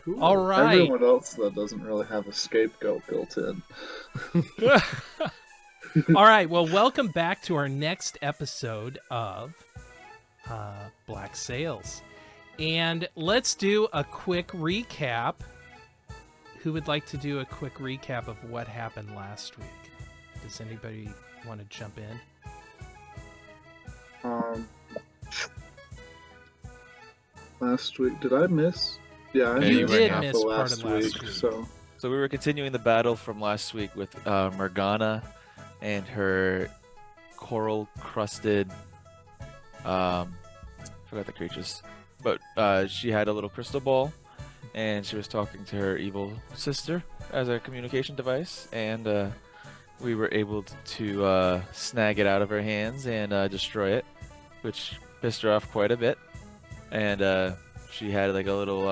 Cool. All right. Everyone else that doesn't really have a scapegoat built in. All right. Well, welcome back to our next episode of Black Sails. And let's do a quick recap. Who would like to do a quick recap of what happened last week? Does anybody want to jump in? Last week, did I miss? Yeah, I You missed did half miss of part last of last week. week. So we were continuing the battle from last week with Morgana and her coral-crusted, forgot the creatures, but she had a little crystal ball, and she was talking to her evil sister as a communication device, and we were able to snag it out of her hands and destroy it, which pissed her off quite a bit. And she had like a little,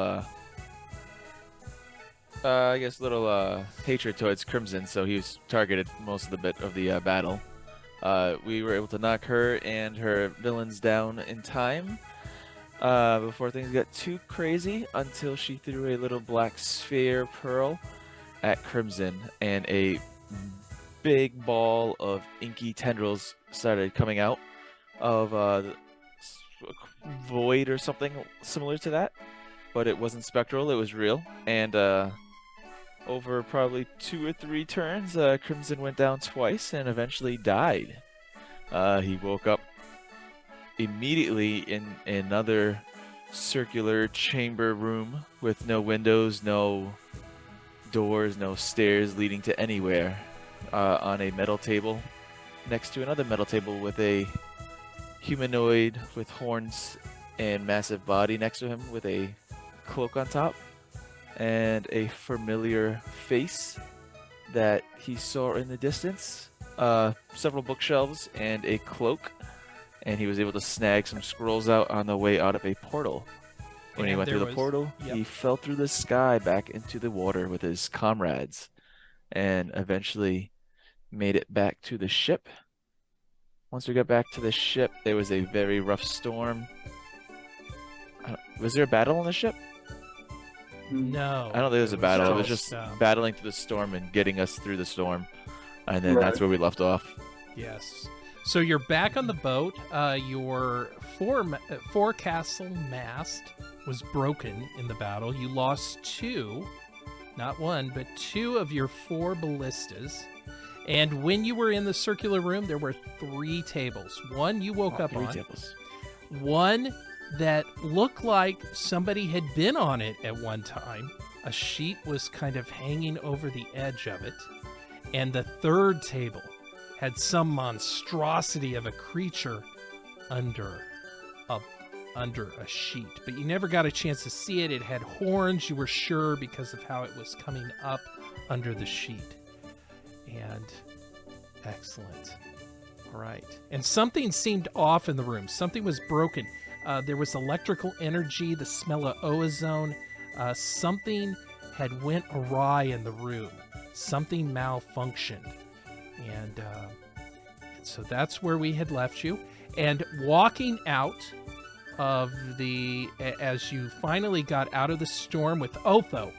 I guess, little hatred towards Crimson, so he was targeted most of the bit of the battle. We were able to knock her and her villains down in time before things got too crazy, until she threw a little black sphere pearl at Crimson, and a big ball of inky tendrils started coming out of the void or something similar to that, but it wasn't spectral, it was real. And over probably 2 or 3 turns, Crimson went down twice and eventually died. He woke up immediately in another circular chamber room with no windows, no doors, no stairs leading to anywhere, on a metal table next to another metal table with a humanoid with horns and massive body next to him with a cloak on top, and a familiar face that he saw in the distance, several bookshelves and a cloak, and he was able to snag some scrolls out on the way out of a portal. When he went through the portal, he fell through the sky back into the water with his comrades, and eventually made it back to the ship. Once we got back to the ship, there was a very rough storm. Was there a battle on the ship? No. I don't think there was a battle. It was just, just battling through the storm and getting us through the storm. And then Right. that's where we left off. Yes. So you're back on the boat. Your forecastle mast was broken in the battle. You lost 2, not 1, but 2 of your 4 ballistas. And when you were in the circular room, there were 3 tables. One you woke up 3 on. tables. One that looked like somebody had been on it at one time. A sheet was kind of hanging over the edge of it. And the 3rd table had some monstrosity of a creature under a sheet. But you never got a chance to see it. It had horns, you were sure, because of how it was coming up under the sheet. And excellent. All right. And something seemed off in the room. Something was broken. There was electrical energy, the smell of ozone. Something had went awry in the room. Something malfunctioned. And so that's where we had left you. And walking out of as you finally got out of the storm with Otho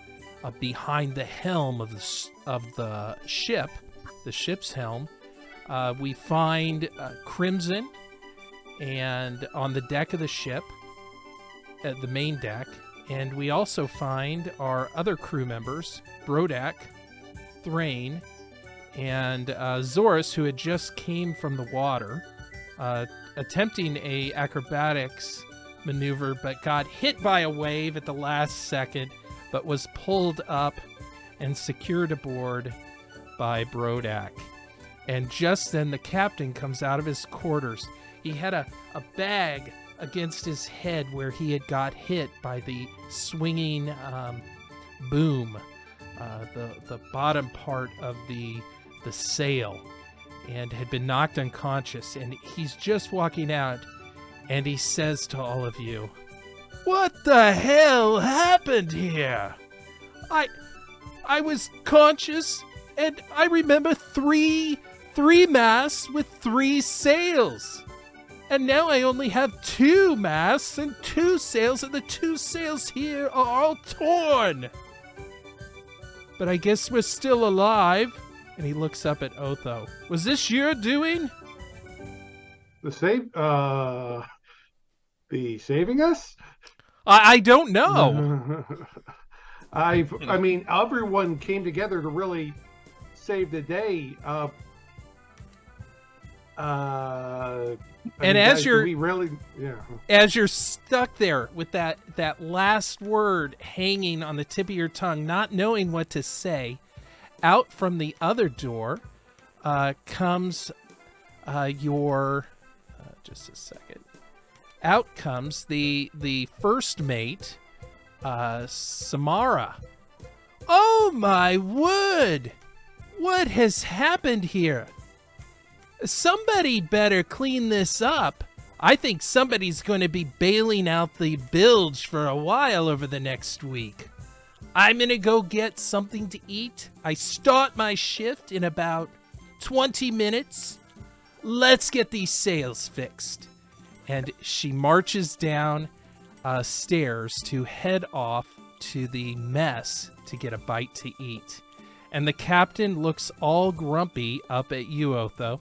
behind the helm of the ship's helm, we find Crimson, and on the deck of the ship, at the main deck, and we also find our other crew members, Brodak, Thrain, and Zorus, who had just came from the water, attempting a acrobatics maneuver, but got hit by a wave at the last second, but was pulled up and secured aboard by Brodak. And just then the captain comes out of his quarters. He had a bag against his head where he had got hit by the swinging boom, the bottom part of the sail, and had been knocked unconscious. And he's just walking out, and he says to all of you, "What the hell happened here? I was conscious, and I remember three masts with 3 sails. And now I only have 2 masts and 2 sails, and the 2 sails here are all torn. But I guess we're still alive. And he looks up at Otho. Was this your doing? The saving us? I don't know. I mean, everyone came together to really save the day. And as you're yeah. As you're stuck there with that last word hanging on the tip of your tongue, not knowing what to say, out from the other door comes your just a second. Out comes the first mate, Samara. Oh my word! What has happened here? Somebody better clean this up. I think somebody's going to be bailing out the bilge for a while over the next week. I'm going to go get something to eat. I start my shift in about 20 minutes. Let's get these sails fixed. And she marches down stairs to head off to the mess to get a bite to eat. And the captain looks all grumpy up at you, Otho.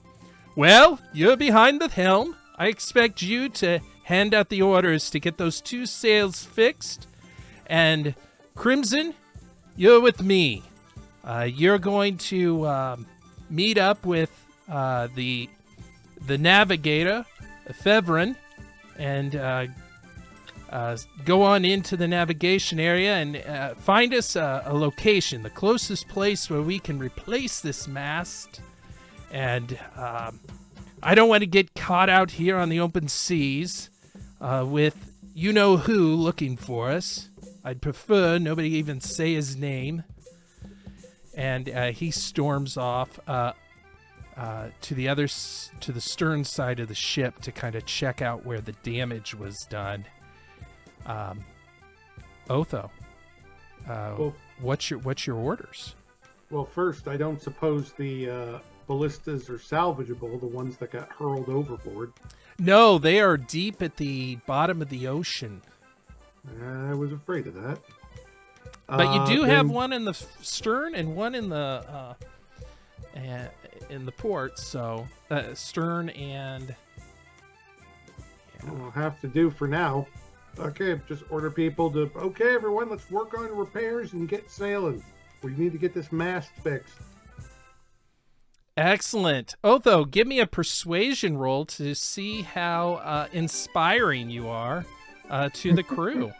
Well, you're behind the helm. I expect you to hand out the orders to get those 2 sails fixed. And Crimson, you're with me. You're going to meet up with the navigator, Faerun, and go on into the navigation area and find us a location, the closest place where we can replace this mast. And I don't want to get caught out here on the open seas with you-know-who looking for us. I'd prefer nobody even say his name. And he storms off to the stern side of the ship to kind of check out where the damage was done. Otho, what's your orders? Well, first, I don't suppose the ballistas are salvageable, the ones that got hurled overboard. No, they are deep at the bottom of the ocean. I was afraid of that. But you do have one in the stern and one in the port. So stern and. I'll have to do for now. Okay, just order people to. Okay, everyone, let's work on repairs and get sailing. We need to get this mast fixed. Excellent. Otho, give me a persuasion roll to see how inspiring you are to the crew.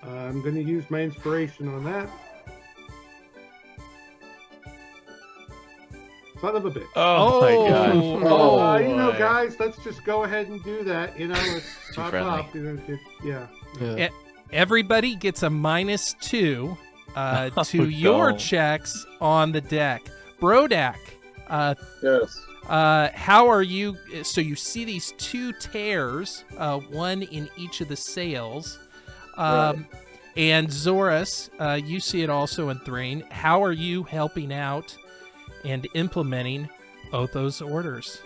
I'm going to use my inspiration on that. Son of a bitch. Oh my gosh. You know, guys, let's just go ahead and do that. You know, let's pop friendly. up. You know, yeah. Everybody gets a -2 to your checks on the deck. Brodak, Yes. how are you? So you see these 2 tears, one in each of the sails. Right. And Zorus, you see it also in Thrain. How are you helping out and implementing Otho's orders?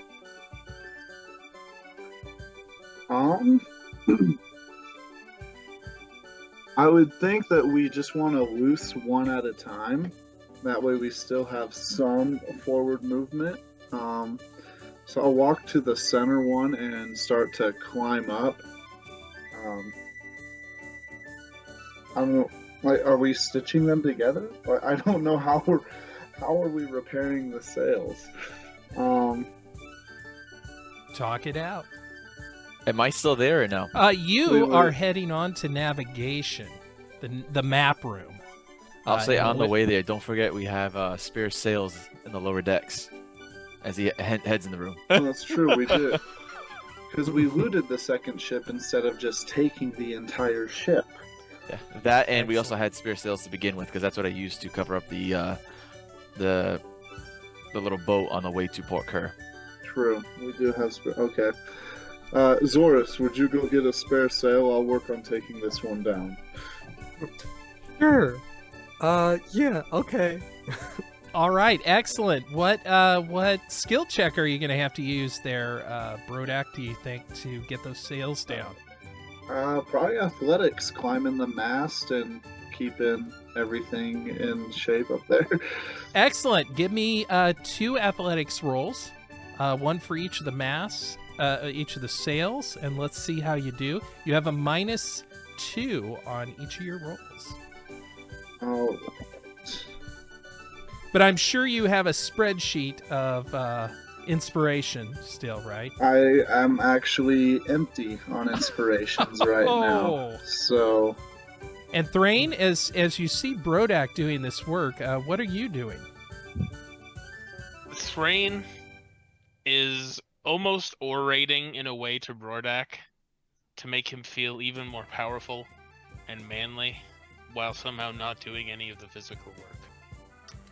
I would think that we just want to loose one at a time. That way we still have some forward movement. So I'll walk to the center one and start to climb up. I don't know, like, are we stitching them together? I don't know how are we repairing the sails? Talk it out. Am I still there or no? You Wait. are heading on to navigation, the map room. I'll say and on the what- way there, don't forget we have spare sails in the lower decks as he heads in the room. Oh, that's true, we did. Because we looted the second ship instead of just taking the entire ship. Yeah, that, and we also had spare sails to begin with because that's what I used to cover up the little boat on the way to Port Kerr. True, we do have spare. Okay. Zorus, would you go get a spare sail? I'll work on taking this one down. Sure. Yeah, okay. All right, excellent. What skill check are you going to have to use there, Brodak, do you think, to get those sails down? Probably athletics, climbing the mast and keeping everything in shape up there. Excellent. Give me 2 athletics rolls, one for each of the masts, each of the sails, and let's see how you do. You have a -2 on each of your rolls. Oh, But I'm sure you have a spreadsheet of inspiration still, right? I am actually empty on inspirations right now. Oh. So, And Thrain, as you see Brodak doing this work, what are you doing? Thrain is almost orating in a way to Brodak to make him feel even more powerful and manly, while somehow not doing any of the physical work.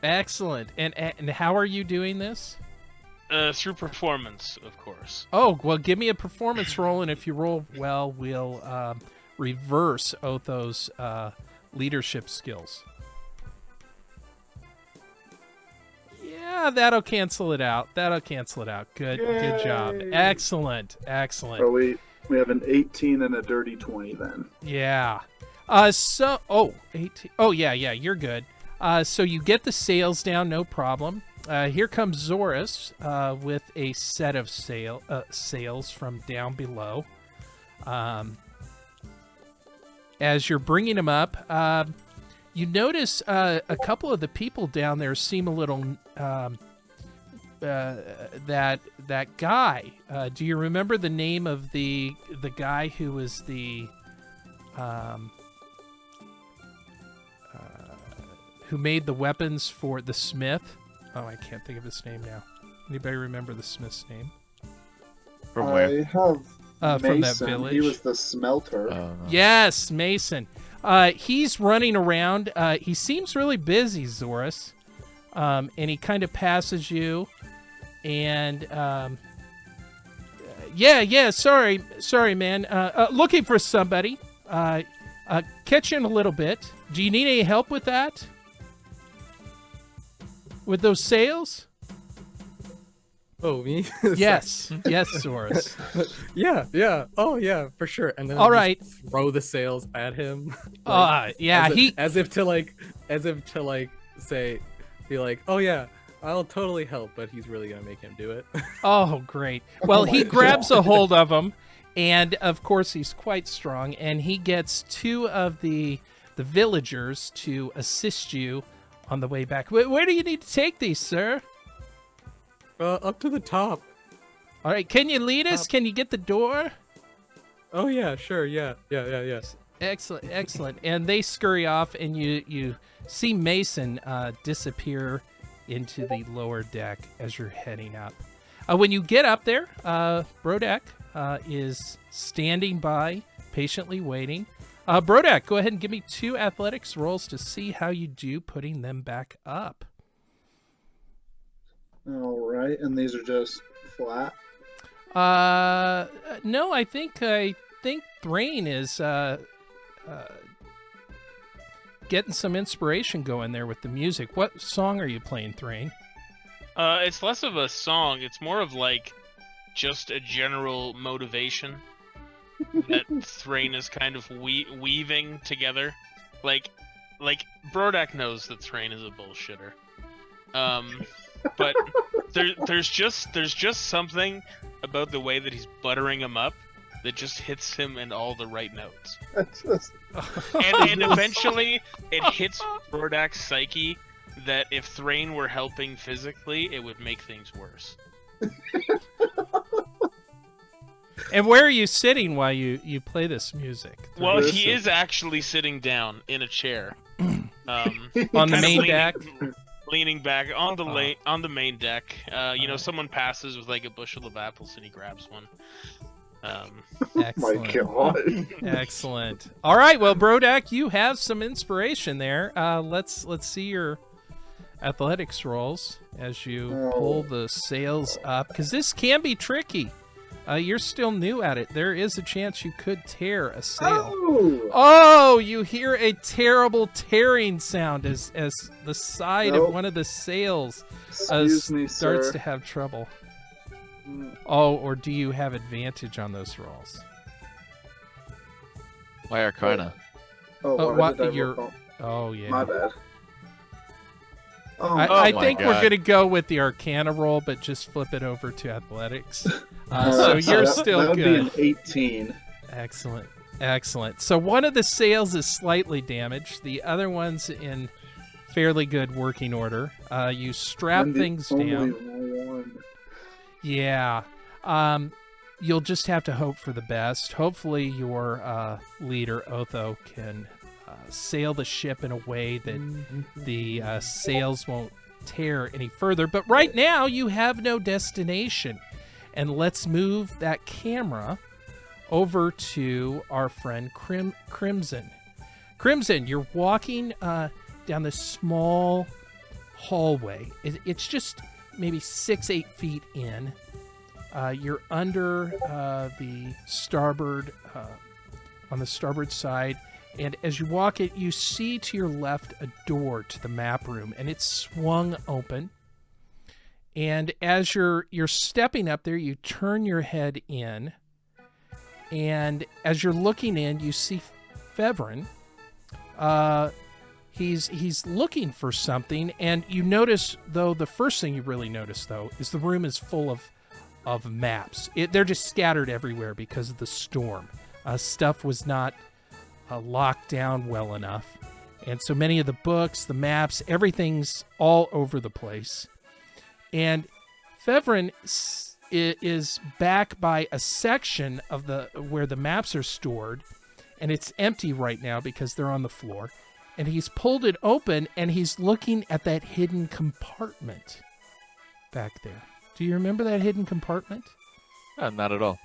Excellent. And how are you doing this? Through performance, of course. Oh, well, give me a performance roll, and if you roll well, we'll reverse Otho's leadership skills. Yeah, that'll cancel it out. Good job. Yay. Excellent. so we have an 18 and a dirty 20 then. Yeah. 18. Oh, yeah, you're good. So you get the sails down, no problem. Here comes Zorus with a set of sails from down below. As you're bringing them up, you notice a couple of the people down there seem a little that guy. Do you remember the name of the guy who was the who made the weapons for the smith? Oh, I can't think of his name now. Anybody remember the smith's name? From where? I have From that Mason. village. He was the smelter. Oh, no. Yes, Mason. He's running around. He seems really busy, Zorus. And he kind of passes you. And sorry, man. Looking for somebody. Catch you in a little bit. Do you need any help with that? With those sails? Oh, me? Yes, Zorus. yeah. Oh, yeah, for sure. And then All just right. throw the sails at him. Yeah, as if to say, be like, oh yeah, I'll totally help, but he's really gonna make him do it. Oh, great. Well, he my grabs a God. hold of him, and of course he's quite strong, and he gets 2 of the villagers to assist you on the way back. Where do you need to take these, sir? Up to the top. All right, can you lead us? Can you get the door? Oh yeah, sure, yeah. Excellent. And they scurry off, and you see Mason disappear into the lower deck as you're heading up. When you get up there, Brodak is standing by, patiently waiting. Brodak, go ahead and give me 2 athletics rolls to see how you do putting them back up. All right, and these are just flat. No, I think Thrain is getting some inspiration going there with the music. What song are you playing, Thrain? It's less of a song. It's more of like just a general motivation that Thrain is kind of weaving together. Like Brodak knows that Thrain is a bullshitter. But there's just something about the way that he's buttering him up that just hits him in all the right notes. And eventually it hits Brodak's psyche that if Thrain were helping physically, it would make things worse. And where are you sitting while you play this music? Well, he is actually sitting down in a chair. On the kind of main deck? Leaning back on the main deck. Someone passes with like a bushel of apples and he grabs one. Excellent. My God. Excellent. All right, well, Brodak, you have some inspiration there. Let's see your athletics rolls as you pull the sails up, because this can be tricky. You're still new at it. There is a chance you could tear a sail. Oh! Oh, you hear a terrible tearing sound as the side Nope. of one of the sails Excuse me, starts sir. to have trouble. Mm, Oh, or do you have advantage on those rolls? Why Arcana? Oh, Oh, why what- did I you're- roll- Oh, yeah. My bad. Oh, I my think we're God. going to go with the Arcana roll, but just flip it over to Athletics. All So right, you're that still would good. be an 18. Excellent. Excellent. So one of the sails is slightly damaged. The other one's in fairly good working order. You strap And the things only down. one. Yeah. You'll just have to hope for the best. Hopefully your leader, Otho, can sail the ship in a way that the sails won't tear any further. But right now, you have no destination. And let's move that camera over to our friend Crimson. Crimson, you're walking down this small hallway. It's just maybe 6-8 feet in. You're under the starboard, on the starboard side, and as you walk it, you see to your left a door to the map room, and it's swung open. And as you're stepping up there, you turn your head in, and as you're looking in, you see Faerun. He's looking for something, and you notice, though, the first thing you really notice, though, is the room is full of maps. They're just scattered everywhere because of the storm. Stuff was not locked down well enough, and so many of the books, the maps, everything's all over the place. And Faerun is back by a section of where the maps are stored, and it's empty right now because they're on the floor. And he's pulled it open, and he's looking at that hidden compartment back there. Do you remember that hidden compartment? Not at all.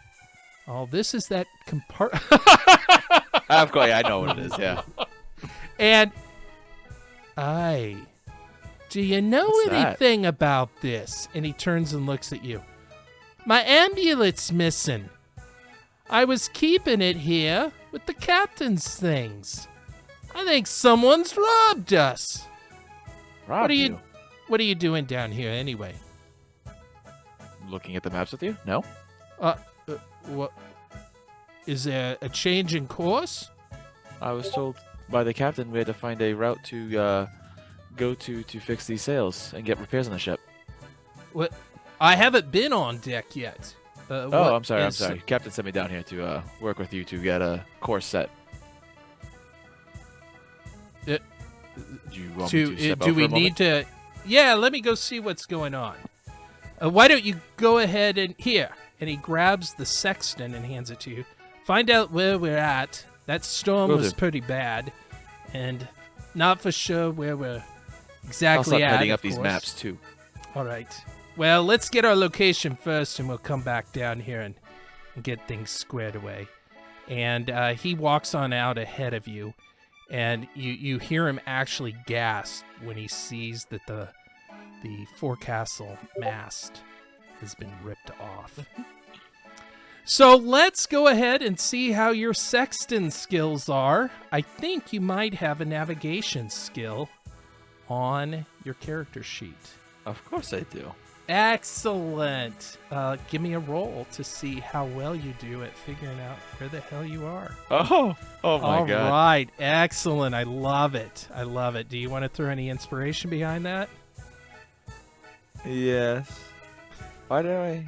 Oh, this is that compartment. Of course, I know what it is. Yeah. And do you know What's that? anything about this? And he turns and looks at you. My amulet's missing. I was keeping it here with the captain's things. I think someone's robbed us. Robbed What are you doing down here anyway? Looking at the maps with you? No. What? Is there a change in course? I was told by the captain we had to find a route to go to fix these sails and get repairs on the ship. What? I haven't been on deck yet. I'm sorry. Captain sent me down here to work with you to get a course set. Do you want me to step out do for we a moment? need to? Yeah, let me go see what's going on. Why don't you go ahead and here? And he grabs the sextant and hands it to you. Find out where we're at. That storm Will was do. pretty bad, and not for sure where we're I'll exactly start at. heading of up these course. maps too. All right. Well, let's get our location first, and we'll come back down here and get things squared away. And he walks on out ahead of you, and you hear him actually gasp when he sees that the forecastle mast has been ripped off. So let's go ahead and see how your sextant skills are. I think you might have a navigation skill on your character sheet. Of course I do. Excellent. Give me a roll to see how well you do at figuring out where the hell you are. Oh my All god. right. Excellent. I love it. I love it. Do you want to throw any inspiration behind that? Yes. Why do I?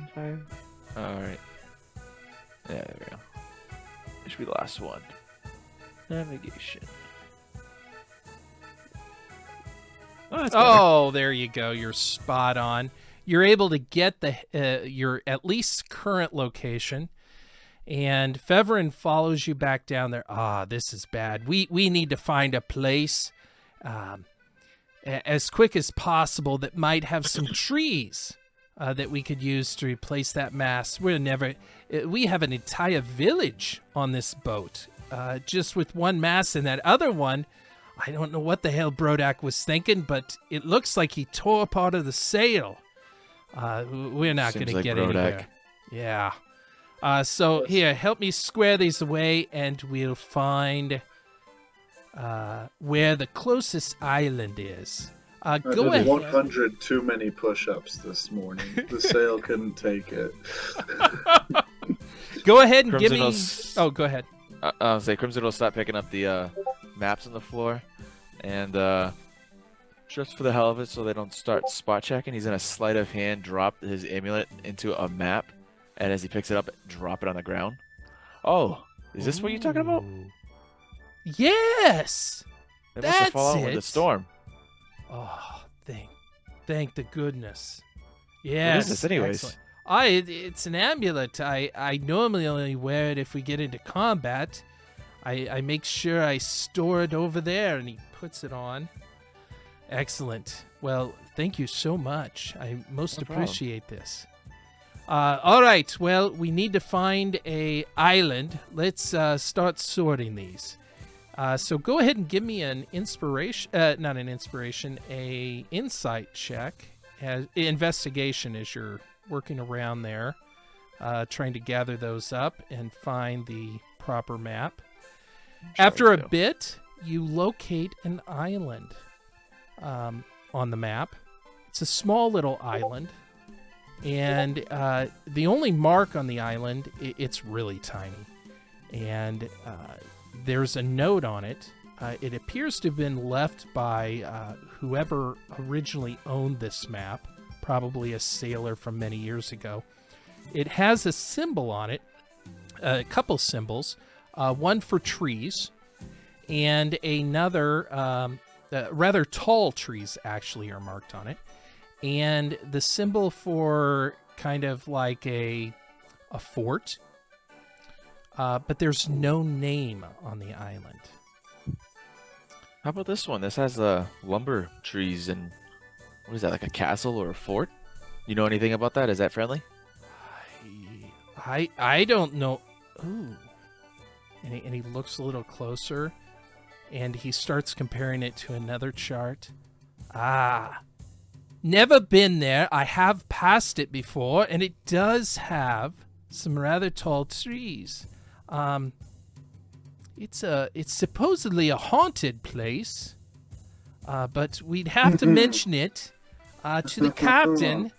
Alright. Yeah, there we go. This should be the last one. Navigation. Oh, that's better. Oh, there you go. You're spot on. You're able to get your at least current location, and Faerun follows you back down there. This is bad. We need to find a place as quick as possible that might have some trees that we could use to replace that mast. We have an entire village on this boat, just with one mast, and that other one, I don't know what the hell Brodak was thinking, but it looks like he tore part of the sail. We're not Seems going to like get Brodak. anywhere. Yeah. So Yes. here, help me square these away, and we'll find where the closest island is. I Go did ahead. 100 too many push-ups this morning. The sail couldn't take it. Go ahead and give Crimson me. will s- Oh, go ahead. I'll say Crimson will start picking up the maps on the floor, and just for the hell of it, so they don't start spot checking, he's gonna sleight of hand drop his amulet into a map, and as he picks it up, drop it on the ground. Oh, is this what you're talking about? Ooh. Yes. It must have fallen That's with the it. storm. Oh, thank the goodness. Yes. this anyways? Excellent. It's an amulet. I normally only wear it if we get into combat. I make sure I store it over there, and he puts it on. Excellent. Well, thank you so much. I most No problem. appreciate this. All right. Well, we need to find a island. Let's start sorting these. So go ahead and give me an inspiration, not an inspiration, a insight check, investigation as you're working around there, trying to gather those up and find the proper map. After a bit, you locate an island on the map. It's a small little island, and the only mark on the island, it's really tiny, and there's a note on it. It appears to have been left by whoever originally owned this map, probably a sailor from many years ago. It has a symbol on it, a couple symbols, one for trees, and another, rather tall trees actually are marked on it, and the symbol for kind of like a fort. But there's no name on the island. How about this one? This has lumber trees and what is that, like a castle or a fort? You know anything about that? Is that friendly? I don't know. Ooh. And he looks a little closer, and he starts comparing it to another chart. Ah. Never been there. I have passed it before, and it does have some rather tall trees. It's supposedly a haunted place, but we'd have to mention it to the captain.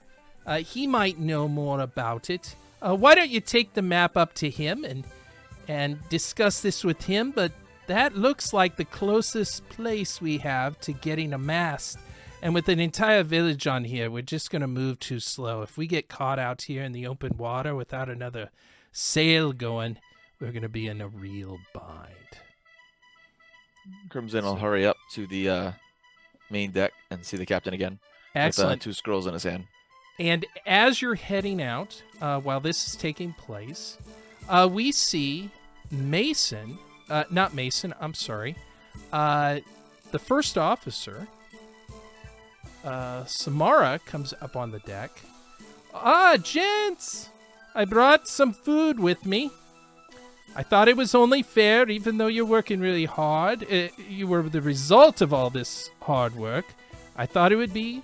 He might know more about it. Why don't you take the map up to him and discuss this with him? But that looks like the closest place we have to getting a mast. And with an entire village on here, we're just going to move too slow. If we get caught out here in the open water without another sail going, we're going to be in a real bind. Crimson will hurry up to the main deck and see the captain again. Excellent. With 2 scrolls in his hand. And as you're heading out, while this is taking place, we see Mason, not Mason, I'm sorry, the first officer, Samara, comes up on the deck. Ah, gents! I brought some food with me. I thought it was only fair, even though you're working really hard. You were the result of all this hard work. I thought it would be,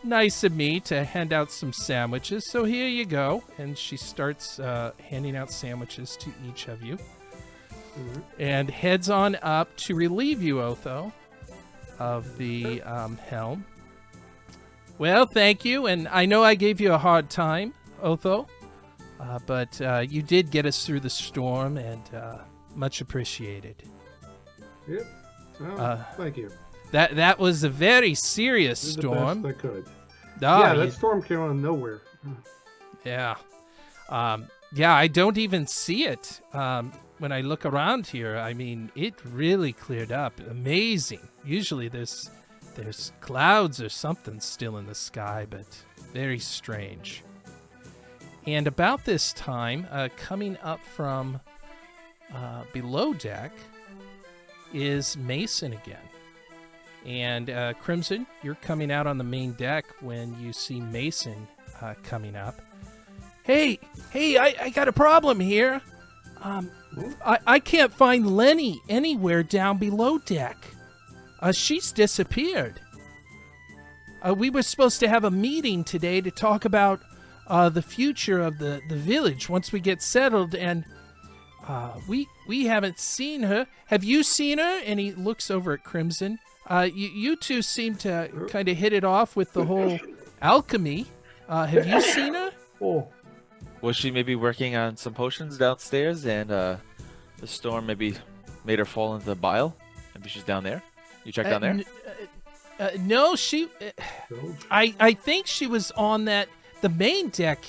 nice of me to hand out some sandwiches. So here you go. And she starts handing out sandwiches to each of you. Mhm. And heads on up to relieve you, Otho, of the helm. Well, thank you. And I know I gave you a hard time, Otho. But you did get us through the storm, and much appreciated. Yep. Well, thank you. That was a very serious Did the storm. best I could. Ah, Yeah, you- that storm came out of nowhere. yeah. Yeah, I don't even see it when I look around here. I mean, it really cleared up. Amazing. Usually there's clouds or something still in the sky, but very strange. And about this time, coming up from below deck is Mason again. And Crimson, you're coming out on the main deck when you see Mason coming up. Hey, I got a problem here. I can't find Lenny anywhere down below deck. She's disappeared. We were supposed to have a meeting today to talk about the future of the village once we get settled, and we haven't seen her. Have you seen her? And he looks over at Crimson. You two seem to kind of hit it off with the whole alchemy. Have you seen her? Oh, Was she maybe working on some potions downstairs, and the storm maybe made her fall into the bile? Maybe she's down there. You checked down there? No, she. I think she was on the main deck.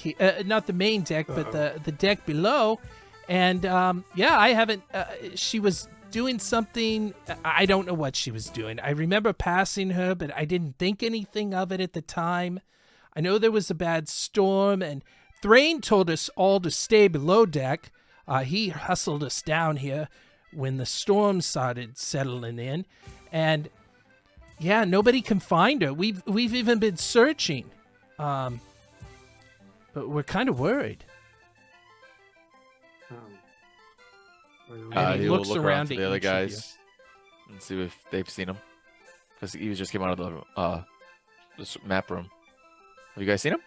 Not the main deck, but the deck below. And yeah, I haven't. She was doing something. I don't know what she was doing. I remember passing her, but I didn't think anything of it at the time. I know there was a bad storm, and Thrain told us all to stay below deck. He hustled us down here when the storm started settling in, and yeah, nobody can find her. We've even been searching, but we're kind of worried. And he He will looks look around to at the other each of you. guys and see if they've seen him, because he just came out of this map room. Have you guys seen him?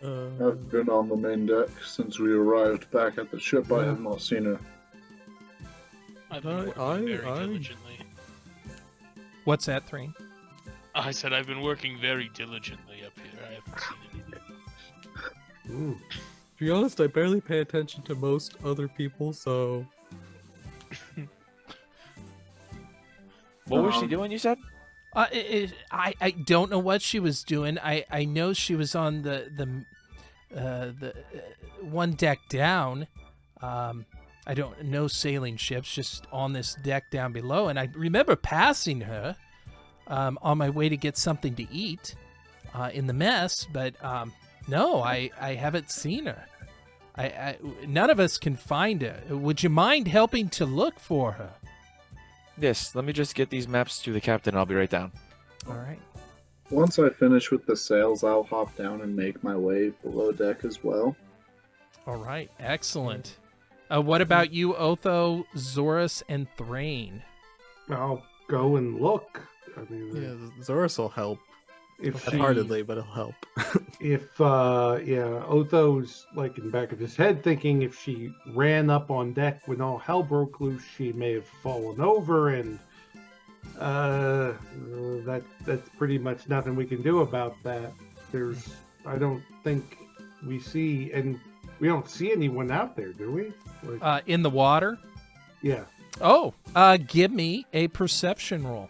I've been on the main deck since we arrived back at the ship. I have not seen her. I've been working very diligently. What's that, Thrain? I said I've been working very diligently up here. I haven't seen anything. To be honest, I barely pay attention to most other people, so What was she doing, you said? I don't know what she was doing. I know she was on the one deck down. I don't know sailing ships, just on this deck down below. And I remember passing her on my way to get something to eat in the mess. But no, I haven't seen her. None of us can find her. Would you mind helping to look for her? Yes, let me just get these maps to the captain. I'll be right down. All right. Once I finish with the sails, I'll hop down and make my way below deck as well. All right. Excellent. What about you, Otho, Zorus, and Thrain? I'll go and look. I mean, yeah, Zorus will help. if she, Half-heartedly, but it'll help. if Otho's like in the back of his head thinking if she ran up on deck when all hell broke loose, she may have fallen over, and that's pretty much nothing we can do about that. I don't think we see, and we don't see anyone out there, do we? Like, In the water? yeah. Oh, give me a perception roll.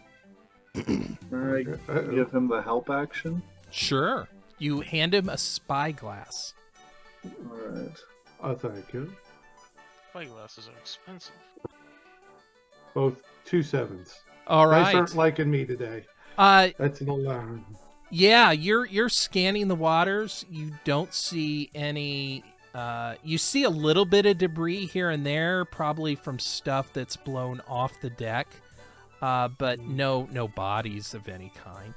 I give him the help action. Sure. You hand him a spyglass. Alright. Oh, thank you. Spyglasses are expensive. Both 2 7s. All Guys right. aren't liking me today. That's an alarm. Yeah, you're scanning the waters. You don't see any. You see a little bit of debris here and there, probably from stuff that's blown off the deck, but no bodies of any kind.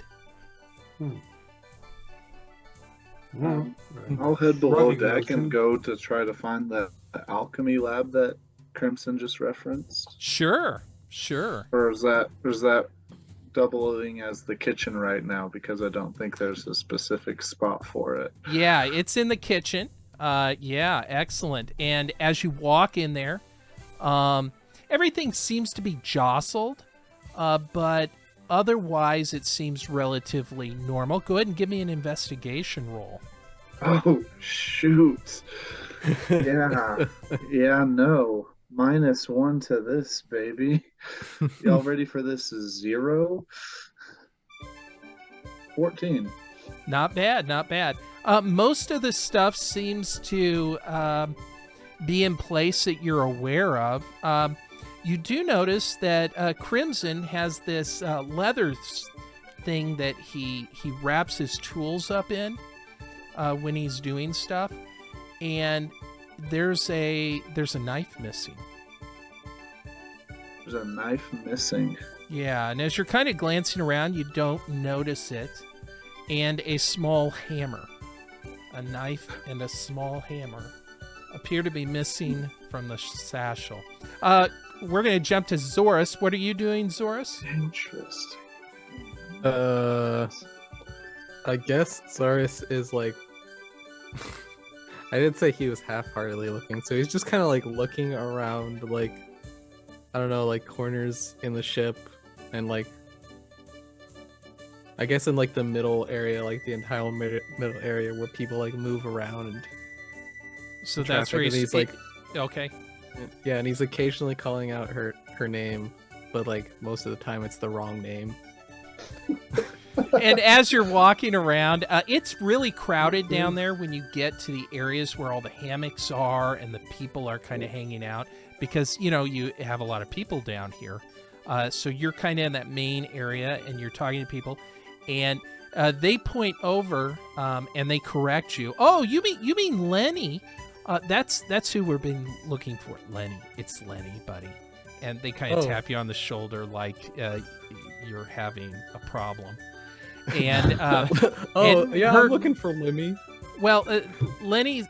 I'll head below Rubbing deck motion. and go to try to find the alchemy lab that Crimson just referenced. Sure. Or is that doubling as the kitchen right now? Because I don't think there's a specific spot for it. Yeah, it's in the kitchen. Yeah, excellent. And as you walk in there, everything seems to be jostled, but otherwise it seems relatively normal. Go ahead and give me an investigation roll. Oh, shoot. Yeah. Yeah, no. -1 to this, baby. Y'all ready for this? 0? 14. Not bad. Most of the stuff seems to be in place that you're aware of. You do notice that Crimson has this leather thing that he wraps his tools up in when he's doing stuff, and there's a knife missing. There's a knife missing. Yeah, and as you're kind of glancing around, you don't notice it. And a small hammer. A knife and a small hammer appear to be missing from the satchel. We're going to jump to Zorus. What are you doing, Zorus? Interesting. I guess Saurus is like. I didn't say he was half-heartedly looking, so he's just kind of like looking around, like I don't know, like corners in the ship, and like I guess in like the middle area, like the entire middle area where people like move around and So the that's traffic, where and he's he's like, okay. yeah, and he's occasionally calling out her name, but like most of the time it's the wrong name. And as you're walking around, it's really crowded down there when you get to the areas where all the hammocks are and the people are kind of hanging out because, you know, you have a lot of people down here. So you're kind of in that main area and you're talking to people and they point over and they correct you. Oh, you mean Lenny? That's who we've been looking for. Lenny. It's Lenny, buddy. And they kind of tap you on the shoulder like you're having a problem. And and yeah, her, I'm looking for Lemmy. Well, Lenny,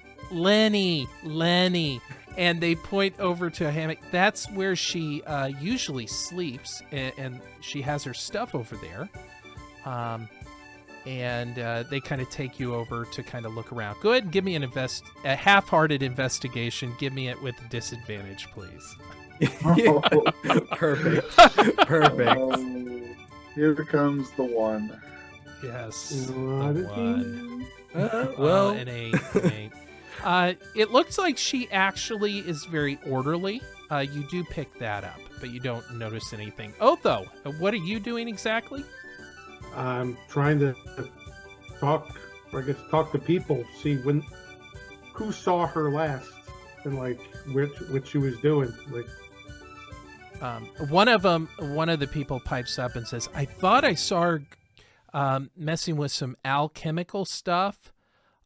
and they point over to a hammock. That's where she usually sleeps, and she has her stuff over there. And they kind of take you over to kind of look around. Go ahead and give me a half-hearted investigation. Give me it with disadvantage, please. Perfect. Perfect. Here comes the one. Yes. The one. Well, an 8. It looks like she actually is very orderly. You do pick that up, but you don't notice anything. Otho, what are you doing exactly? I'm trying to talk to people, see who saw her last, and like what she was doing. Like, one of the people pipes up and says, "I thought I saw her messing with some alchemical stuff,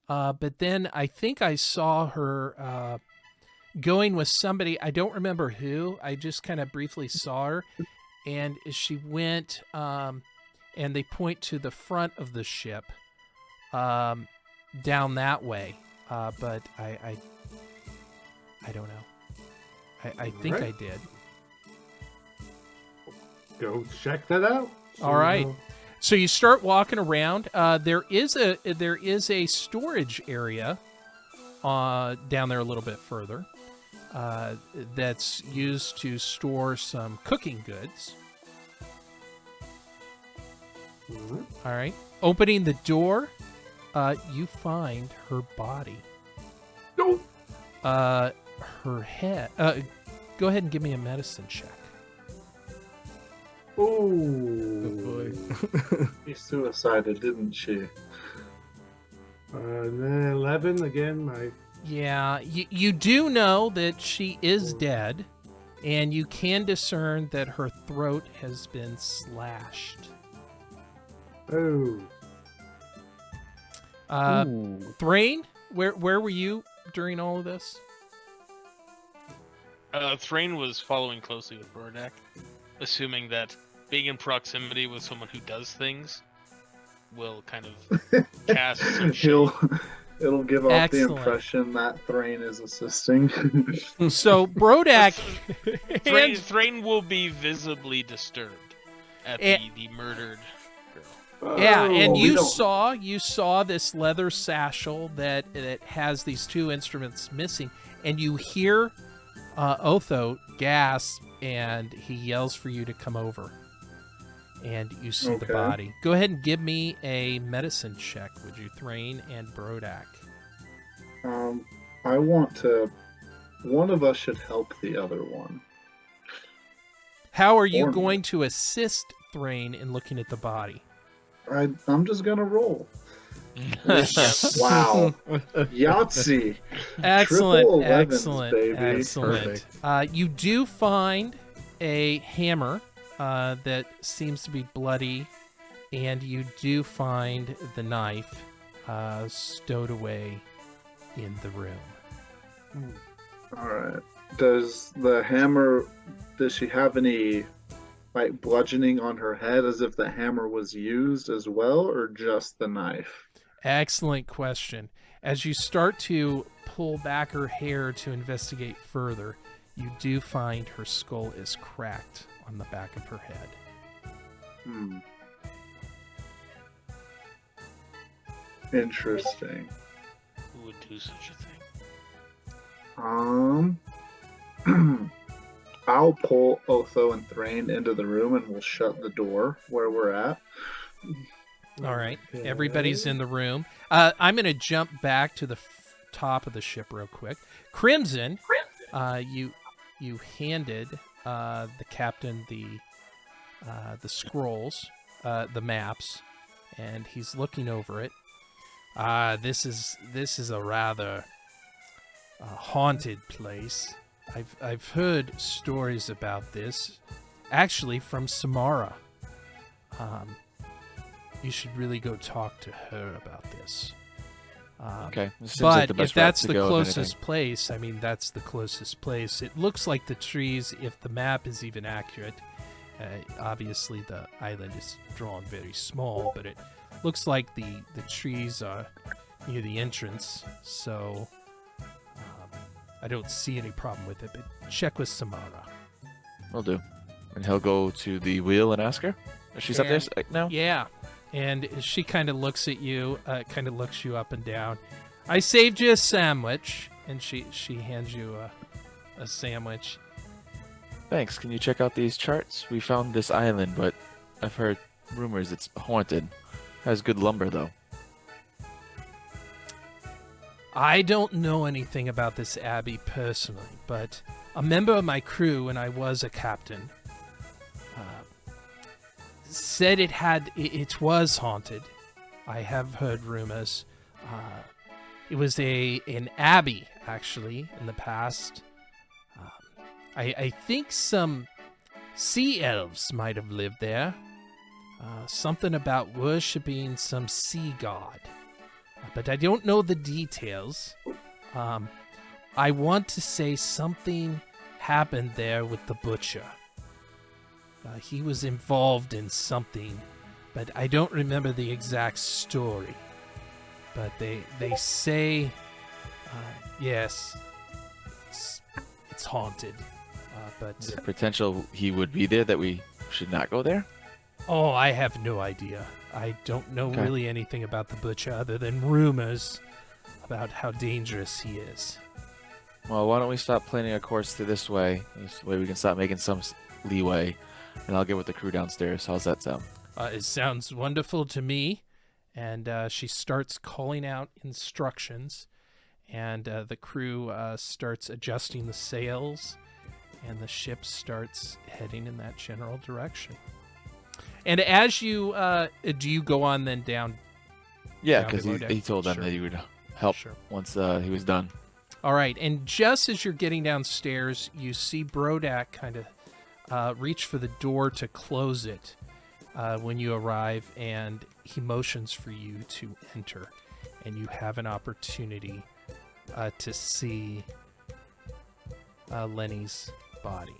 but then I think I saw her going with somebody. I don't remember who. I just kind of briefly saw her, and she went." And they point to the front of the ship, down that way. But I don't know. I think Right. I did. go check that out. All right. So you start walking around. There is a storage area, down there a little bit further, that's used to store some cooking goods. All right. Opening the door, you find her body. No. Her head. Go ahead and give me a medicine check. Oh boy. She suicided, didn't she? And then 11 again. Yeah, you do know that she is dead, and you can discern that her throat has been slashed. Oh. Thrain, where were you during all of this? Thrain was following closely with Burdak, assuming that being in proximity with someone who does things will kind of cast some shade. It'll give off Excellent. the impression that Thrain is assisting. So Brodak, Thrain will be visibly disturbed at the murdered girl. yeah, and we you don't- saw this leather satchel that has these two instruments missing, and you hear Otho gasp, and he yells for you to come over. And you see the Okay. body. Go ahead and give me a medicine check, would you, Thrain and Brodak? I want to. One of us should help the other one. How are you Or- going to assist Thrain in looking at the body? I'm just gonna roll. Wow. Yahtzee. Excellent, Triple 11s, excellent, baby. excellent. You do find a hammer that seems to be bloody, and you do find the knife stowed away in the room. Alright. Does she have any like bludgeoning on her head as if the hammer was used as well, or just the knife? Excellent question. As you start to pull back her hair to investigate further, you do find her skull is cracked on the back of her head. Interesting. Who would do such a thing? I'll pull Otho and Thrain into the room and we'll shut the door where we're at. All right, Okay. everybody's in the room. I'm going to jump back to the top of the ship real quick. Crimson, you handed the captain the scrolls, the maps, and he's looking over it. This is a rather haunted place. I've heard stories about this, actually from Samara. You should really go talk to her about this. Okay. This seems But like the best if that's route the to go, if anything. closest place, I mean, that's the closest place. It looks like the trees, if the map is even accurate, obviously the island is drawn very small, but it looks like the trees are near the entrance, so I don't see any problem with it, but check with Samara. Will do. And he'll go to the wheel and ask her. She's up there now? Yeah, and she kind of looks at you, kind of looks you up and down. I saved you a sandwich, and she hands you a sandwich. Thanks. Can you check out these charts? We found this island, but I've heard rumors it's haunted. Has good lumber, though. I don't know anything about this abbey personally, but a member of my crew, when I was a captain, said it was haunted. I have heard rumors. It was an abbey, actually, in the past. I think some sea elves might have lived there. Something about worshipping some sea god. But I don't know the details. I want to say something happened there with the butcher. He was involved in something, but I don't remember the exact story. But they say, yes, it's haunted. But Is there potential he would be there that we should not go there? oh, I have no idea. I don't know Okay. really anything about the butcher other than rumors about how dangerous he is. Well, why don't we stop planning a course through this way? This way we can stop making some leeway, and I'll get with the crew downstairs. How's that sound? It sounds wonderful to me. And she starts calling out instructions, and the crew starts adjusting the sails, and the ship starts heading in that general direction. And as you do you go on then down? Yeah, Down because below deck? he told them Sure. that he would help Sure. once he was done. All right, and just as you're getting downstairs, you see Brodak kind of reach for the door to close it when you arrive, and he motions for you to enter, and you have an opportunity to see Lenny's body.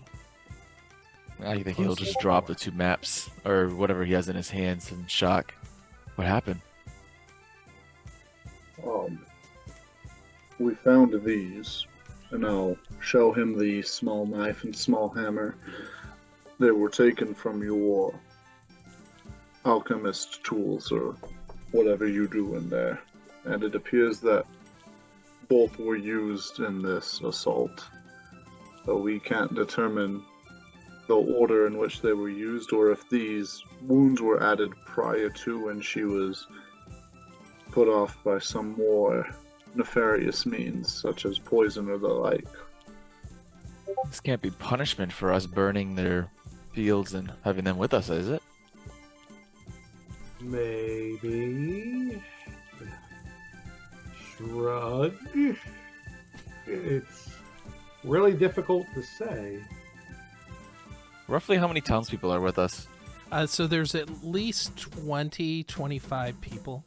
I think he'll just drop the two maps or whatever he has in his hands in shock. What happened? We found these, and I'll show him the small knife and small hammer. They were taken from your alchemist tools, or whatever you do in there. And it appears that both were used in this assault. But we can't determine the order in which they were used, or if these wounds were added prior to when she was put off by some more nefarious means, such as poison or the like. This can't be punishment for us burning their fields and having them with us, is it? Maybe. Shrug. It's really difficult to say. Roughly how many townspeople are with us? So there's at least 20, 25 people.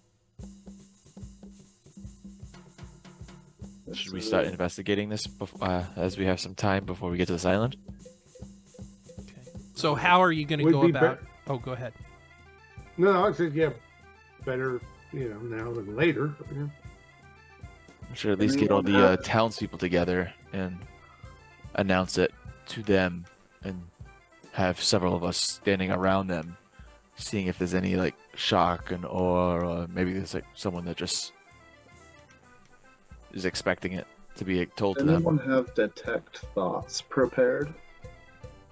Should we start investigating this as we have some time before we get to this island? Okay. So how are you going to Would go be about? bet- Oh, go ahead. No, I said, yeah, better, now than later. Yeah. We should at least get all the townspeople together and announce it to them and have several of us standing around them seeing if there's any like shock and awe, or maybe there's like someone that just is expecting it to be told to them. Anyone have detect thoughts prepared?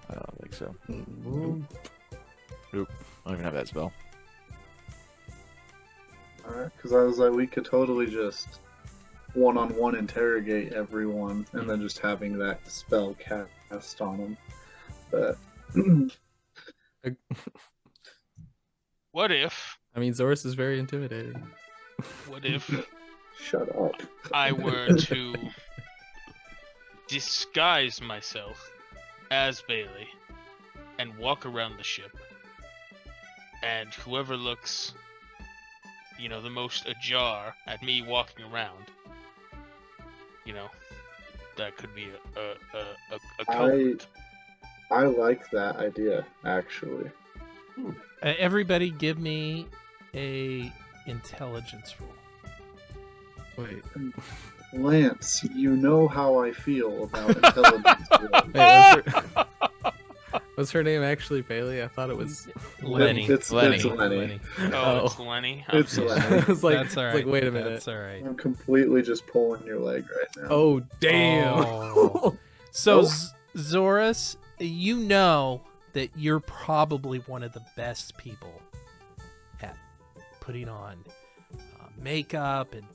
I don't think so. Mm, I don't even have that spell. Alright, because I was like, we could totally just one-on-one interrogate everyone and then just having that spell cast on them. But What if? I mean, Zorus is very intimidating. What if shut up. I were to disguise myself as Bailey and walk around the ship, and whoever looks, the most ajar at me walking around, that could be a culprit. I like that idea, actually. Everybody, give me a intelligence roll. Wait, Lance, you know how I feel about intelligence. wait, was her name actually Bailey? I thought it was. Lenny. It's Lenny. It's Lenny. Oh, it's Lenny. It's Okay. Lenny. I was like, That's all I was right. like, wait a minute. That's all right. I'm completely just pulling your leg right now. Oh damn! Oh. So, Oh. Zorus, you know that you're probably one of the best people at putting on makeup and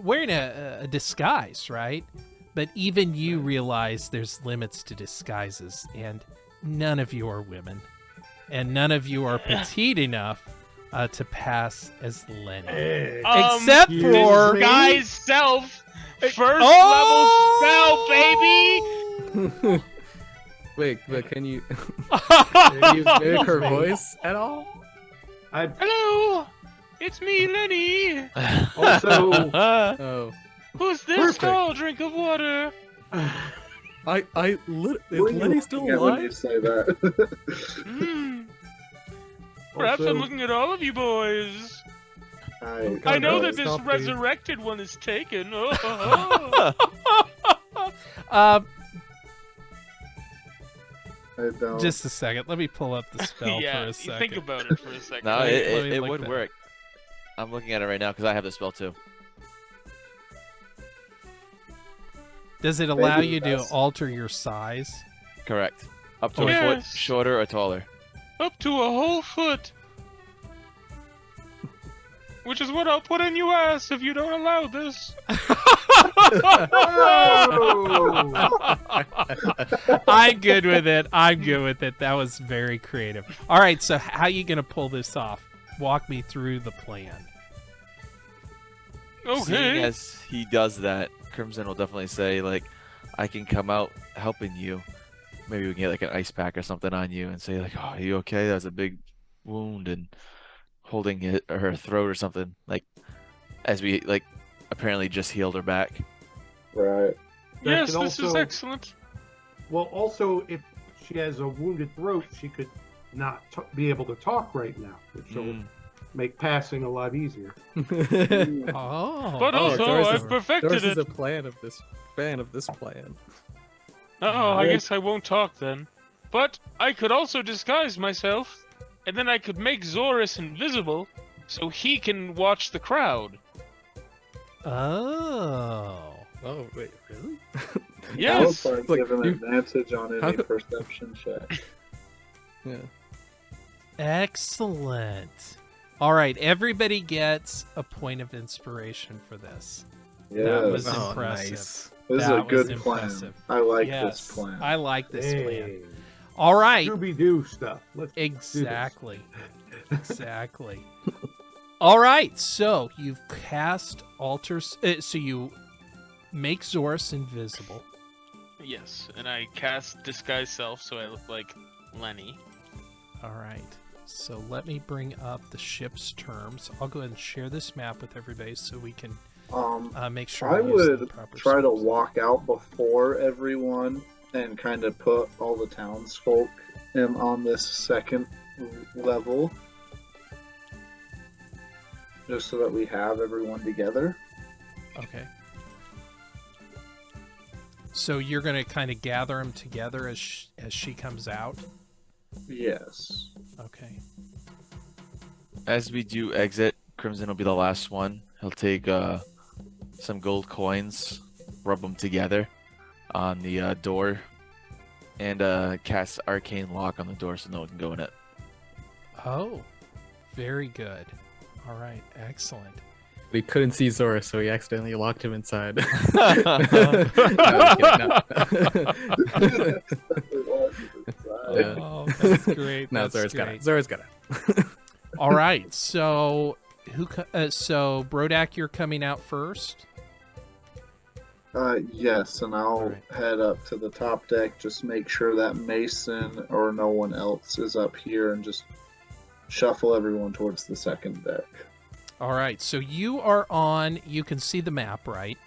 wearing a disguise, right? But even you realize there's limits to disguises, and none of you are women, and none of you are petite enough to pass as Lenny. Except for disguise self, first Oh! level spell, baby. Wait, but can you mimic her voice at all? Hello, it's me, Lenny. Also, Oh, Who's this Perfect. tall drink of water? is What are you Lenny still looking at when you alive? say that? Perhaps Also- I'm looking at all of you boys. I I know no, that this stop, dude. resurrected one is taken. Oh. I don't. Just a second. Let me pull up the spell yeah, for a you second. think about it for a second. No, Let me it look would that. work. I'm looking at it right now because I have the spell too. Does it allow Maybe you to that's- alter your size? Correct. Up to a Yes. foot, shorter or taller. Up to a whole foot. Which is what I'll put in your ass if you don't allow this. I'm good with it. I'm good with it. That was very creative. All right, so how you going to pull this off? Walk me through the plan. Seeing Okay. as he does that, Crimson will definitely say, like, I can come out helping you. Maybe we can get like an ice pack or something on you and say, like, oh, are you okay? That was a big wound, and holding her throat or something. Like, as we, like, apparently just healed her back. Right. Yes, could this is also- excellent. well, also, if she has a wounded throat, she could not be able to talk right now, which will Mm. make passing a lot easier. Oh. But Oh, also, Doris I've is- perfected Doris is it. a fan of this plan. Oh, I guess I won't talk then. But I could also disguise myself, and then I could make Zorus invisible, so he can watch the crowd. Oh. Oh wait, really? Yes. That would Like, give an you- advantage on how any could- perception check. Yeah. Excellent. All right, everybody gets a point of inspiration for this. Yeah, That was Oh, impressive. nice. this is that a was good impressive. plan. I like Yes, this plan. I like this plan. Hey, All right. Scooby-Doo stuff. Let's do this. Exactly. Exactly. All right. So you've cast altars. So you make Zorus invisible. Yes, and I cast Disguise Self, so I look like Lenny. All right. So let me bring up the ship's terms. I'll go ahead and share this map with everybody so we can make sure I we use the would proper try to spells. walk out before everyone and kind of put all the townsfolk on this second level, just so that we have everyone together. Okay. So you're going to kind of gather them together as she comes out? Yes. Okay. As we do exit, Crimson will be the last one. He'll take some gold coins, rub them together on the door, and cast Arcane Lock on the door so no one can go in it. Oh, very good. All right, excellent. But he couldn't see Zora, so he accidentally locked him inside. No, I'm kidding, no. Yeah. Oh, that's great. No, That's Zora's got great. it. Zora's got it. All right, so so Brodak, you're coming out first. Yes, and I'll Alright. head up to the top deck, just make sure that Mason or no one else is up here, and just shuffle everyone towards the second deck. All right, so you are on. You can see the map, right?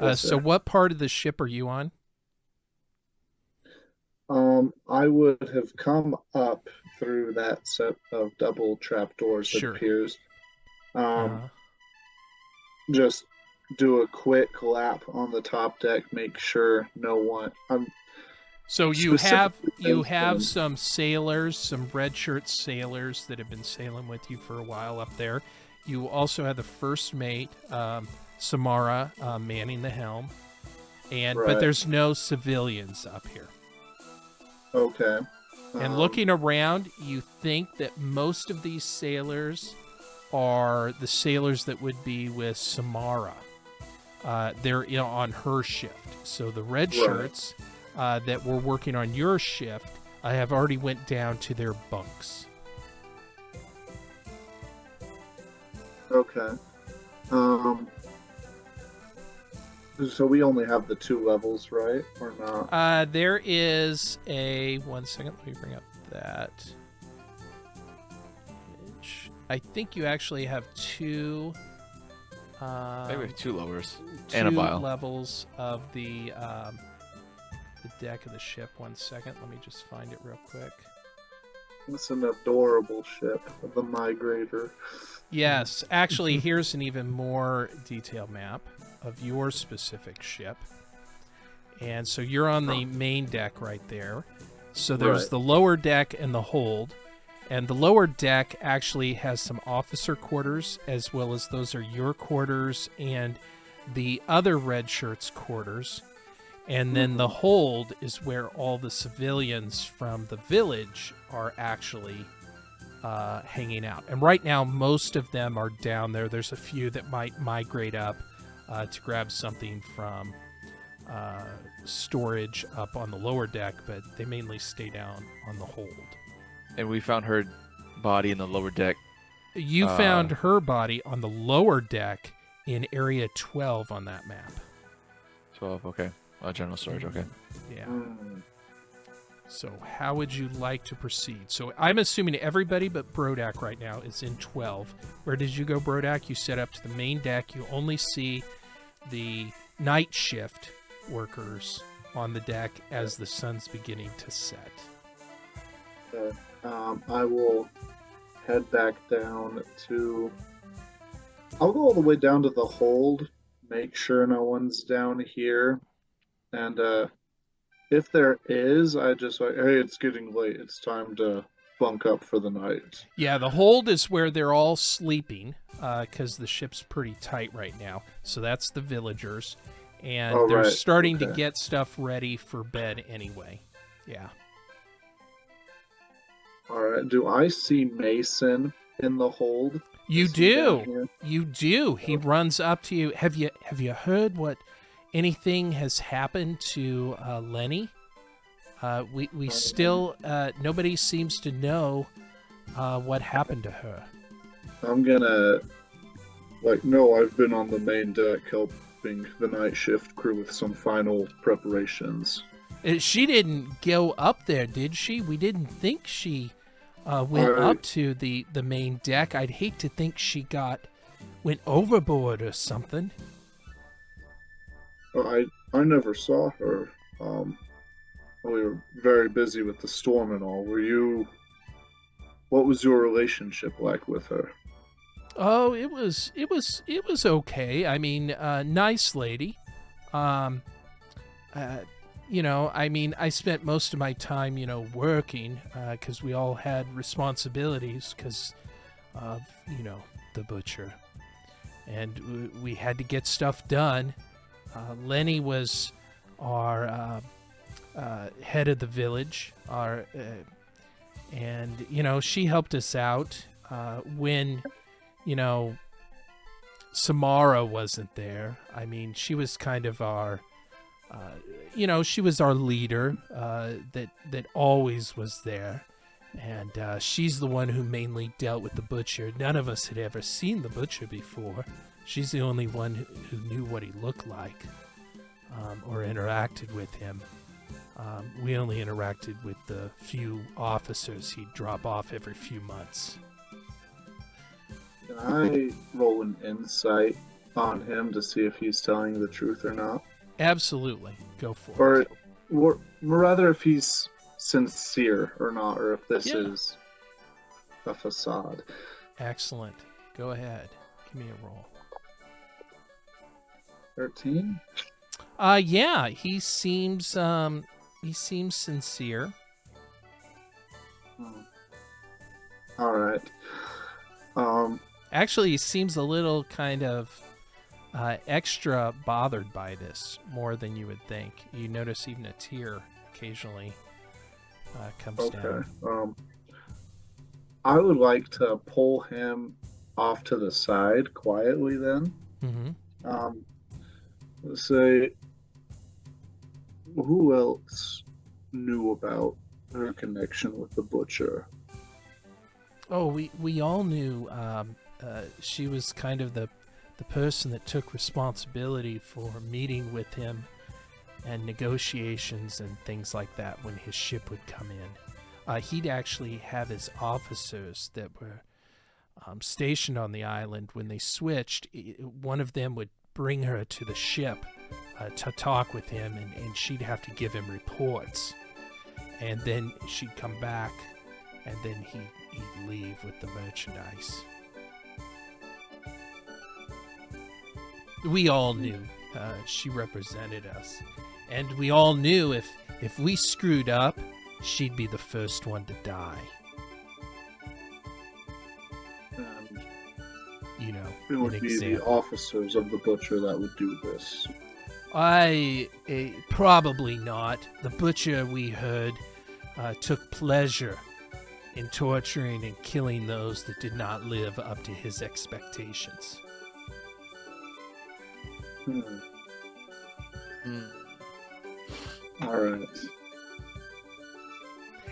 Yes, So sir. what part of the ship are you on? I would have come up through that set of double trapdoors, Sure. it appears. Uh, Just do a quick lap on the top deck, make sure no one. So you have Specifically have those some sailors, some red shirt sailors that have been sailing with you for a while up there. You also have the first mate, Samara, manning the helm, but Right. there's no civilians up here. Okay. And looking around, you think that most of these sailors are the sailors that would be with Samara. They're on her shift. So the red Right. shirts that were working on your shift have already went down to their bunks. Okay. So we only have the 2 levels, right? Or not? There is a... One second, let me bring up that. Image. I think you actually have 2... Maybe we have 2 lowers. 2 and a vial. levels of the deck of the ship. 1 second, let me just find it real quick. It's an adorable ship, the Migrator. Yes, actually, here's an even more detailed map of your specific ship. And so you're on the main deck right there. So there's Right. the lower deck and the hold. And the lower deck actually has some officer quarters, as well as those are your quarters and the other red shirts' quarters. And then the hold is where all the civilians from the village are actually hanging out. And right now, most of them are down there. There's a few that might migrate up to grab something from storage up on the lower deck, but they mainly stay down on the hold. And we found her body in the lower deck. You found her body on the lower deck in area 12 on that map. 12, okay. General storage, okay. Yeah. Mm. So how would you like to proceed? So I'm assuming everybody but Brodak right now is in 12. Where did you go, Brodak? You set up to the main deck. You only see the night shift workers on the deck as the sun's beginning to set. Okay. I will head back down to... I'll go all the way down to the hold, make sure no one's down here. And if there is, I just like, hey, it's getting late. It's time to bunk up for the night. Yeah, the hold is where they're all sleeping because the ship's pretty tight right now. So that's the villagers. And Oh, they're right. starting to Okay. get stuff ready for bed anyway. Yeah. All right. Do I see Mason in the hold? You Is he down do. here? You do. He runs up to you. Have you heard what anything has happened to Lenny? We still nobody seems to know what happened to her. I'm gonna no, I've been on the main deck helping the night shift crew with some final preparations. She didn't go up there, did she? We didn't think she went Alright. up to the main deck. I'd hate to think she went overboard or something. I never saw her. We were very busy with the storm and all. What was your relationship like with her? Oh, it was okay. I mean, nice lady. you know, I mean, I spent most of my time, you know, working because we all had responsibilities because of, you know, the butcher. And we had to get stuff done. Lenny was our head of the village, and, you know, she helped us out when, you know, Samara wasn't there. I mean, she was kind of our... you know, she was our leader that always was there. And she's the one who mainly dealt with the butcher. None of us had ever seen the butcher before. She's the only one who knew what he looked like or interacted with him. We only interacted with the few officers he'd drop off every few months. Can I roll an insight on him to see if he's telling you the truth or not? Absolutely. Go for it. Or rather, if he's sincere or not, or if this is a facade. Excellent. Go ahead. Give me a roll. 13? Yeah, he seems sincere. All right. Actually, he seems a little kind of extra bothered by this, more than you would think. You notice even a tear occasionally comes down. I would like to pull him off to the side quietly then. Mm-hmm. Let's say, who else knew about her connection with the butcher? Oh, we all knew she was kind of the person that took responsibility for meeting with him and negotiations and things like that when his ship would come in. He'd actually have his officers that were stationed on the island. When they switched, one of them would bring her to the ship to talk with him, and she'd have to give him reports. And then she'd come back, and then he'd leave with the merchandise. We all knew she represented us. And we all knew if we screwed up, she'd be the first one to die. And You know, it would an be the example. officers of the butcher that would do this. Probably not. The butcher, we heard, took pleasure in torturing and killing those that did not live up to his expectations. All right.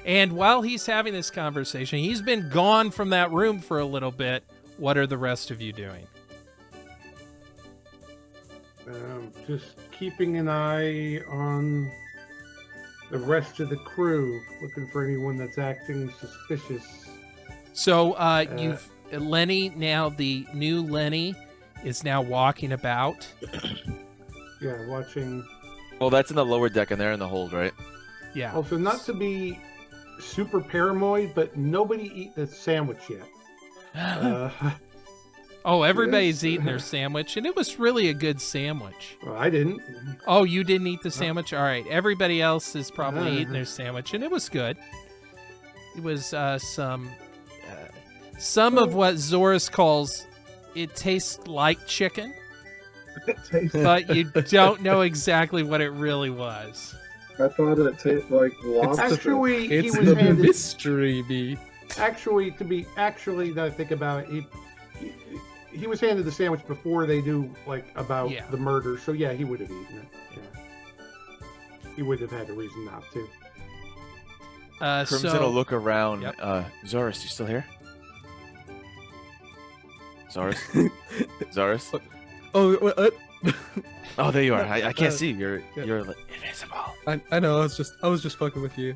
And while he's having this conversation, he's been gone from that room for a little bit. What are the rest of you doing? Just keeping an eye on the rest of the crew, looking for anyone that's acting suspicious. So you've Lenny now. The new Lenny is now walking about. Yeah, watching. Well, that's in the lower deck, and they're in the hold, right? Yeah. Also, not to be super paranoid, but nobody eat the sandwich yet. Oh, everybody's Yes. eating their sandwich, and it was really a good sandwich. Well, I didn't. Oh, you didn't eat the sandwich? All right. Everybody else is probably Uh. eating their sandwich, and it was good. It was some of what Zoris calls, it tastes like chicken, It tastes. but you don't know exactly what it really was. I thought it tasted like lobster. Actually, he It's was the handed. mystery bee. Actually, that I think about it, he was handed the sandwich before they knew about Yeah. the murder. So yeah, he would have eaten it. Yeah, he would have had a reason not to. Crimson will look around. Yep. Zoris, you still here? Zoris? Zoris? Oh, what? Oh, there you are. I can't see. yeah. You're like, invisible. I know. I was just fucking with you.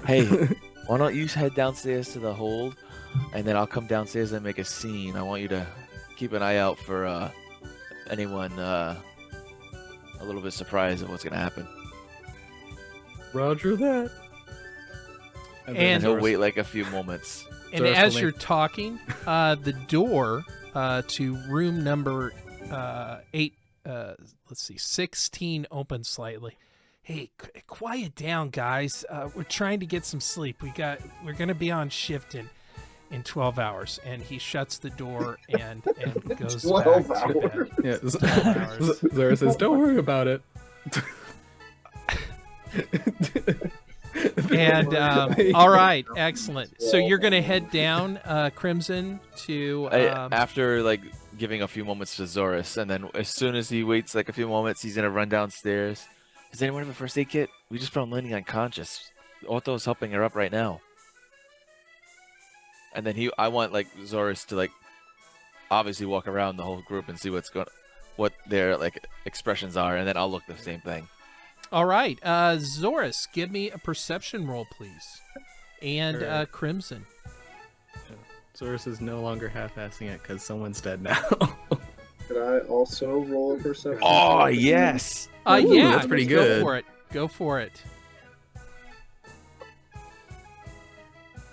Hey, why don't you head downstairs to the hold, and then I'll come downstairs and make a scene. I want you to keep an eye out for anyone a little bit surprised at what's gonna happen. Roger that. And And he'll wait like a few moments. And Zoris as will you're talking, the door to room number 8 let's see, 16 open slightly. Hey, quiet down, guys. We're trying to get some sleep. We're gonna be on shift in 12 hours. And he shuts the door and goes 12 back to bed. Yeah, 12 hours. Zora says, "Don't worry about it." And all right, excellent. So you're gonna head down, Crimson, to after like giving a few moments to Zorus, and then as soon as he waits like a few moments, he's gonna run downstairs. Does anyone have a first aid kit? We just found Lenny unconscious. Otto's helping her up right now. And then I want like Zorus to like obviously walk around the whole group and see what their like expressions are, and then I'll look the same thing. All right, Zorus, give me a perception roll, please, and Sure. Crimson. Zorus is no longer half-assing it because someone's dead now. Could I also roll a perception? Oh yes. Ooh, Yeah, that's pretty Go good. for it. Go for it.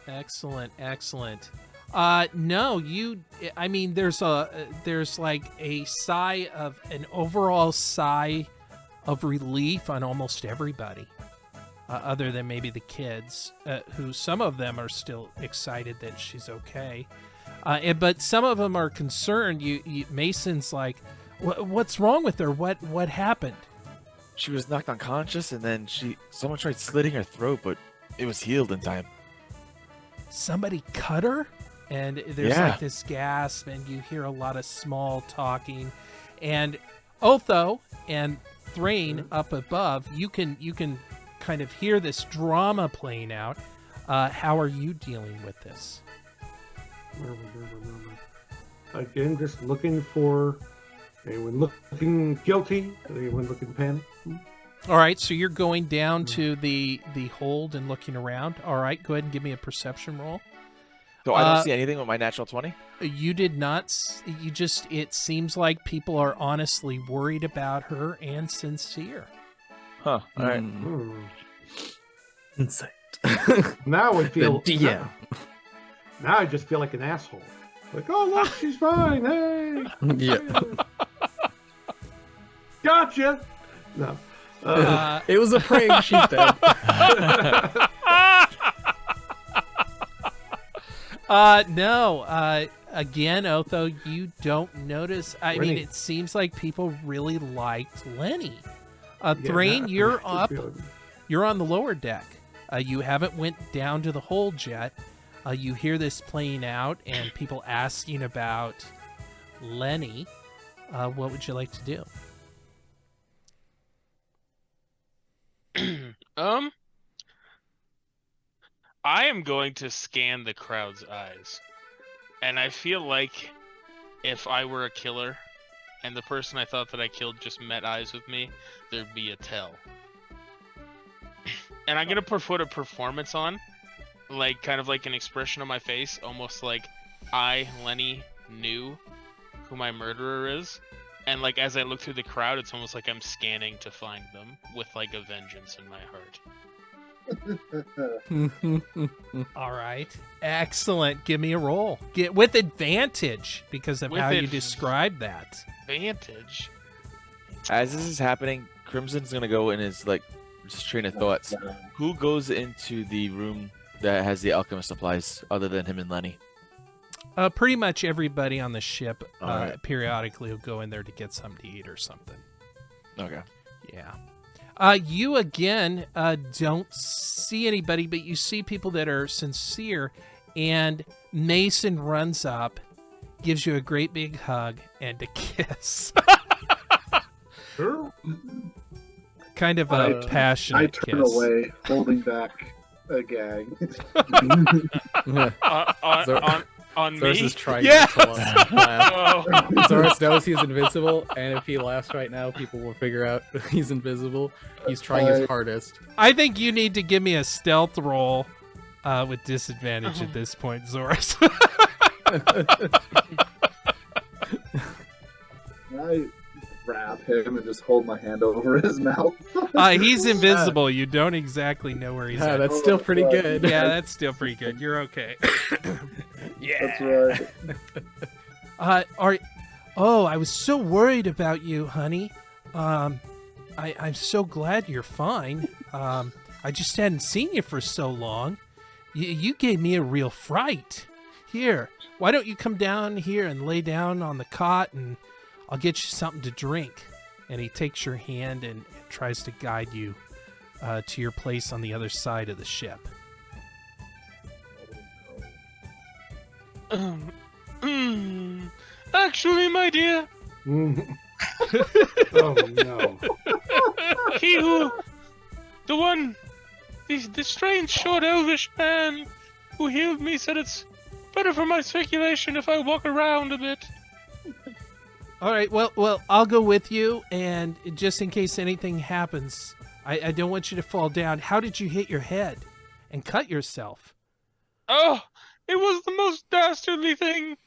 Excellent, excellent. No, I mean, there's like an overall sigh of relief on almost everybody, other than maybe the kids, who some of them are still excited that she's okay. But some of them are concerned. Mason's like, what's wrong with her? What happened? She was knocked unconscious, and then someone tried slitting her throat, but it was healed in time. Somebody cut her? And there's Yeah. like this gasp, and you hear a lot of small talking. And Otho and Thrain up above, you can kind of hear this drama playing out. How are you dealing with this? Again, just looking for anyone looking guilty, anyone looking panicked. All right, so you're going down to the hold and looking around. All right, go ahead and give me a perception roll. So I don't see anything with my natural 20. You did not. It seems like people are honestly worried about her and sincere. Huh. All right. Insight. Now I feel. The DM. Now I just feel like an asshole. Like, oh look, she's fine. Hey, Yeah. gotcha. No. It was a prank. She's dead. No. Again, Otho, you don't notice. I mean, Lenny. it seems like people really liked Lenny. Yeah, Thrain, no, you're I up. feel it. You're on the lower deck. You haven't went down to the hold yet. You hear this playing out and people asking about Lenny. What would you like to do? I am going to scan the crowd's eyes. And I feel like if I were a killer and the person I thought that I killed just met eyes with me, there'd be a tell. And I'm going to put a performance on, like kind of like an expression on my face, almost like I, Lenny, knew who my murderer is. And like as I look through the crowd, it's almost like I'm scanning to find them with like a vengeance in my heart. All right. Excellent. Give me a roll. Get with advantage because of With how you adv- described that. Vantage? As this is happening, Crimson's gonna go in his like just train of thoughts. Who goes into the room that has the alchemist supplies other than him and Lenny? Pretty much everybody on the ship All right. periodically will go in there to get something to eat or something. Okay. Yeah. You again don't see anybody, but you see people that are sincere. And Mason runs up, gives you a great big hug and a kiss. Sure. Kind of a I passionate turn kiss. away, holding back a gag. On Zorus me? is trying Yes! not to laugh. Oh. Zorus knows he's invincible, and if he laughs right now, people will figure out he's invisible. He's trying his hardest. I think you need to give me a stealth roll with disadvantage at this point, Zorus. I grab him and just hold my hand over his mouth. He's invisible. You don't exactly know where he's Yeah, at. that's still pretty good. Yeah, that's still pretty good. You're okay. That's right. Oh, I was so worried about you, honey. I'm so glad you're fine. I just hadn't seen you for so long. You gave me a real fright. Here, why don't you come down here and lay down on the cot, and I'll get you something to drink. And he takes your hand and tries to guide you to your place on the other side of the ship. Actually, my dear, Mhm. Oh no. the strange short elvish man who healed me said it's better for my circulation if I walk around a bit. All right, well, I'll go with you, and just in case anything happens, I don't want you to fall down. How did you hit your head and cut yourself? Oh, it was the most dastardly thing.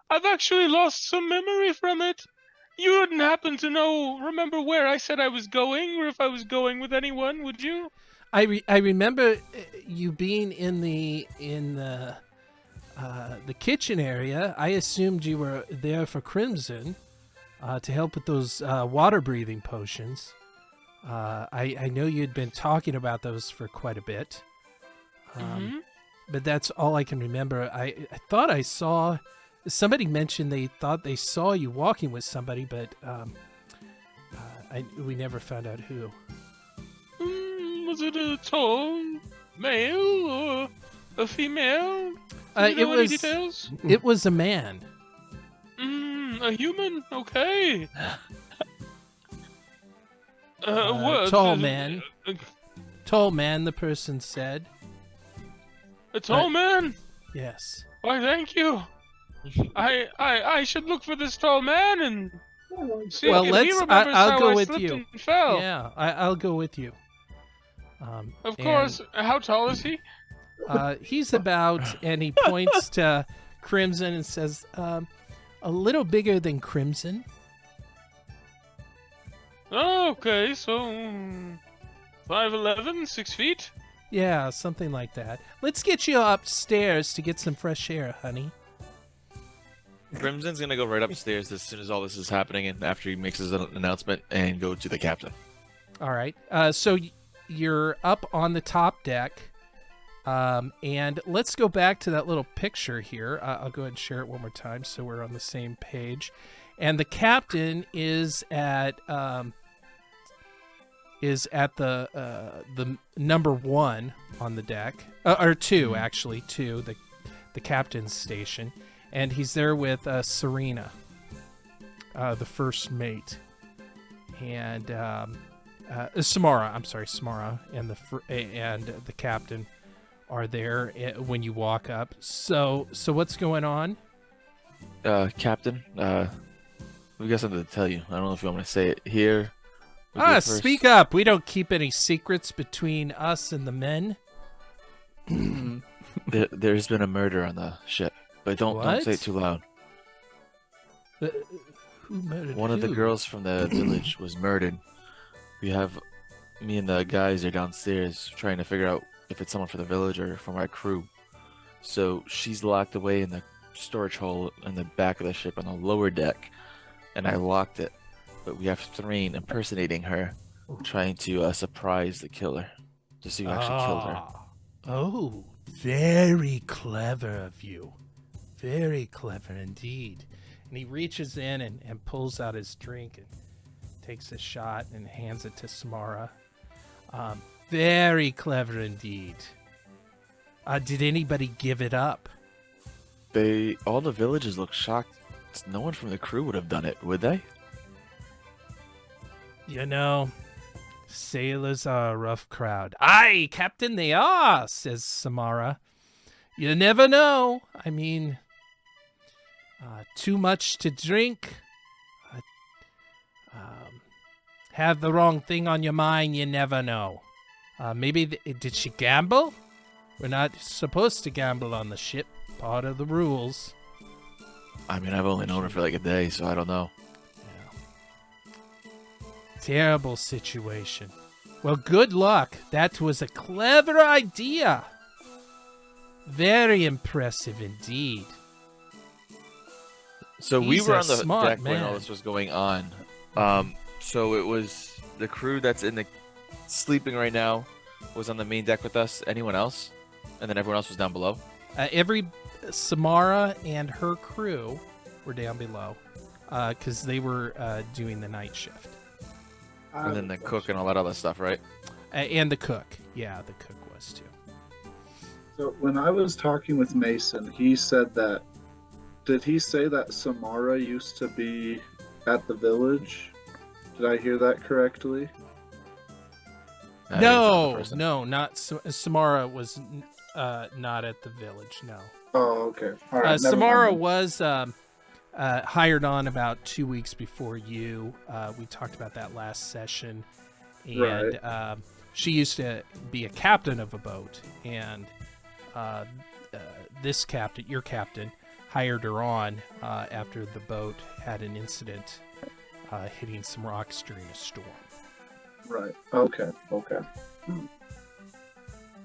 I've actually lost some memory from it. You wouldn't happen to remember where I said I was going, or if I was going with anyone, would you? I remember you being in the kitchen area. I assumed you were there for Crimson to help with those water breathing potions. I know you'd been talking about those for quite a bit. But that's all I can remember. I thought I saw somebody mentioned they thought they saw you walking with somebody, but we never found out who. Was it a tall male or a female? It was. Details? It was a man. A human. Okay. What? Tall man. Tall man. The person said. A tall man. Yes. Why, thank you. I should look for this tall man and see if he remembers I'll how go I with slipped you. and fell. Yeah, I'll go with you. Of course. How tall is he? He's about, and he points to Crimson and says, a little bigger than Crimson. Oh, okay, so 5'11", 6 feet. Yeah, something like that. Let's get you upstairs to get some fresh air, honey. Crimson's gonna go right upstairs as soon as all this is happening, and after he makes his announcement, and go to the captain. All right. So you're up on the top deck, and let's go back to that little picture here. I'll go ahead and share it one more time so we're on the same page. And the captain is at the number 1 on the deck, or 2 actually, 2, the captain's station. And he's there with Serena, the first mate, and Samara. I'm sorry, Samara, and the captain are there when you walk up. So what's going on? Captain, we got something to tell you. I don't know if you want me to say it here. Speak up. We don't keep any secrets between us and the men. There's been a murder on the ship. But don't say it too loud. Who murdered One of the who? girls from the village was murdered. Me and the guys are downstairs trying to figure out if it's someone from the village or from our crew. So she's locked away in the storage hole in the back of the ship on the lower deck, and I locked it. But we have Thrain impersonating her, trying to surprise the killer to see who actually killed her. Oh, very clever of you. Very clever indeed. And he reaches in and pulls out his drink and takes a shot and hands it to Samara. Very clever indeed. Did anybody give it up? All the villagers look shocked. No one from the crew would have done it, would they? You know, sailors are a rough crowd. Aye, Captain, they are, says Samara. You never know. I mean, too much to drink, have the wrong thing on your mind, you never know. Maybe, did she gamble? We're not supposed to gamble on the ship. Part of the rules. I mean, I've only known her for like a day, so I don't know. Yeah. Terrible situation. Well, good luck. That was a clever idea. Very impressive indeed. So we He's were a on the smart deck when all man. this was going on. So it was the crew that's in the sleeping right now was on the main deck with us. Anyone else? And then everyone else was down below. Every Samara and her crew were down below because they were doing the night shift. And then the cook and all that other stuff, right? And the cook. Yeah, the cook was too. So when I was talking with Mason, he said that. Did he say that Samara used to be at the village? Did I hear that correctly? No, not Samara was not at the village. No. Oh, okay. All right. never Samara mind. was hired on about 2 weeks before you. We talked about that last session, and she used to be a captain of a boat, and this captain, your captain, hired her on after the boat had an incident hitting some rocks during a storm. Right. Okay. All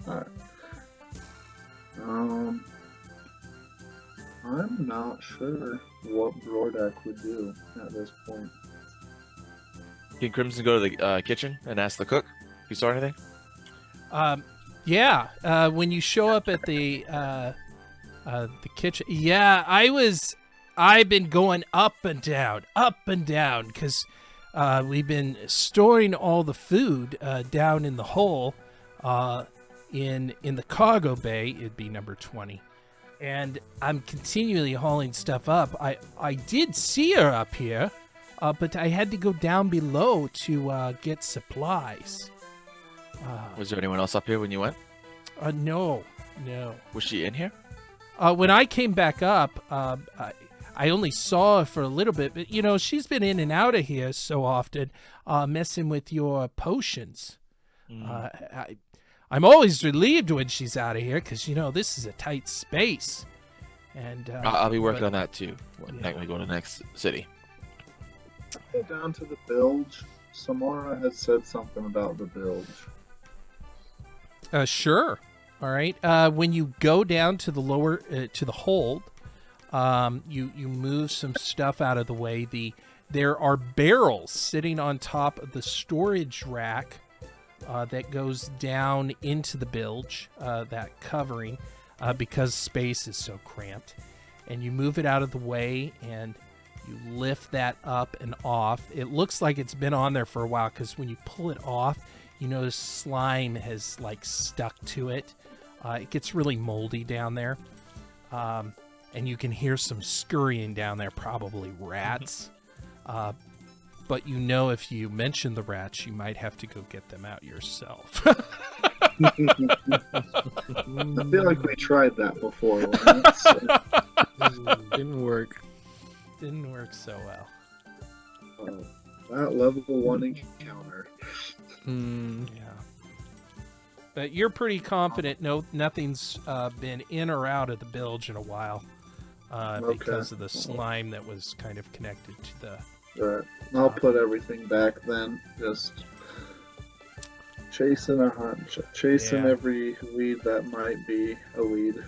right. I'm not sure what Rordak would do at this point. Can Crimson go to the kitchen and ask the cook if you saw anything? Yeah. When you show up at the kitchen, yeah, I've been going up and down, because we've been storing all the food down in the hole in the cargo bay. It'd be number 20. And I'm continually hauling stuff up. I did see her up here, but I had to go down below to get supplies. Was there anyone else up here when you went? No. Was she in here? When I came back up, I only saw her for a little bit, but, she's been in and out of here so often, messing with your potions. I'm always relieved when she's out of here because, this is a tight space. And I'll be working on that too when Yeah. we go to the next city. Down to the bilge. Samara had said something about the bilge. Sure. All right. When you go down to the lower, to the hold, you move some stuff out of the way. There are barrels sitting on top of the storage rack that goes down into the bilge, that covering, because space is so cramped. And you move it out of the way and you lift that up and off. It looks like it's been on there for a while because when you pull it off, you notice slime has stuck to it. It gets really moldy down there. And you can hear some scurrying down there, probably rats. But if you mention the rats, you might have to go get them out yourself. I feel like we tried that before. Lance, so, Didn't work. Didn't work so well. that level 1 encounter. Yeah. But you're pretty confident nothing's been in or out of the bilge in a while because of the slime that was kind of connected to the... Right. I'll put everything back then. Just chasing a hunch. Chasing Yeah. every lead that might be a lead.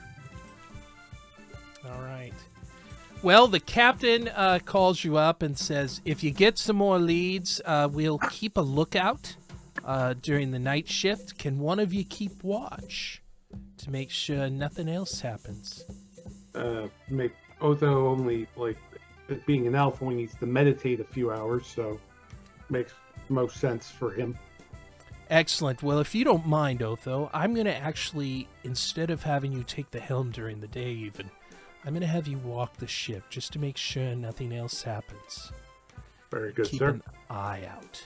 All right. Well, the captain calls you up and says, if you get some more leads, we'll keep a lookout during the night shift. Can one of you keep watch to make sure nothing else happens? Make Otho only, being an elf, only needs to meditate a few hours, so makes most sense for him. Excellent. Well, if you don't mind, Otho, I'm going to actually, instead of having you take the helm during the day even, I'm going to have you walk the ship just to make sure nothing else happens. Very good, Keep sir. an eye out.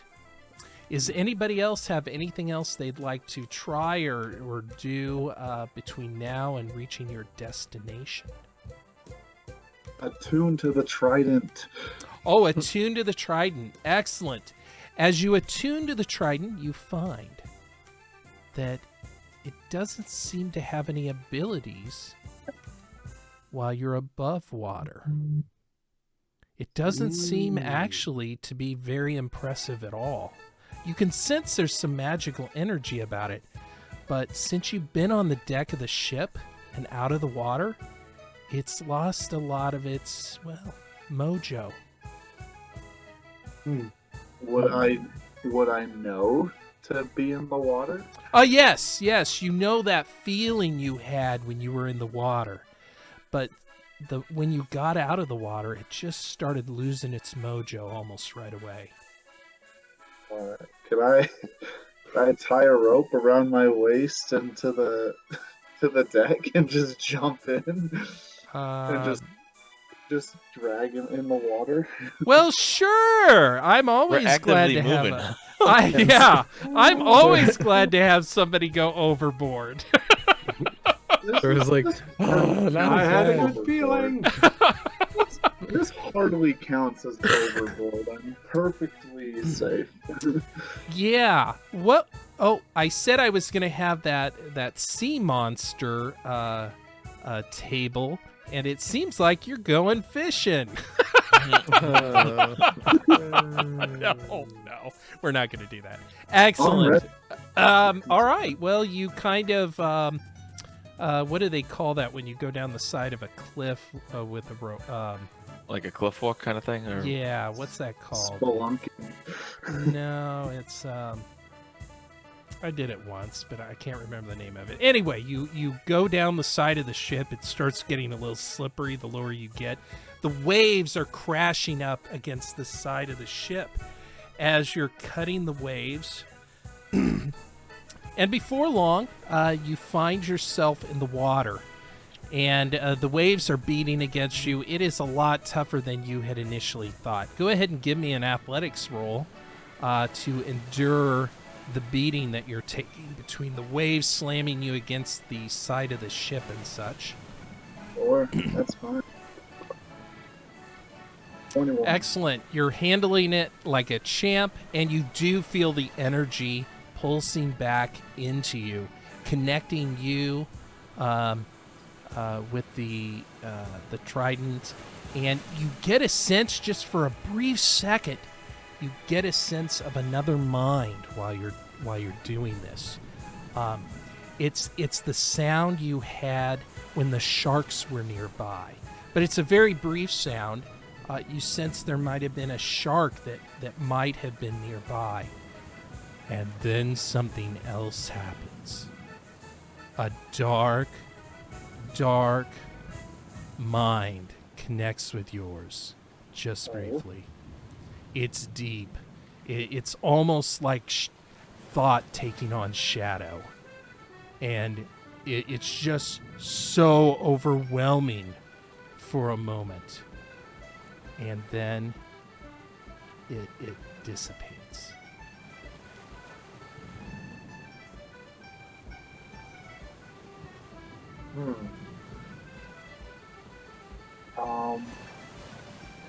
Is anybody else have anything else they'd like to try or do between now and reaching your destination? Attuned to the trident. Oh, attune to the trident. Excellent. As you attune to the trident, you find that it doesn't seem to have any abilities while you're above water. It doesn't seem actually to be very impressive at all. You can sense there's some magical energy about it, but since you've been on the deck of the ship and out of the water, it's lost a lot of its, mojo. Would I know to be in the water? Yes, you know that feeling you had when you were in the water, but when you got out of the water, it just started losing its mojo almost right away. Could I tie a rope around my waist and to the deck and just jump in and just drag him in the water? Well, sure. I'm We're always glad actively to have moving. I'm always glad to have somebody go overboard. There was like, I had a good feeling. This hardly counts as overboard. I'm perfectly safe. Yeah. What? Oh, I said I was gonna have that sea monster table, and it seems like you're going fishing. No, we're not gonna do that. Excellent. All right. Well, you kind of what do they call that when you go down the side of a cliff with a rope? Like a cliff walk kind of thing? Or... Yeah, what's that called? Spelunking. No, it's I did it once, but I can't remember the name of it. Anyway, you go down the side of the ship. It starts getting a little slippery the lower you get. The waves are crashing up against the side of the ship as you're cutting the waves. And before long, you find yourself in the water. And the waves are beating against you. It is a lot tougher than you had initially thought. Go ahead and give me an athletics roll to endure the beating that you're taking between the waves slamming you against the side of the ship and such. Sure, that's fine. 21. Excellent. You're handling it like a champ, and you do feel the energy pulsing back into you, connecting you with the trident, and you get a sense, just for a brief second, you get a sense of another mind while you're doing this. It's the sound you had when the sharks were nearby, but it's a very brief sound. You sense there might have been a shark that might have been nearby, and then something else happens. A dark mind connects with yours, just briefly. It's deep. It's almost like thought taking on shadow. And it's just so overwhelming for a moment. And then it dissipates.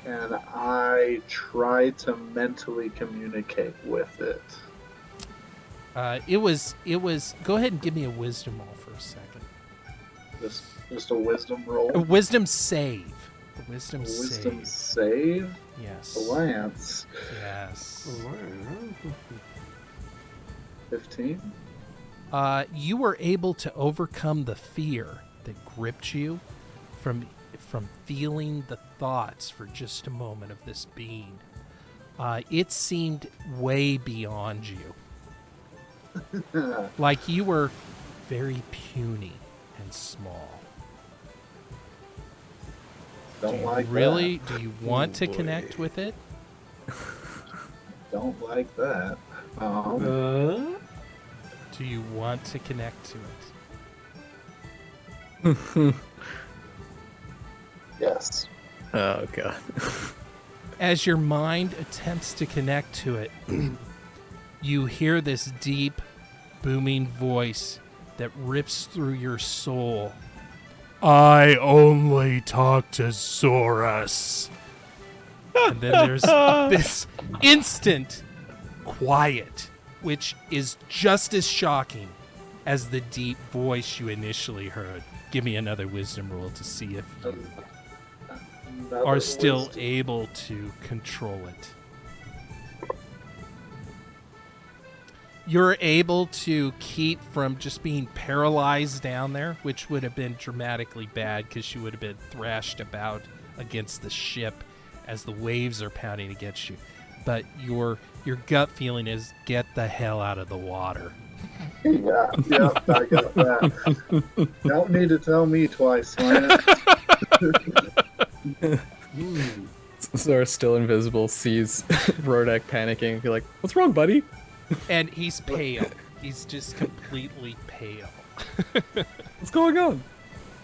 And I try to mentally communicate with it. It was. Go ahead and give me a wisdom roll for a second. Just a wisdom roll. A wisdom save. A wisdom save. Yes. Lance. Yes. 15. You were able to overcome the fear that gripped you from feeling the thoughts for just a moment of this being. It seemed way beyond you. Like you were very puny and small. Don't like really? that. Do you want to connect with it? Don't like that. Do you want to connect to it? Yes. Oh god. As your mind attempts to connect to it, you hear this deep, booming voice that rips through your soul. I only talk to Zorus. And then there's this instant quiet, which is just as shocking as the deep voice you initially heard. Give me another wisdom roll to see if you are still able to control it. You're able to keep from just being paralyzed down there, which would have been dramatically bad because you would have been thrashed about against the ship as the waves are pounding against you. But your gut feeling is get the hell out of the water. Yeah, I got that. Don't need to tell me twice, Lance. Zora's still invisible, sees Rodak panicking, be like, "What's wrong, buddy?" And he's pale. He's just completely pale. What's going on?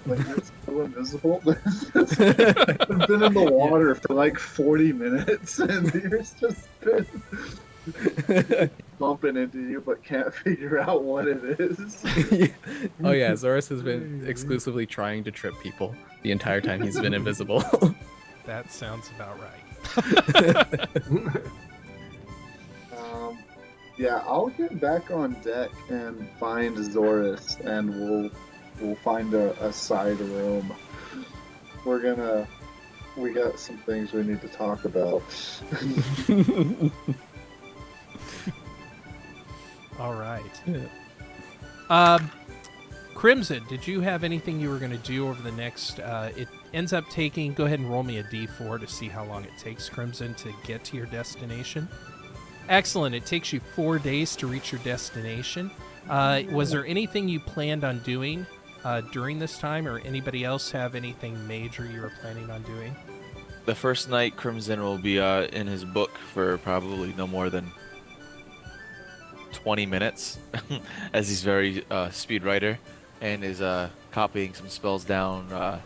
Like, you're still invisible? I've been in the water for like 40 minutes, and yours just been bumping into you, but can't figure out what it is. Oh yeah, Zoras has been exclusively trying to trip people the entire time he's been invisible. That sounds about right. Yeah, I'll get back on deck and find Zoras, and we'll find a side room. We got some things we need to talk about. All right. Crimson, did you have anything you were going to do over the next... it ends up taking... Go ahead and roll me a d4 to see how long it takes, Crimson, to get to your destination. Excellent. It takes you 4 days to reach your destination. Was there anything you planned on doing during this time, or anybody else have anything major you were planning on doing? The first night, Crimson will be in his book for probably no more than 20 minutes, as he's very speed writer, and is copying some spells down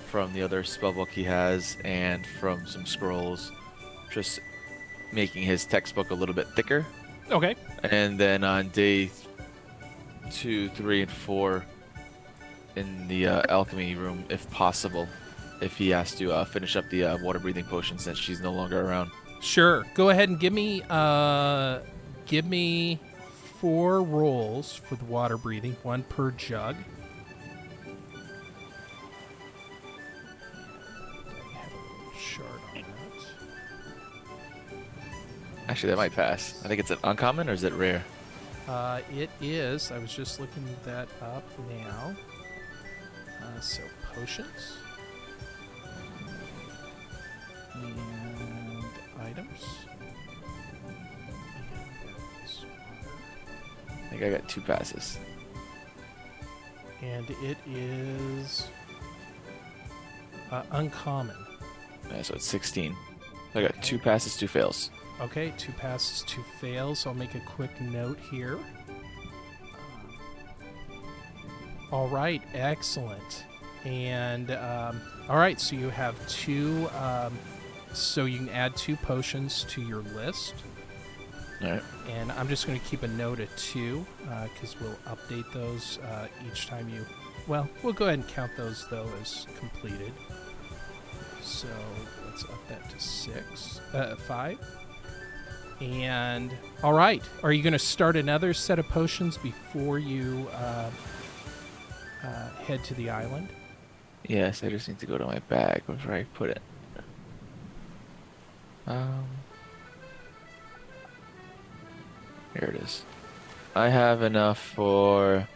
from the other spell book he has and from some scrolls, just making his textbook a little bit thicker. Okay. And then on day 2, 3, and 4 in the alchemy room, if possible, if he has to finish up the water breathing potion since she's no longer around. Sure. Go ahead and give me 4 rolls for the water breathing, 1 per jug. I have a little chart on that. Actually, that might pass. I think it's an uncommon, or is it rare? It is. I was just looking that up now. So potions and items. I think I got 2 passes. And it is uncommon. Yeah, so it's 16. I got 2 passes, 2 fails. Okay, 2 passes, 2 fails. I'll make a quick note here. All right, excellent. And all right, so you have 2. So you can add 2 potions to your list. All right. And I'm just going to keep a note of 2 because we'll update those each time you. Well, we'll go ahead and count those though as completed. So let's up that to 5. And all right, are you going to start another set of potions before you head to the island? Yes, I just need to go to my bag before I put it. Here it is. I have enough for...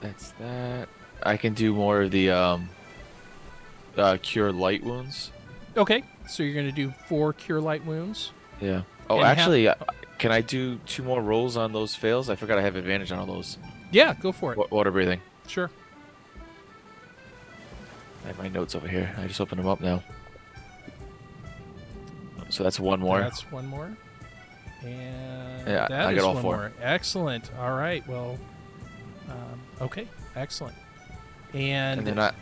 That's that. I can do more of the cure light wounds. Okay, so you're going to do 4 cure light wounds. Yeah. Oh, And actually, can I do 2 more rolls on those fails? I forgot I have advantage on all those. Yeah, go for it. Water breathing. Sure. I have my notes over here. I just opened them up now. So that's 1 more. That's 1 more. And Yeah, that I is got all 1 4. more. Excellent. All right. Well, okay. Excellent. And then I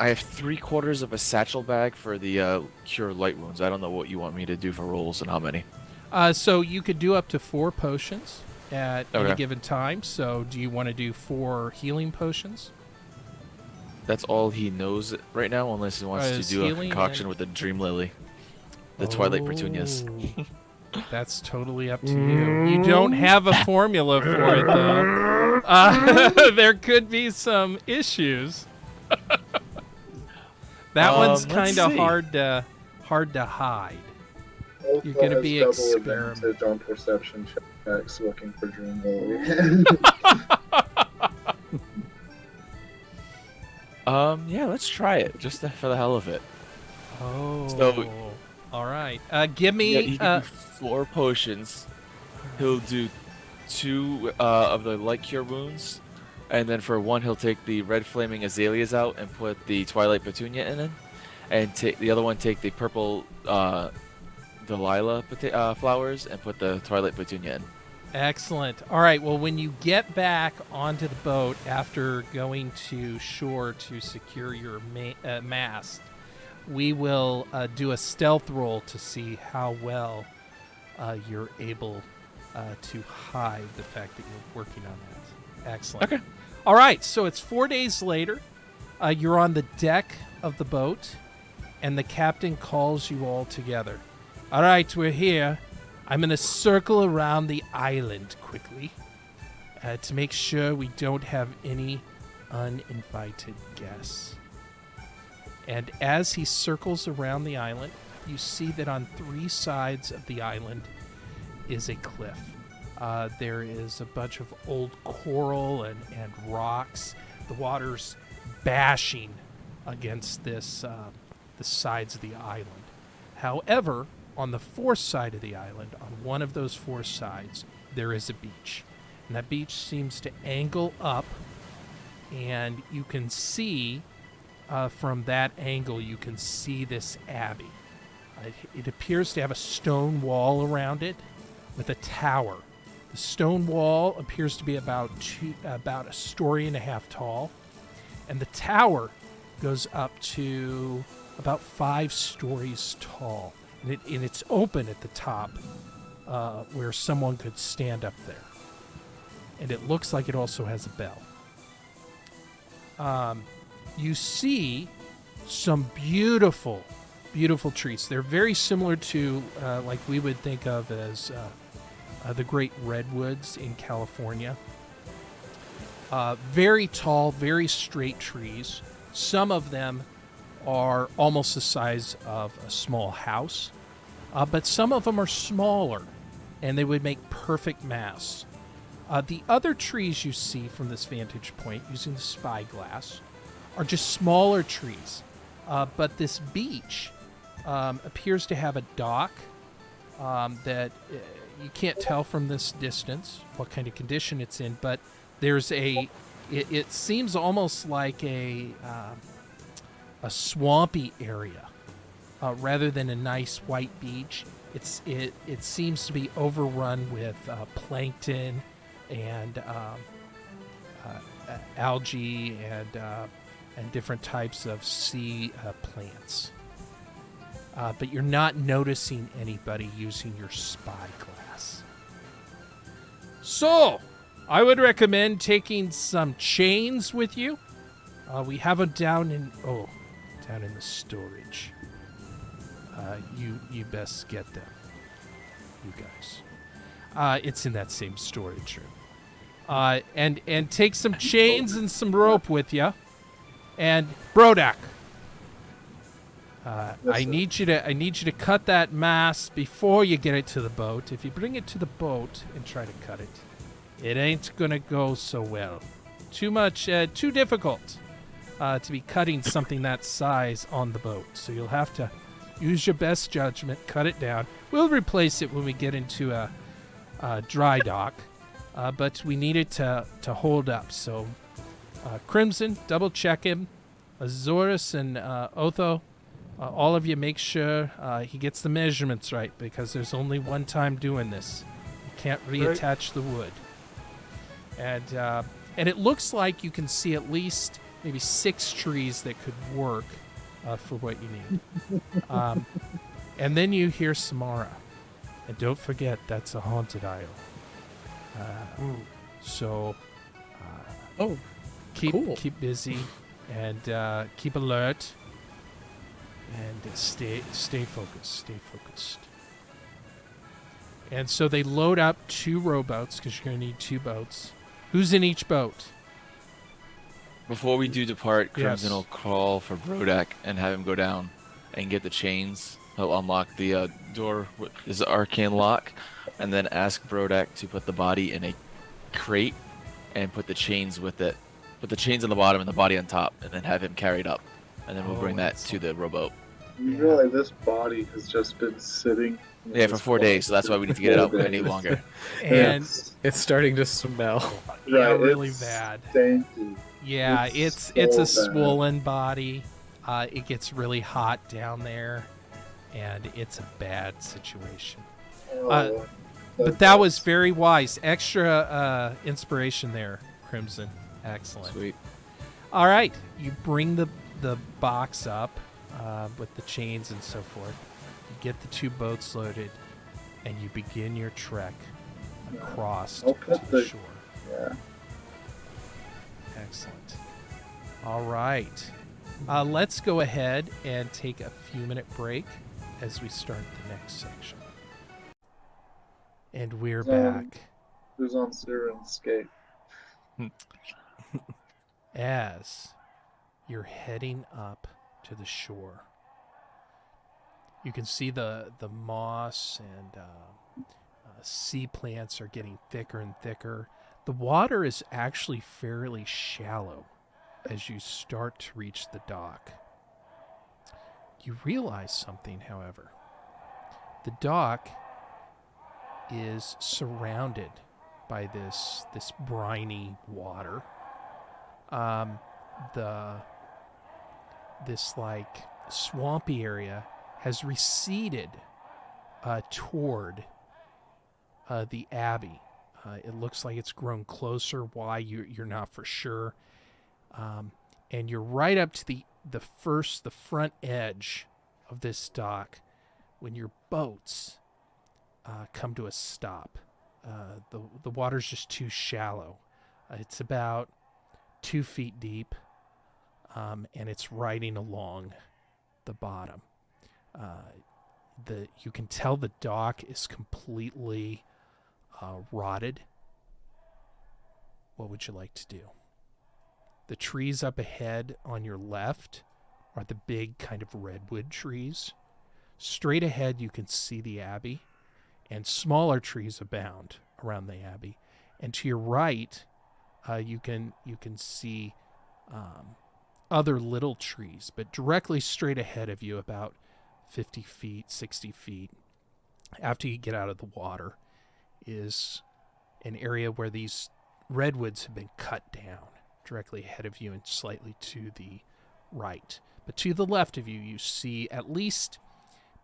have 3/4 of a satchel bag for the cure light wounds. I don't know what you want me to do for rolls and how many. So you could do up to 4 potions at any Okay. given time. So do you want to do 4 healing potions? That's all he knows right now, unless he wants to Is do a healing concoction and- with the Dream Lily. The Twilight Petunias. Oh. That's totally up to you. You don't have a formula for it, though. There could be some issues. That one's let's kind of see. hard to hide. Both You're gonna has be double experiment- advantage on perception checks looking for Dream Lily. Yeah, let's try it just for the hell of it. Oh. So- All right. Give Yeah, me. he can do 4 potions. He'll do 2 of the light cure wounds, and then for 1 he'll take the red flaming azaleas out and put the twilight petunia in it, and take the other one take the purple Delilah flowers and put the twilight petunia in. Excellent. All right. Well, when you get back onto the boat after going to shore to secure your mast, we will do a stealth roll to see how well you're able to hide the fact that you're working on that. Excellent. Okay. All right. So it's 4 days later. You're on the deck of the boat, and the captain calls you all together. All right, we're here. I'm going to circle around the island quickly to make sure we don't have any uninvited guests. And as he circles around the island, you see that on 3 sides of the island is a cliff. There is a bunch of old coral and rocks. The water's bashing against the sides of the island. However, on the 4th side of the island, on one of those 4 sides, there is a beach. And that beach seems to angle up, and you can see, from that angle, you can see this abbey. It appears to have a stone wall around it with a tower. The stone wall appears to be about a story and a half tall, and the tower goes up to about 5 stories tall. And it's open at the top where someone could stand up there. And it looks like it also has a bell. You see some beautiful, beautiful trees. They're very similar to like we would think of as the great redwoods in California. Very tall, very straight trees. Some of them are almost the size of a small house, but some of them are smaller, and they would make perfect masts. The other trees you see from this vantage point, using the spyglass, are just smaller trees. But this beach appears to have a dock that you can't tell from this distance what kind of condition it's in, but there's it seems almost like a swampy area rather than a nice white beach. It seems to be overrun with plankton and algae and different types of sea plants. But you're not noticing anybody using your spyglass. So, I would recommend taking some chains with you. We have them down in the storage. You best get them, you guys. It's in that same storage room. And take some chains and some rope with you. And Brodak, Yes, I sir. need you to cut that mast before you get it to the boat. If you bring it to the boat and try to cut it, it ain't gonna go so well. Too difficult to be cutting something that size on the boat. So you'll have to use your best judgment, cut it down. We'll replace it when we get into a dry dock, but we need it to hold up. So Crimson, double check him. Azorus and Otho, all of you make sure he gets the measurements right, because there's only one time doing this. You can't reattach the wood. And it looks like you can see at least maybe 6 trees that could work for what you need. And then you hear Samara. And don't forget, that's a haunted isle. So keep busy and keep alert and stay focused. Stay focused. And so they load up 2 rowboats, because you're going to need 2 boats. Who's in each boat? Before we do depart, Crimson Yes. will call for Brodak and have him go down and get the chains. He'll unlock the door with his arcane lock, and then ask Brodak to put the body in a crate and put the chains with it Put the chains on the bottom and the body on top, and then have him carried up, and then we'll Oh, bring that excellent. to the rowboat. You Yeah. realize this body has just been sitting. in Yeah, for this 4 days, so that's why we need to get it out any longer. And It's starting to smell. yeah, Right, really it's bad. stanky. Yeah, It's it's so a bad. swollen body. It gets really hot down there, and it's a bad situation. Oh, But that was very wise. Extra inspiration there, Crimson. Excellent. Sweet. All right, you bring the box up with the chains and so forth. You get the 2 boats loaded, and you begin your trek across I'll to cut the the- shore. Yeah. Excellent. All right. Let's go ahead and take a few-minute break as we start the next section. And we're back Who's on Siren's skate? as you're heading up to the shore. You can see the moss and sea plants are getting thicker and thicker. The water is actually fairly shallow as you start to reach the dock. You realize something, however. The dock is surrounded by this briny water. This like swampy area has receded toward the abbey. It looks like it's grown closer. Why you're not for sure. And you're right up to the front edge of this dock when your boats come to a stop. The water's just too shallow. It's about 2 feet deep, and it's riding along the bottom. You can tell the dock is completely rotted. What would you like to do? The trees up ahead on your left are the big kind of redwood trees. Straight ahead, you can see the abbey, and smaller trees abound around the abbey. And to your right, you can see other little trees, but directly straight ahead of you, about 50 feet, 60 feet, after you get out of the water, is an area where these redwoods have been cut down, directly ahead of you and slightly to the right. But to the left of you, you see at least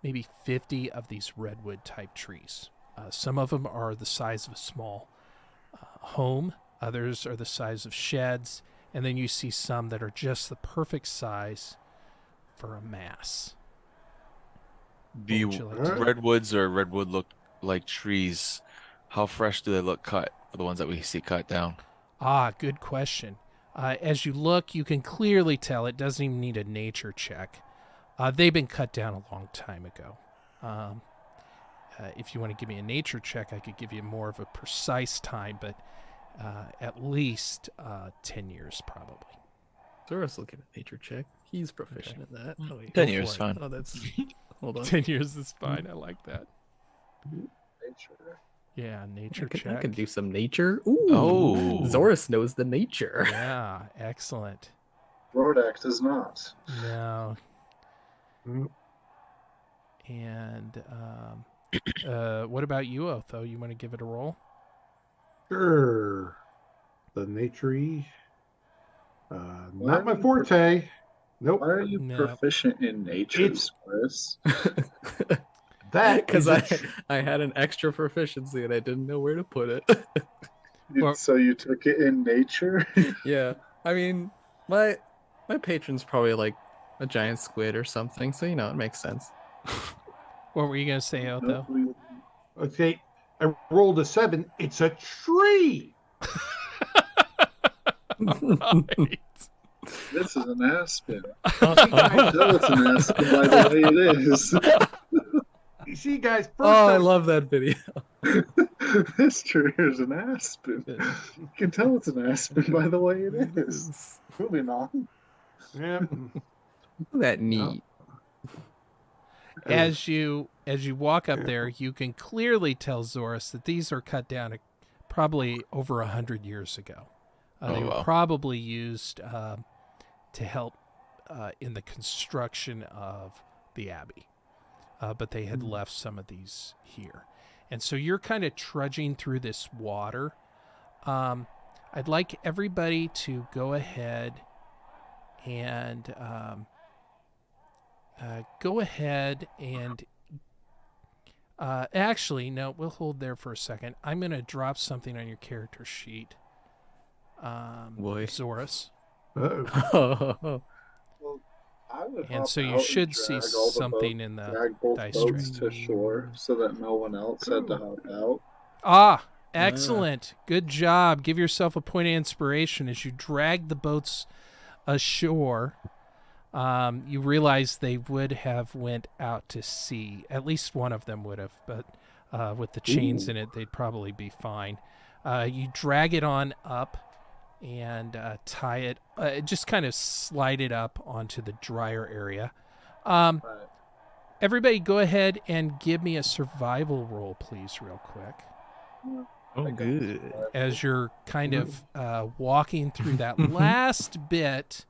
maybe 50 of these redwood type trees. Some of them are the size of a small home. Others are the size of sheds. And then you see some that are just the perfect size for a mass. The What would you like to do? redwoods or redwood look like trees. How fresh do they look cut for the ones that we see cut down? Good question. As you look, you can clearly tell it doesn't even need a nature check. They've been cut down a long time ago. If you want to give me a nature check, I could give you more of a precise time, but at least 10 years probably. Zora's will give a nature check. He's proficient in that. Oh, wait. 10 Go years, for it. fine. Oh, that's. Hold on. 10 years is fine. I like that. Nature. Yeah, nature I check. can do some nature. Ooh. Oh. Zoris knows the nature. Yeah, excellent. Rodak does not. No. Mm. And what about you, Otho? You want to give it a roll? Sure. The nature-y. Why Not my are you forte. Nope. Why are you No. proficient in nature, It's- Chris? That Because is I had an extra proficiency and I didn't know where to put it. Well- So you took it in nature? Yeah, I mean, my patron's probably like a giant squid or something, so it makes sense. What were you going to say, Otho? okay. I rolled a 7. It's a tree. Right. This is an aspen. I can tell it's an aspen by the way it is. You see, guys. First Oh, I love that video. This tree is an aspen. You can tell it's an aspen by the way it is. Moving on. Yeah. That neat. As you walk up there, you can clearly tell Zoris that these are cut down probably over 100 years ago. They were wow. probably used to help in the construction of the abbey, but they had left some of these here. And so you're kind of trudging through this water. I'd like everybody to go ahead and actually, no, we'll hold there for a second. I'm going to drop something on your character sheet. Boy. Zorus. Uh-oh. Well, I would And hop so you out should and see drag all the something boat, in the drag both dice boats tray. to shore so that no one else had to hop out. Ah, excellent. Good job. Give yourself a point of inspiration as you drag the boats ashore. You realize they would have went out to sea. At least one of them would have, but with the chains in it, they'd probably be fine. You drag it on up and tie it, just kind of slide it up onto the drier area. Right. Everybody go ahead and give me a survival roll, please, real quick. Oh, good. As you're kind of walking through that last bit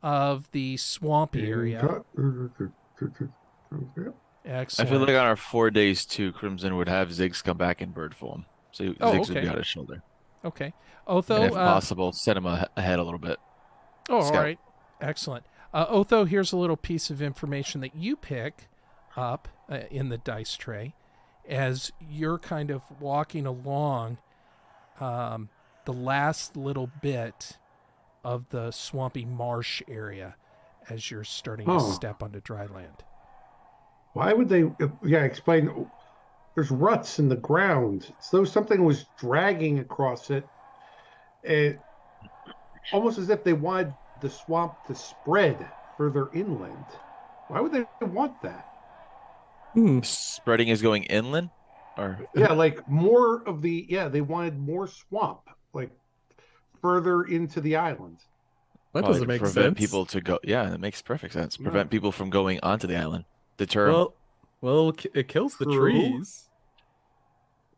of the swampy area. I Excellent. feel like on our 4 days too, Crimson would have Ziggs come back in bird form, so Ziggs would okay. be on his shoulder. Okay. And Otho, if possible, send him ahead a little bit. all Scout. right. Excellent. Otho, here's a little piece of information that you pick up in the dice tray as you're kind of walking along the last little bit of the swampy marsh area as you're starting to step onto dry land. Why would they? Yeah, explain. There's ruts in the ground. It's though something was dragging across it. Almost as if they wanted the swamp to spread further inland. Why would they want that? Spreading is going inland, or Yeah, like more of the. Yeah, they wanted more swamp, like further into the island. That probably doesn't to make prevent sense. people to go. Yeah, that makes perfect sense. Yeah. Prevent people from going onto the island. Deter 'em. Well, it kills the True. trees.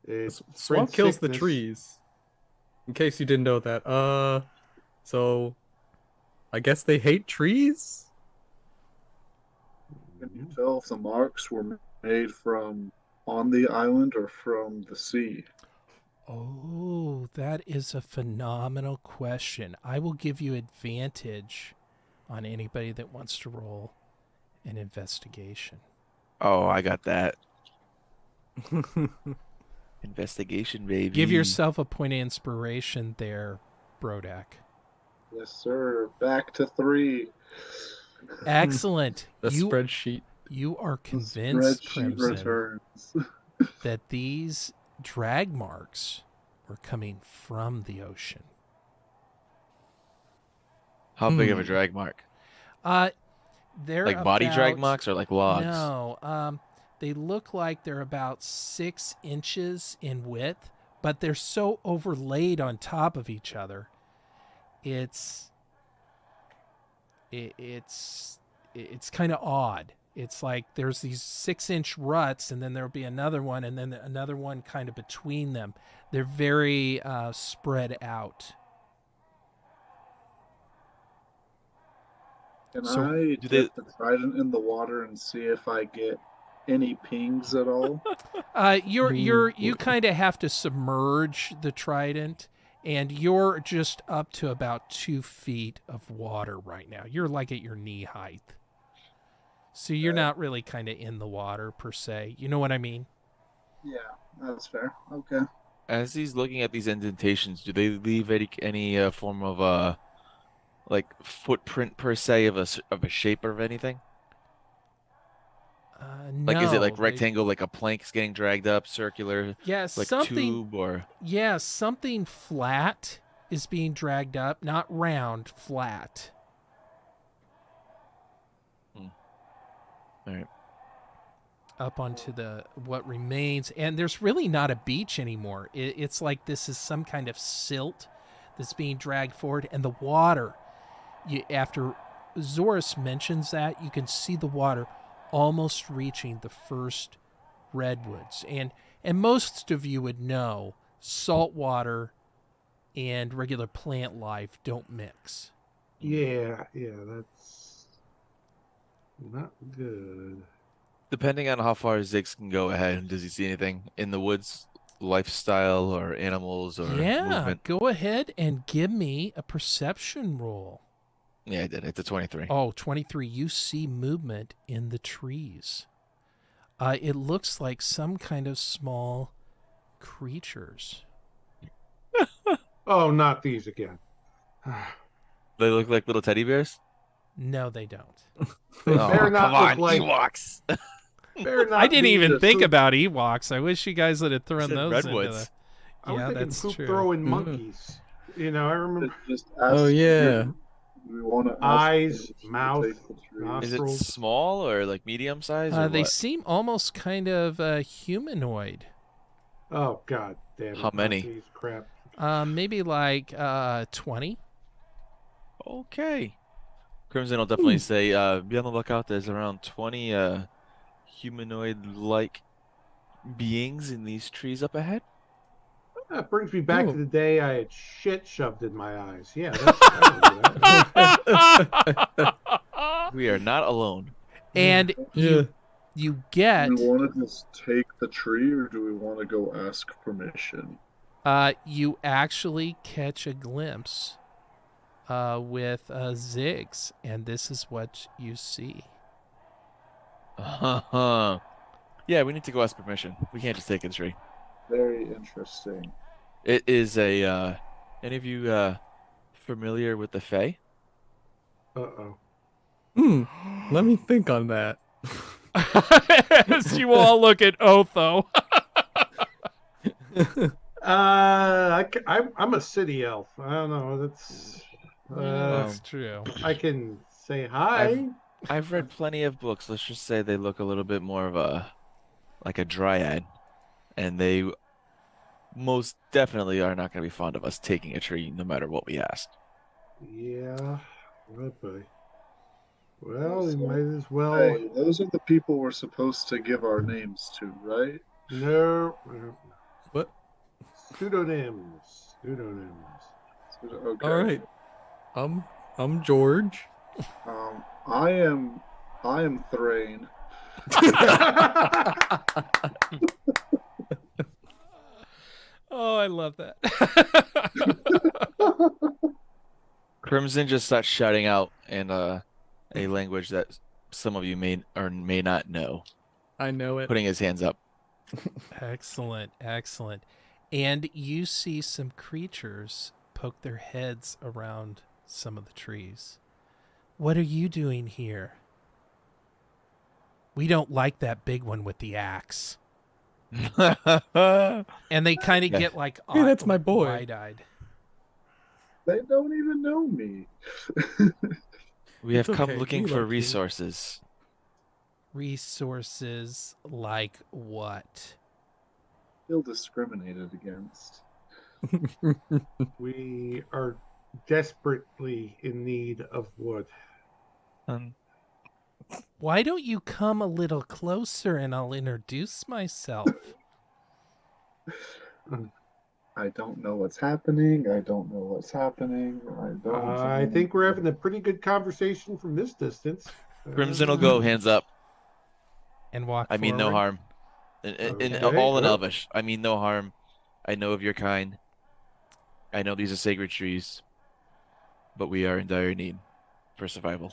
It Swamp spreads kills the sickness. trees. In case you didn't know that. So I guess they hate trees? Can you tell if the marks were made from on the island or from the sea? Oh, that is a phenomenal question. I will give you advantage on anybody that wants to roll an investigation. Oh, I got that. Investigation, baby. Give yourself a point of inspiration there, Brodak. Yes, sir. Back to 3. Excellent. The you, spreadsheet. you are convinced, Spreadsheet Crimson, returns. that these drag marks were coming from the ocean. How big of a drag mark? They're Like body drag about- marks or like logs? No, they look like they're about 6 inches in width, but they're so overlaid on top of each other. It's kind of odd. It's like there's these 6-inch ruts, and then there'll be another one, and then another one kind of between them. They're very spread out. Can So, I do dip the trident in the water and see if I get any pings at all? You kind of have to submerge the trident, and you're just up to about 2 feet of water right now. You're like at your knee height, so you're not really kind of in the water per se. You know what I mean? Yeah, that's fair. Okay. As he's looking at these indentations, do they leave any form of like footprint per se of a shape or of anything? Like, is it like No, rectangle, like a plank's getting dragged up, circular, Yeah, like something. tube, or Yeah, something flat is being dragged up, not round, flat. all right. Up onto the what remains, and there's really not a beach anymore. It's like this is some kind of silt that's being dragged forward, and the water. After Zorus mentions that, you can see the water almost reaching the first redwoods, and most of you would know salt water and regular plant life don't mix. Yeah, that's not good. Depending on how far Ziggs can go ahead, does he see anything in the woods, lifestyle or animals or Yeah, movement? go ahead and give me a perception roll. Yeah, I did. It's a 23. Oh, 23. You see movement in the trees. It looks like some kind of small creatures. Oh, not these again. They look like little teddy bears? No, they don't. They better not look like Ewoks. better not I didn't be even the think poop- about Ewoks. I wish you guys would have thrown Said those into redwoods. the... I was Yeah, thinking that's poop true. throwing Mm. monkeys. You know, I remember Just ask Oh, yeah. Do we want to eyes, mouth, Is it nostrils. small or like medium size or They what? seem almost kind of humanoid. Oh God damn it! How not many? these crap. Maybe like 20. Okay. Crimson will definitely say, be on the lookout. There's around 20 humanoid-like beings in these trees up ahead. That brings me back Oh. to the day I had shit shoved in my eyes. Yeah, that's We are not alone. And Yeah. you get... Do we want to just take the tree, or do we want to go ask permission? you actually catch a glimpse with Ziggs, and this is what you see. Yeah, we need to go ask permission. We can't just take a tree. Very interesting. It is a, any of you familiar with the Fae? Uh-oh. Let me think on that. As you all look at Otho. I'm a city elf. I don't know. That's That's true. I can say hi. I've read plenty of books. Let's just say they look a little bit more of a, like a dryad. And they most definitely are not going to be fond of us taking a tree no matter what we ask. Yeah. Right, buddy. Well, we So, might as well. Hey, those are the people we're supposed to give our names to, right? No. What? Pseudonyms. Okay. All right. I'm George. I am Thrain. Oh, I love that. Crimson just starts shouting out in a language that some of you may or may not know, I know it. putting his hands up. Excellent, excellent. And you see some creatures poke their heads around some of the trees. What are you doing here? We don't like that big one with the axe. And they kind of Yeah. get like Hey, that's my boy. wide-eyed. They don't even know me. We have It's come okay, looking we for like you. resources. Resources like what? Feel discriminated against. We are desperately in need of wood. Why don't you come a little closer and I'll introduce myself? I don't know what's happening. I I think we're having a pretty good conversation from this distance. Crimson will go hands up. And walk I mean, no forward. harm. Okay, All in well. Elvish. I mean, no harm. I know of your kind. I know these are sacred trees, but we are in dire need for survival.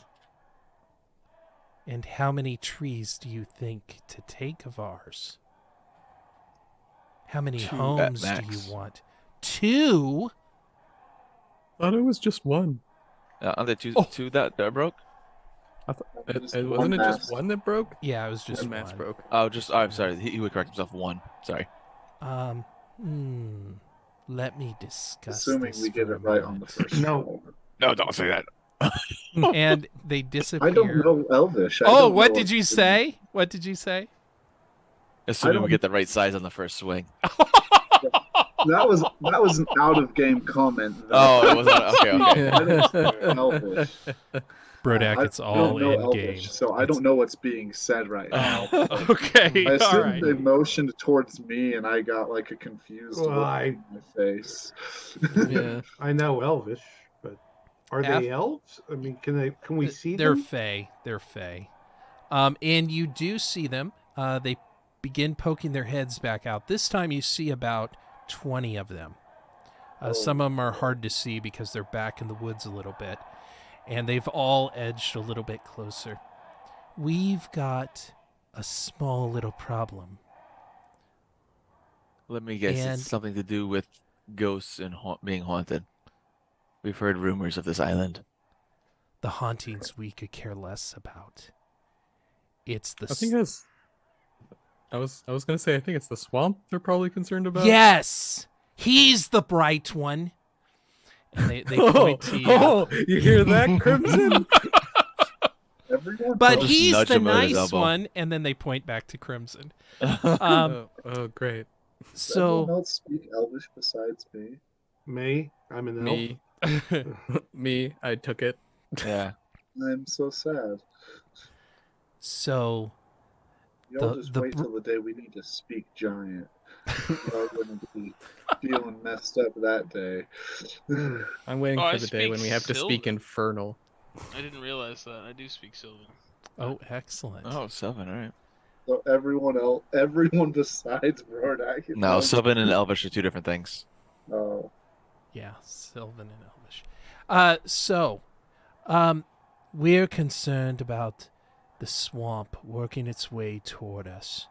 And how many trees do you think to take of ours? How many 2 at homes do max. you want? 2? Thought it was just one. Are there two, Oh. two that broke? Wasn't it just one that broke? Yeah, it was just One mast one. broke. Oh, I'm sorry. He would correct himself. 1. Sorry. Let me discuss Assuming this we get for it a right on the moment. first No. roll. No, don't say that. And they disappear. I don't know Elvish. I Oh, don't what know did you say? What did you say? Assuming we don't- get the right size on the first swing. that was an out of game comment. Though. Oh, it was not, okay. I didn't speak Elvish. Brodak, it's I all don't know in Elvish, game. so I don't know what's being said right now. Oh, okay. I All assumed right. they motioned towards me, and I got like a confused Well, look I- on my face. Yeah. I know Elvish, but are Af- they elves? I mean, can we see They're them? fey. They're fey. And you do see them. They begin poking their heads back out. This time you see about 20 of them. Some of them are hard to see because they're back in the woods a little bit. And they've all edged a little bit closer. We've got a small little problem. Let me guess, And- it's something to do with ghosts and being haunted. We've heard rumors of this island. The hauntings we could care less about. It's the I think it's. I was gonna say I think it's the swamp they're probably concerned about. Yes! He's the bright one. And they point to you. Oh, you hear that, Crimson? Everyone But Just he's nudge the him with his nice elbow. one, and then they point back to Crimson. Oh, great. Does everyone So, else speak Elvish besides me? Me, I'm an elf. Me, me, I took it. Yeah. I'm so sad. so Y'all The- just the wait br- till the day we need to speak giant. Y'all gonna be feeling messed up that day. I'm waiting Oh, I for the day speak when we have to speak Sylvan. infernal. I didn't realize that. I do speak Sylvan. oh, excellent. Oh, Sylvan, all right. So everyone besides Rodak. No, Sylvan and Elvish are two different things. Oh, Yeah, Sylvan and Elvish. We're concerned about the swamp working its way toward us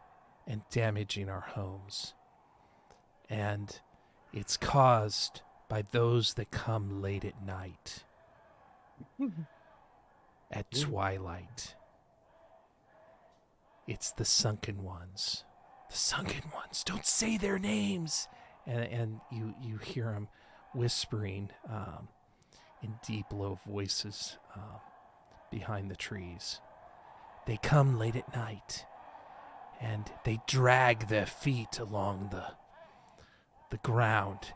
and damaging our homes. And it's caused by those that come late at night, at twilight. It's the sunken ones. The sunken ones. Don't say their names. And you hear them whispering in deep, low voices behind the trees. They come late at night, and they drag their feet along the ground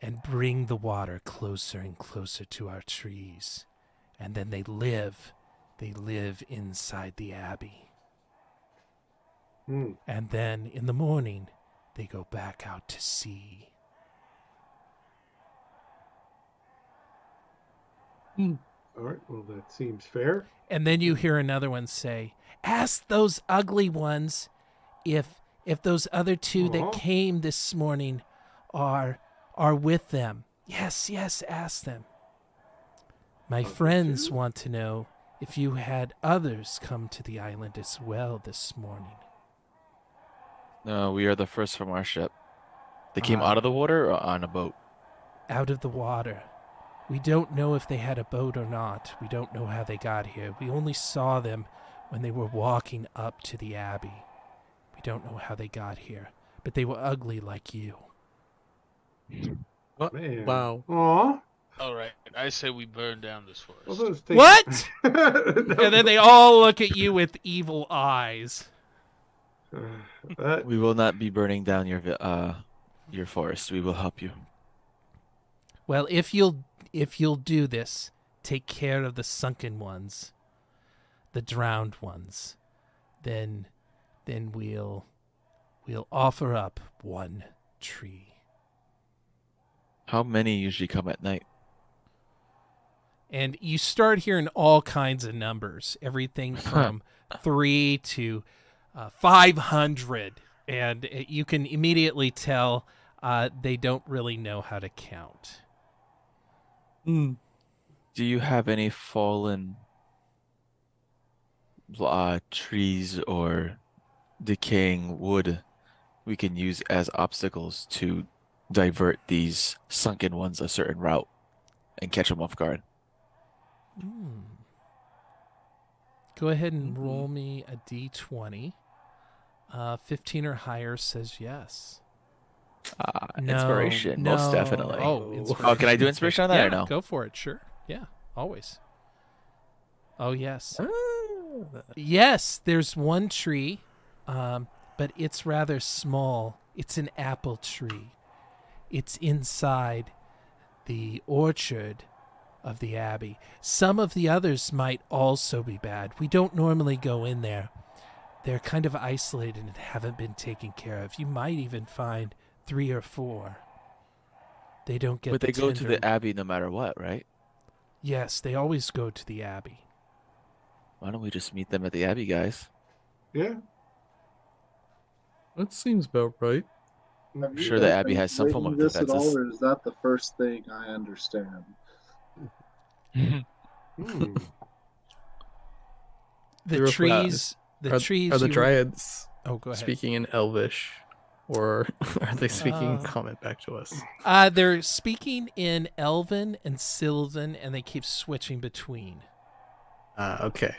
and bring the water closer and closer to our trees. And then they live inside the abbey. Hmm. And then in the morning, they go back out to sea. All right. Well, that seems fair. And then you hear another one say, "Ask those ugly ones if those other two Aw. that came this morning are with them." Yes, ask them. My Other friends two? want to know if you had others come to the island as well this morning. No, we are the first from our ship. They came Ah. out of the water or on a boat? Out of the water. We don't know if they had a boat or not. We don't know how they got here. We only saw them when they were walking up to the abbey. We don't know how they got here, but they were ugly like you. What? Man. Wow. Aw. All right, I say we burn down this Well, forest. those things- What? No. And then they all look at you with evil eyes. That- We will not be burning down your forest. We will help you. Well, if you'll do this, take care of the sunken ones, the drowned ones, then we'll offer up one tree. How many usually come at night? And you start hearing all kinds of numbers, everything from 3 to 500, and you can immediately tell they don't really know how to count. Mm. Do you have any fallen trees or decaying wood we can use as obstacles to divert these sunken ones a certain route and catch them off guard? Go ahead and roll me a d20. 15 or higher says yes. No, Inspiration, most no. definitely. Oh, Oh, can I do inspiration on that yeah, or no? go for it. Sure. Yeah, always. Oh yes, yes. There's one tree, but it's rather small. It's an apple tree, It's inside the orchard of the Abbey. Some of the others might also be bad. We don't normally go in there. They're kind of isolated and haven't been taken care of. You might even find 3 or 4. They don't get But the they go to tender- the Abbey no matter what, right? Yes, they always go to the Abbey. Why don't we just meet them at the Abbey, guys? Yeah. That seems about right. Have you Sure the guys Abbey been has some form explaining of this at all, defenses. or is that the first thing I understand? Hmm. The Real quick, trees, the are, trees. Are the you- dryads Oh, go ahead. speaking in Elvish, or are they speaking Uh, comment back to us? They're speaking in Elven and Sylvan, and they keep switching between. Okay.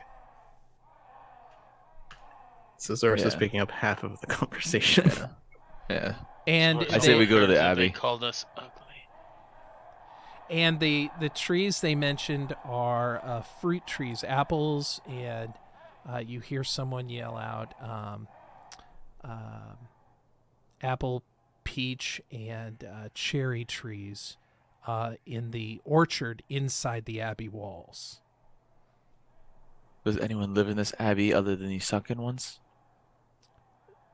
So Zorus is Yeah. picking up half of the conversation. Yeah. And Or I'd say they- we go to the that They Abbey. called us ugly. And the trees they mentioned are fruit trees, apples, and you hear someone yell out apple, peach, and cherry trees in the orchard inside the Abbey walls. Does anyone live in this Abbey other than these sunken ones?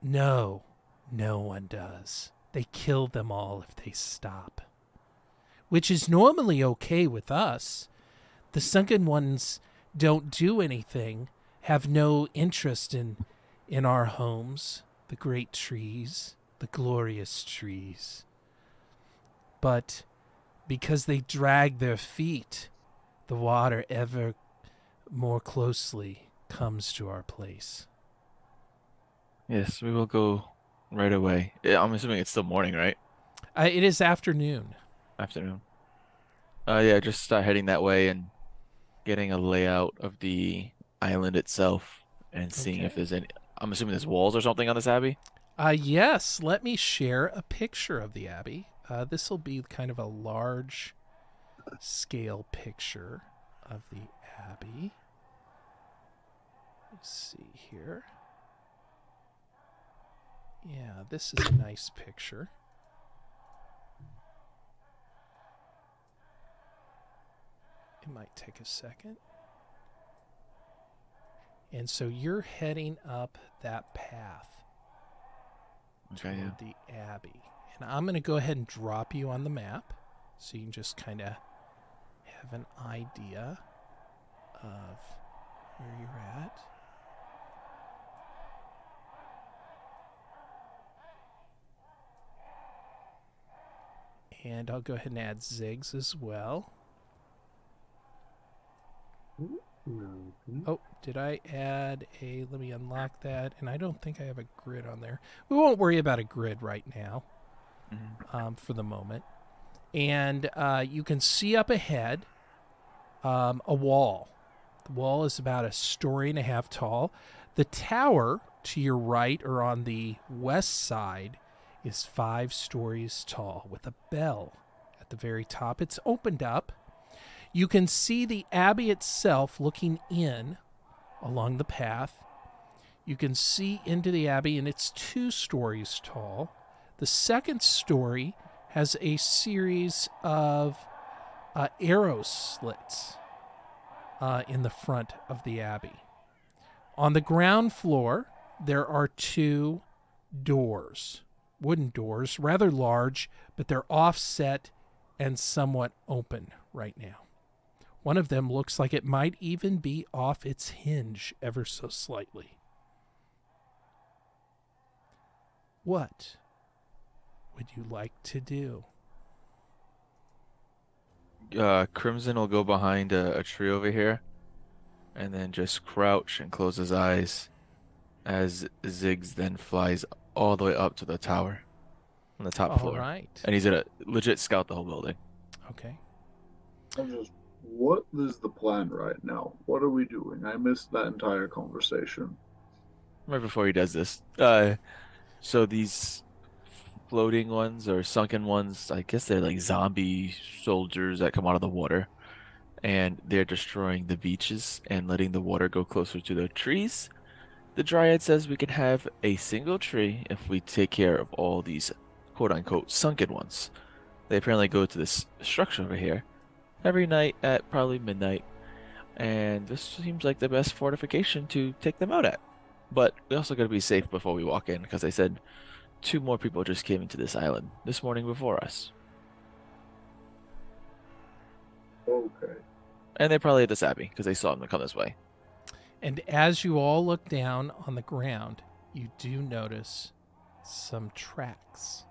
No, no one does. They kill them all if they stop. Which is normally okay with us. The sunken ones don't do anything, have no interest in our homes, the great trees, the glorious trees. But because they drag their feet, the water ever more closely comes to our place. Yes, we will go right away. Yeah, I'm assuming it's still morning, right? It is afternoon. Afternoon. Yeah, just start heading that way and getting a layout of the island itself and seeing if Okay. there's any. I'm assuming there's walls or something on this Abbey. Yes, let me share a picture of the Abbey. This will be kind of a large scale picture of the Abbey. Let's see here. Yeah, this is a nice picture. It might take a second. And so you're heading up that path Okay, yeah. toward the Abbey. And I'm going to go ahead and drop you on the map so you can just kind of have an idea of where you're at. And I'll go ahead and add Ziggs as well. Oh, did I add a... Let me unlock that. And I don't think I have a grid on there. We won't worry about a grid right now for the moment. And you can see up ahead a wall. The wall is about 1.5 stories tall. The tower to your right or on the west side is 5 stories tall with a bell at the very top. It's opened up. You can see the Abbey itself looking in along the path. You can see into the Abbey, and it's 2 stories tall. The second story has a series of arrow slits in the front of the Abbey. On the ground floor, there are 2 doors, wooden doors, rather large, but they're offset and somewhat open right now. One of them looks like it might even be off its hinge ever so slightly. What would you like to do? Crimson will go behind a tree over here and then just crouch and close his eyes as Ziggs then flies all the way up to the tower on the top All floor. right. And he's gonna legit scout the whole building. Okay. What is the plan right now? What are we doing? I missed that entire conversation. Right before he does this. So these floating ones or sunken ones, I guess they're like zombie soldiers that come out of the water. And they're destroying the beaches and letting the water go closer to the trees. The Dryad says we can have a single tree if we take care of all these quote unquote sunken ones. They apparently go to this structure over here every night at probably midnight, and this seems like the best fortification to take them out at. But we also got to be safe before we walk in, because they said 2 more people just came into this island this morning before us. Okay. And they probably hit this abbey, because they saw them come this way. And as you all look down on the ground, you do notice some tracks.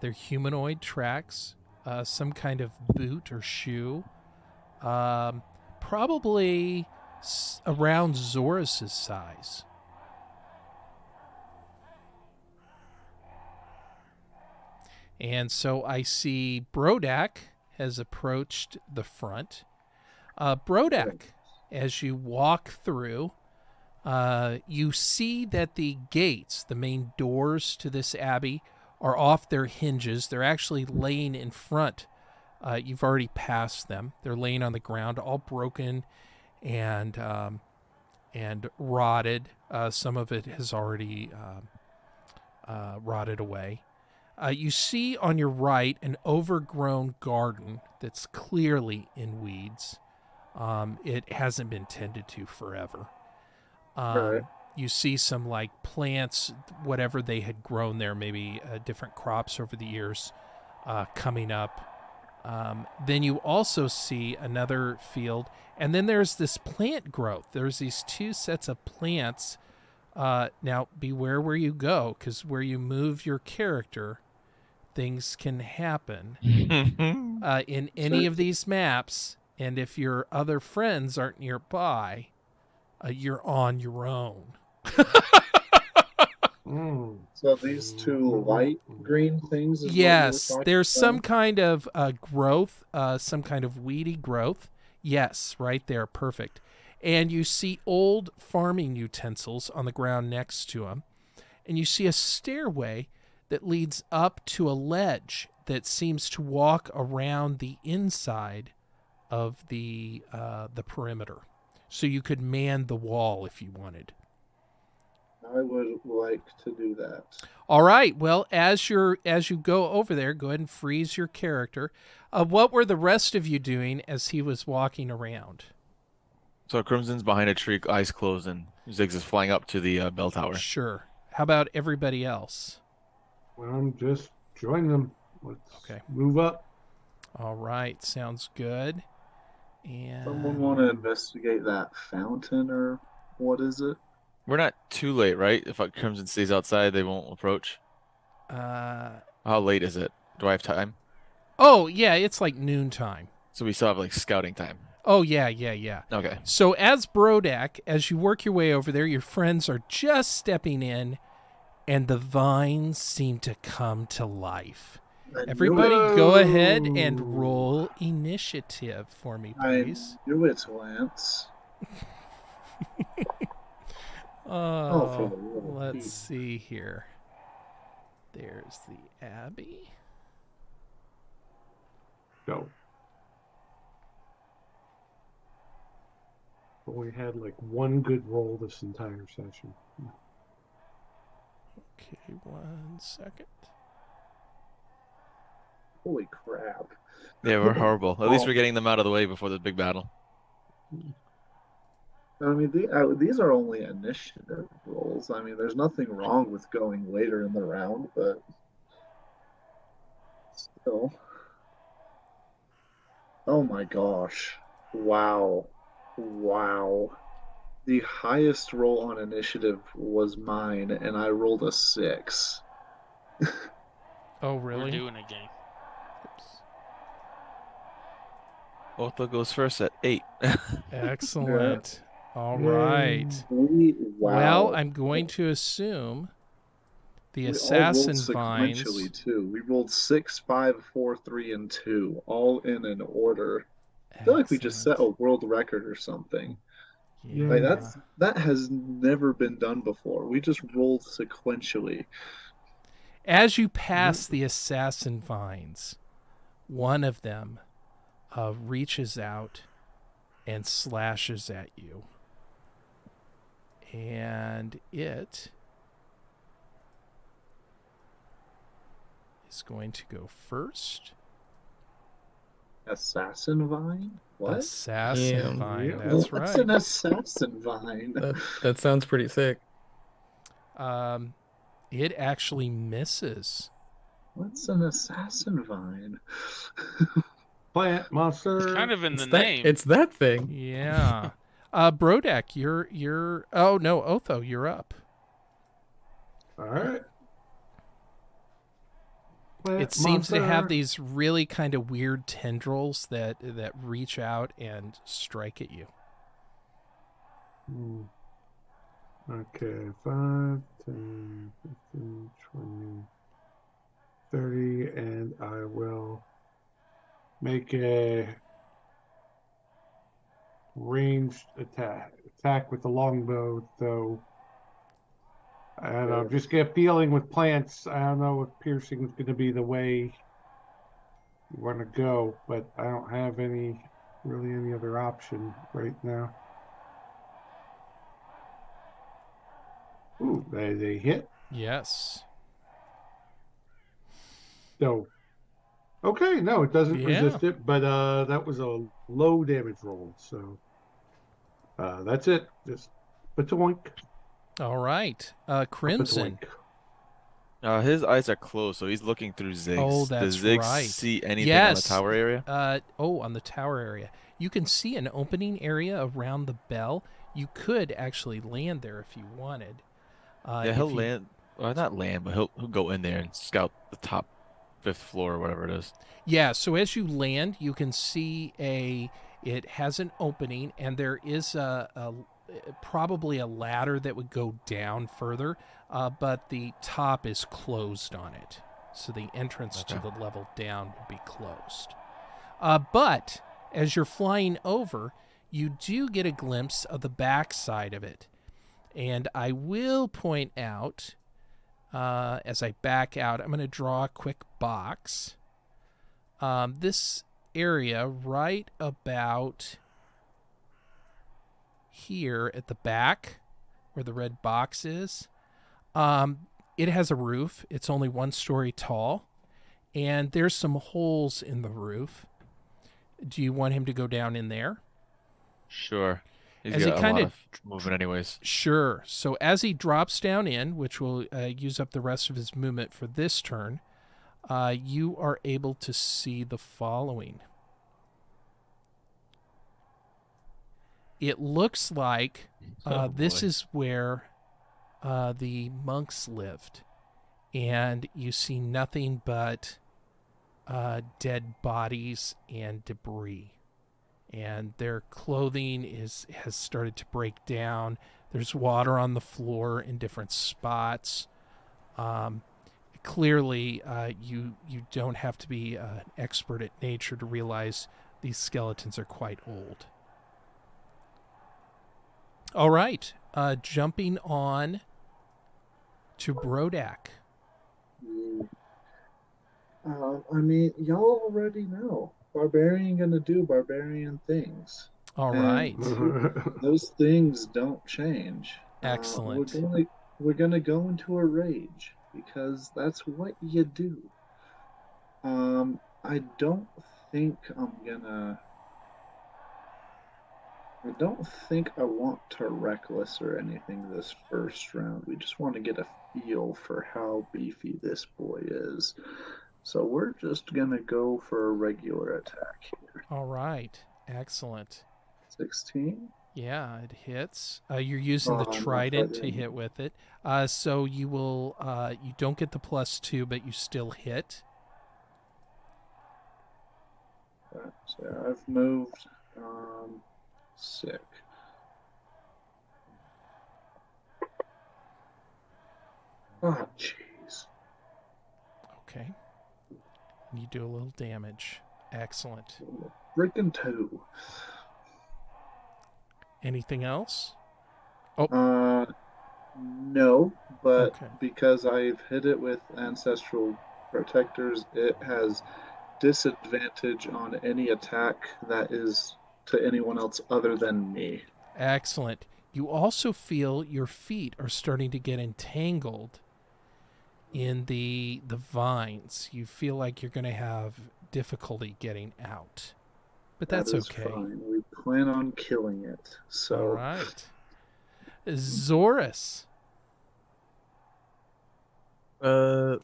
They're humanoid tracks, some kind of boot or shoe, probably around Zoras's size. And so I see Brodak has approached the front. Brodak, as you walk through, you see that the gates, the main doors to this abbey, are off their hinges. They're actually laying in front. You've already passed them. They're laying on the ground, all broken and rotted. Some of it has already rotted away. You see on your right an overgrown garden that's clearly in weeds. It hasn't been tended to forever. Right. You see some like plants, whatever they had grown there, maybe different crops over the years coming up. Then you also see another field, and then there's this plant growth. There's these 2 sets of plants. Now, beware where you go, because where you move your character, things can happen in any of these maps. And if your other friends aren't nearby, you're on your own. So these 2 light green things is what you were Yes, talking there's some about? kind of growth, some kind of weedy growth. Yes, right there, perfect. And you see old farming utensils on the ground next to them. And you see a stairway that leads up to a ledge that seems to walk around the inside of the perimeter. So you could man the wall if you wanted. I would like to do that. All right. Well, as you go over there, go ahead and freeze your character. What were the rest of you doing as he was walking around? So Crimson's behind a tree, eyes closed, and Ziggs is flying up to the bell tower. Sure. How about everybody else? Well, I'm just joining them. Let's Okay. move up. All right. Sounds good. And Someone want to investigate that fountain, or what is it? We're not too late, right? If Crimson stays outside, they won't approach. How late is it? Do I have time? Oh, yeah, it's like noontime. So we still have like scouting time. Oh, yeah. Okay. So as Brodak, as you work your way over there, your friends are just stepping in, and the vines seem to come to life. I Everybody knew it. go ahead and roll initiative for me, I please. knew it, Lance. Oh, for the love of Let's Pete. see here. There's the Abbey. Go. But we had like 1 good roll this entire session. Okay, 1 second. Holy crap. Yeah, we're horrible. At least Oh. we're getting them out of the way before the big battle. I mean, these are only initiative rolls. I mean, there's nothing wrong with going later in the round, but still. Oh my gosh. Wow. The highest roll on initiative was mine, and I rolled a 6. Oh, We're really? doing a game. Otho goes first at 8. Excellent. All Yay. right. Wow. Well, I'm going to assume the We all assassin rolled vines. sequentially too. We rolled 6, 5, 4, 3, and 2, all in an order. I feel like we just set a world record or something. Yeah. Like that has never been done before. We just rolled sequentially. As you pass the assassin vines, one of them reaches out and slashes at you. And it is going to go first. Assassin vine? What? Assassin Damn. vine. Yeah. That's What's right. an assassin vine? That sounds pretty sick. It actually misses. What's an assassin vine? Plant monster. It's kind of in It's the that. name. It's that thing. Yeah. Brodak, you're. Oh no, Otho, you're up. All right. Plant It seems to have monster. these really kind of weird tendrils that reach out and strike at you. Hmm. Okay, 5, 10, 15, 20, 30, and I will make a ranged attack with the longbow, though. And I'm just get feeling with plants. I don't know if piercing is going to be the way you want to go, but I don't have any other option right now. Ooh, they hit. Yes. So, okay, no, it doesn't Yeah. resist it, but that was a low damage roll. So that's it. Just patoink. All right. Crimson. His eyes are closed, so he's looking through Ziggs. Oh, that's Does Ziggs right. see anything Yes. on the tower area? On the tower area. You can see an opening area around the bell. You could actually land there if you wanted. Yeah, he'll land. Well, not land, but he'll go in there and scout the top 5th floor or whatever it is. Yeah, so as you land, you can see it has an opening, and there is probably a ladder that would go down further, but the top is closed on it. So the entrance to the level down would be closed. But as you're flying over, you do get a glimpse of the back side of it. And I will point out, as I back out, I'm going to draw a quick box. This area right about here at the back where the red box is, it has a roof. It's only 1 story tall, and there's some holes in the roof. Do you want him to go down in there? Sure. He's As got he a kinda- lot of movement anyways. Sure. So as he drops down in, which will use up the rest of his movement for this turn, you are able to see the following. It looks like this boy. is where the monks lived, and you see nothing but dead bodies and debris. And their clothing has started to break down. There's water on the floor in different spots. Clearly, you don't have to be an expert at nature to realize these skeletons are quite old. All right, jumping on to Brodak. I mean, y'all already know. Barbarian gonna do barbarian things. All And right, those things don't change. Excellent. We're gonna go into a rage because that's what you do. I don't think I want to reckless or anything this first round. We just want to get a feel for how beefy this boy is. So we're just gonna go for a regular attack here. all right, excellent. 16. Yeah, it hits. You're using the I'm not trident to fighting. hit with it. So you will. You don't get the +2, but you still hit. So I've moved. Sick. Oh, jeez. Okay. And you do a little damage. Excellent. Freaking 2. Anything else? No, but Okay. because I've hit it with ancestral protectors, it has disadvantage on any attack that is to anyone else other than me. Excellent. You also feel your feet are starting to get entangled in the vines. You feel like you're going to have difficulty getting out, but That that's is okay. fine. We plan on killing it. So All right. Zorus. Uh,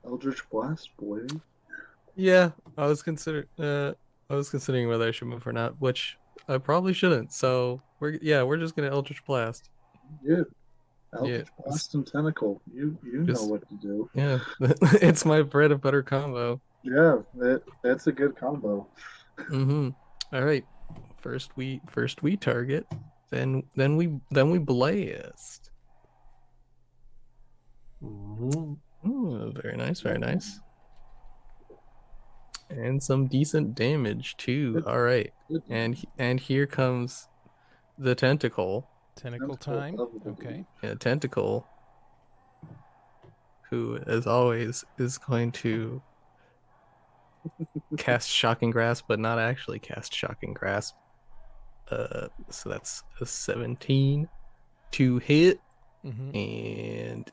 Eldritch Blast, boy. yeah, I was considering whether I should move or not, which I probably shouldn't. So we're just gonna Eldritch Blast. Yeah. Yeah, Eldritch Blast and Tentacle. You know just what to do. yeah, it's my bread and butter combo. Yeah, that's a good combo. Mm-hmm. All right. First we target, then we blast. Mhm. Ooh, very nice, very nice. And some decent damage too. Good. All right. Good. And here comes the tentacle. Tentacle Tentacle time. of the Okay. Yeah, tentacle, who as always is going to cast Shocking Grasp, but not actually cast Shocking Grasp. So that's a 17 to hit Mm-hmm. and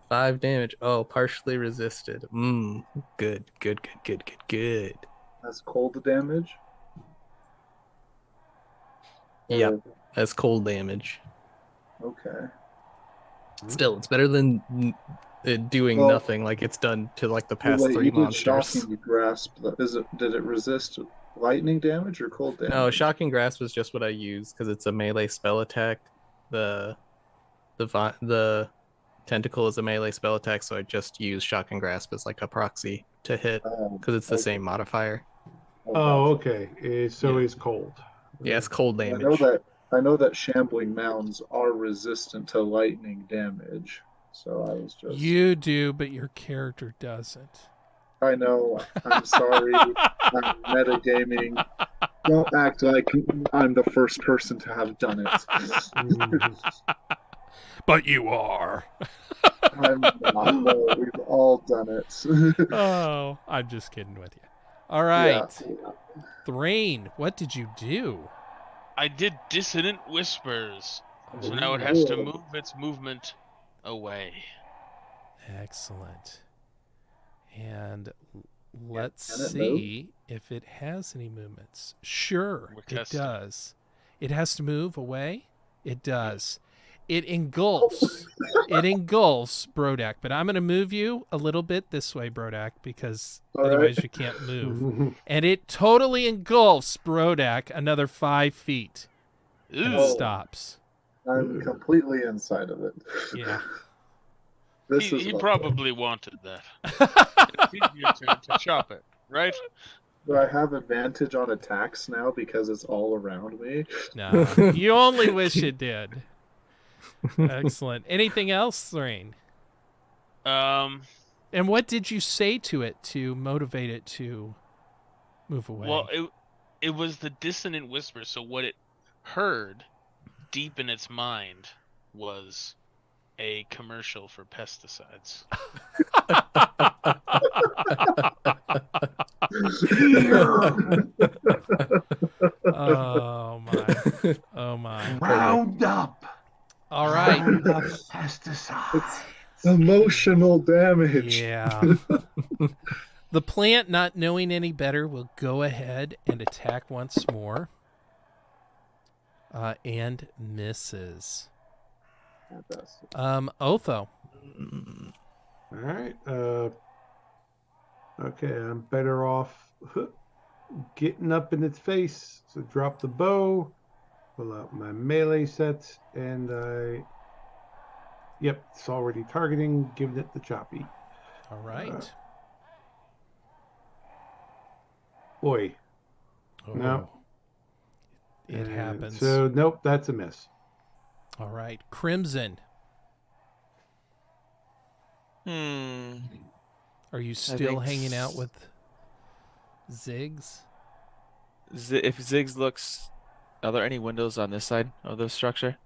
5 damage. Oh, partially resisted. Good. That's cold damage. Yeah, Or- that's cold damage. Okay. Still, it's better than it doing Well, nothing like it's done to like the past Wait, 3 you did monsters. shocking grasp. Did it resist lightning damage or cold damage? No, Shocking Grasp was just what I used because it's a melee spell attack. The tentacle is a melee spell attack, so I just use Shocking Grasp as like a proxy to hit because it's the Okay. same modifier. Oh, Gotcha. okay. So Yeah. it's cold. Yeah, it's cold I damage. know that shambling mounds are resistant to lightning damage. So I was just. You do, but your character doesn't. I know. I'm sorry. I'm metagaming. Don't act like I'm the first person to have done it. Mhm. But you are. I'm not. No, we've all done it. Oh, I'm just kidding with you. All Yeah. right. Thrain, what did you do? I did Dissonant Whispers. So now it Ooh. has to move its movement away. Excellent. And let's Can it see if it has any movements. Sure, We're it testing. does. It has to move away. It does. It engulfs. It engulfs Brodak. But I'm going to move you a little bit this way, Brodak, because All otherwise right. you can't move. Mhm. And it totally engulfs Brodak another 5 feet and Ooh. stops. I'm completely inside of it. Yeah. This is He lovely. probably wanted that. It's easier to chop it, right? Do I have advantage on attacks now because it's all around me? No, you only wish it did. Excellent. Anything else, Thrain? Um. And what did you say to it to motivate it to move away? Well, it was the Dissonant Whisper. So what it heard deep in its mind was a commercial for pesticides. Oh my. Oh my. Round up. All right. Round up pesticide. Emotional damage. Yeah. The plant, not knowing any better, will go ahead and attack once more. And misses. Fantastic. Otho. All right. Okay, I'm better off getting up in its face. So drop the bow, pull out my melee set, and yep, it's already targeting, giving it the choppy. All right. Boy. Oh, no. It And happens. So nope, that's a miss. All right. Crimson. Are you still think hanging out with Ziggs? If Ziggs looks, are there any windows on this side of the structure?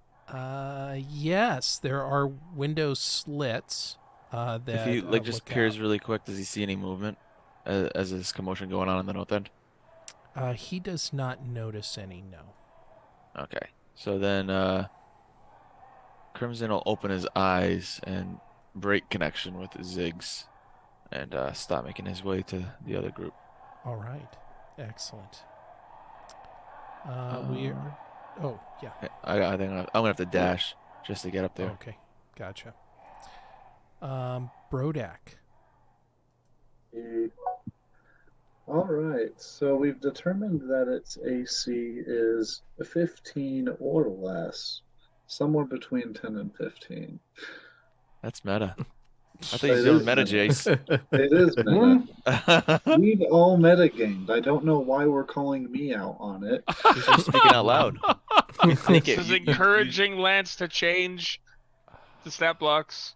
Yes, there are window slits. That If he just look peers out. really quick, does he see any movement as there's commotion going on the north end? He does not notice any, no. Okay. So then Crimson will open his eyes and break connection with Ziggs and stop making his way to the other group. All right. Excellent. We're... Oh, yeah. I think I'm gonna have to dash just to get up there. Okay. Gotcha. Brodak. All right, so we've determined that its AC is 15 or less, somewhere between 10 and 15. That's meta. I thought It you were doing is meta, meta. Jace. It is meta. Because We've all metagamed. I don't know why we're calling me out on it. you're speaking out loud. You think This it. is You- encouraging Lance to change the stat blocks.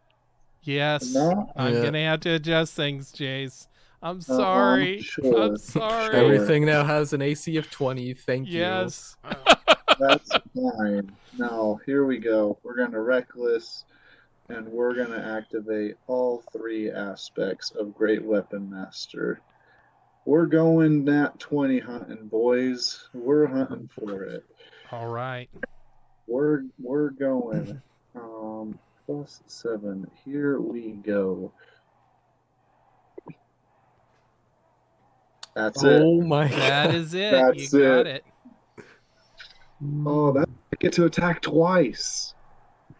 Yes. No? I'm Yeah. going to have to adjust things, Jace. I'm sorry. sure. I'm sorry. Sure. Everything now has an AC of 20. Thank you. Yes. That's fine. Now, here we go. We're going to Reckless, and we're going to activate all 3 aspects of Great Weapon Master. We're going nat 20 hunting, boys. We're hunting for it. All right. We're going. +7. Here we go. That's it. Oh my That god. is it. That's You got it. it. Oh, I get to attack twice.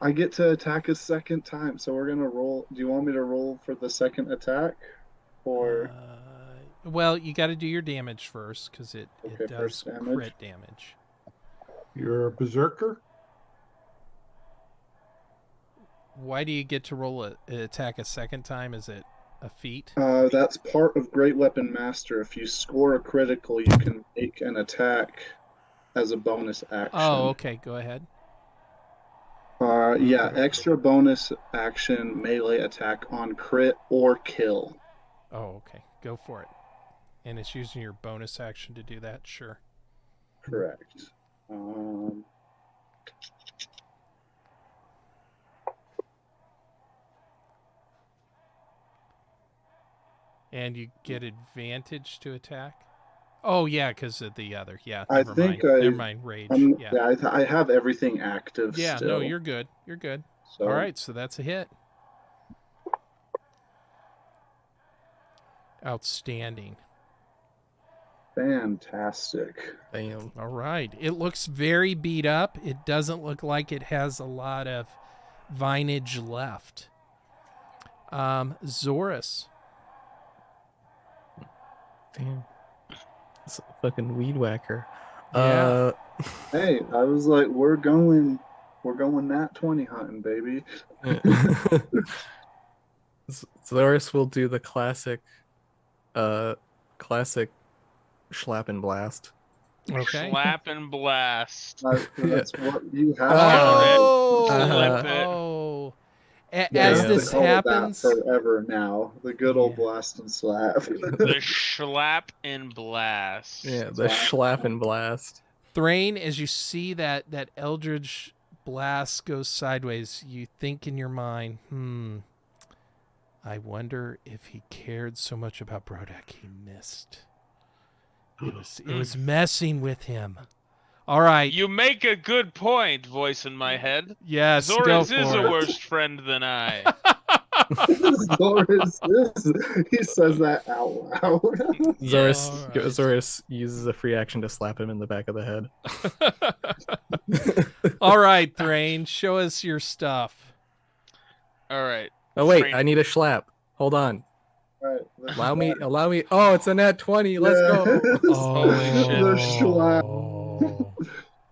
I get to attack a second time. So we're gonna roll. Do you want me to roll for the second attack, or Well, you got to do your damage first because it Okay, does first damage. crit damage. You're a berserker? Why do you get to roll an attack a second time? Is it a feat? that's part of Great Weapon Master. If you score a critical, you can make an attack as a bonus action. Oh, okay. Go ahead. Yeah, extra bonus action melee attack on crit or kill. Oh, okay. Go for it. And it's using your bonus action to do that? Sure. Correct. And you get advantage to attack? Oh, yeah, because of the other. Yeah, I never think mind. Never mind. Rage. Yeah. Yeah, I have everything active Yeah, still. no, you're good. You're good. So, All right, so that's a hit. Outstanding. Fantastic. Damn. All right. It looks very beat up. It doesn't look like it has a lot of vinage left. Zorus. Damn. It's a fucking weed whacker. Yeah. Hey, I was like, we're going nat 20 hunting, baby. Zoris will do the classic slap and blast. Okay. Slap and blast. That's what you have. Oh, Slip it. oh. Yeah, As yeah. this they call it that happens, forever now. The good old Yeah. blast and slap. The slap and blast. Yeah, the slap and blast. Thrain, as you see that Eldritch blast goes sideways, you think in your mind, I wonder if he cared so much about Brodak he missed. It was messing with him. All right. You make a good point, voice in my head. Yes, go Zoris for is it. a worse friend than I. He says that out loud. Zoris uses a free action to slap him in the back of the head. All right, Thrain, show us your stuff. All right. Oh wait, Train- I need a slap. Hold on. All right, let's Allow me. slap. Oh, it's a nat 20. Let's go. The slap.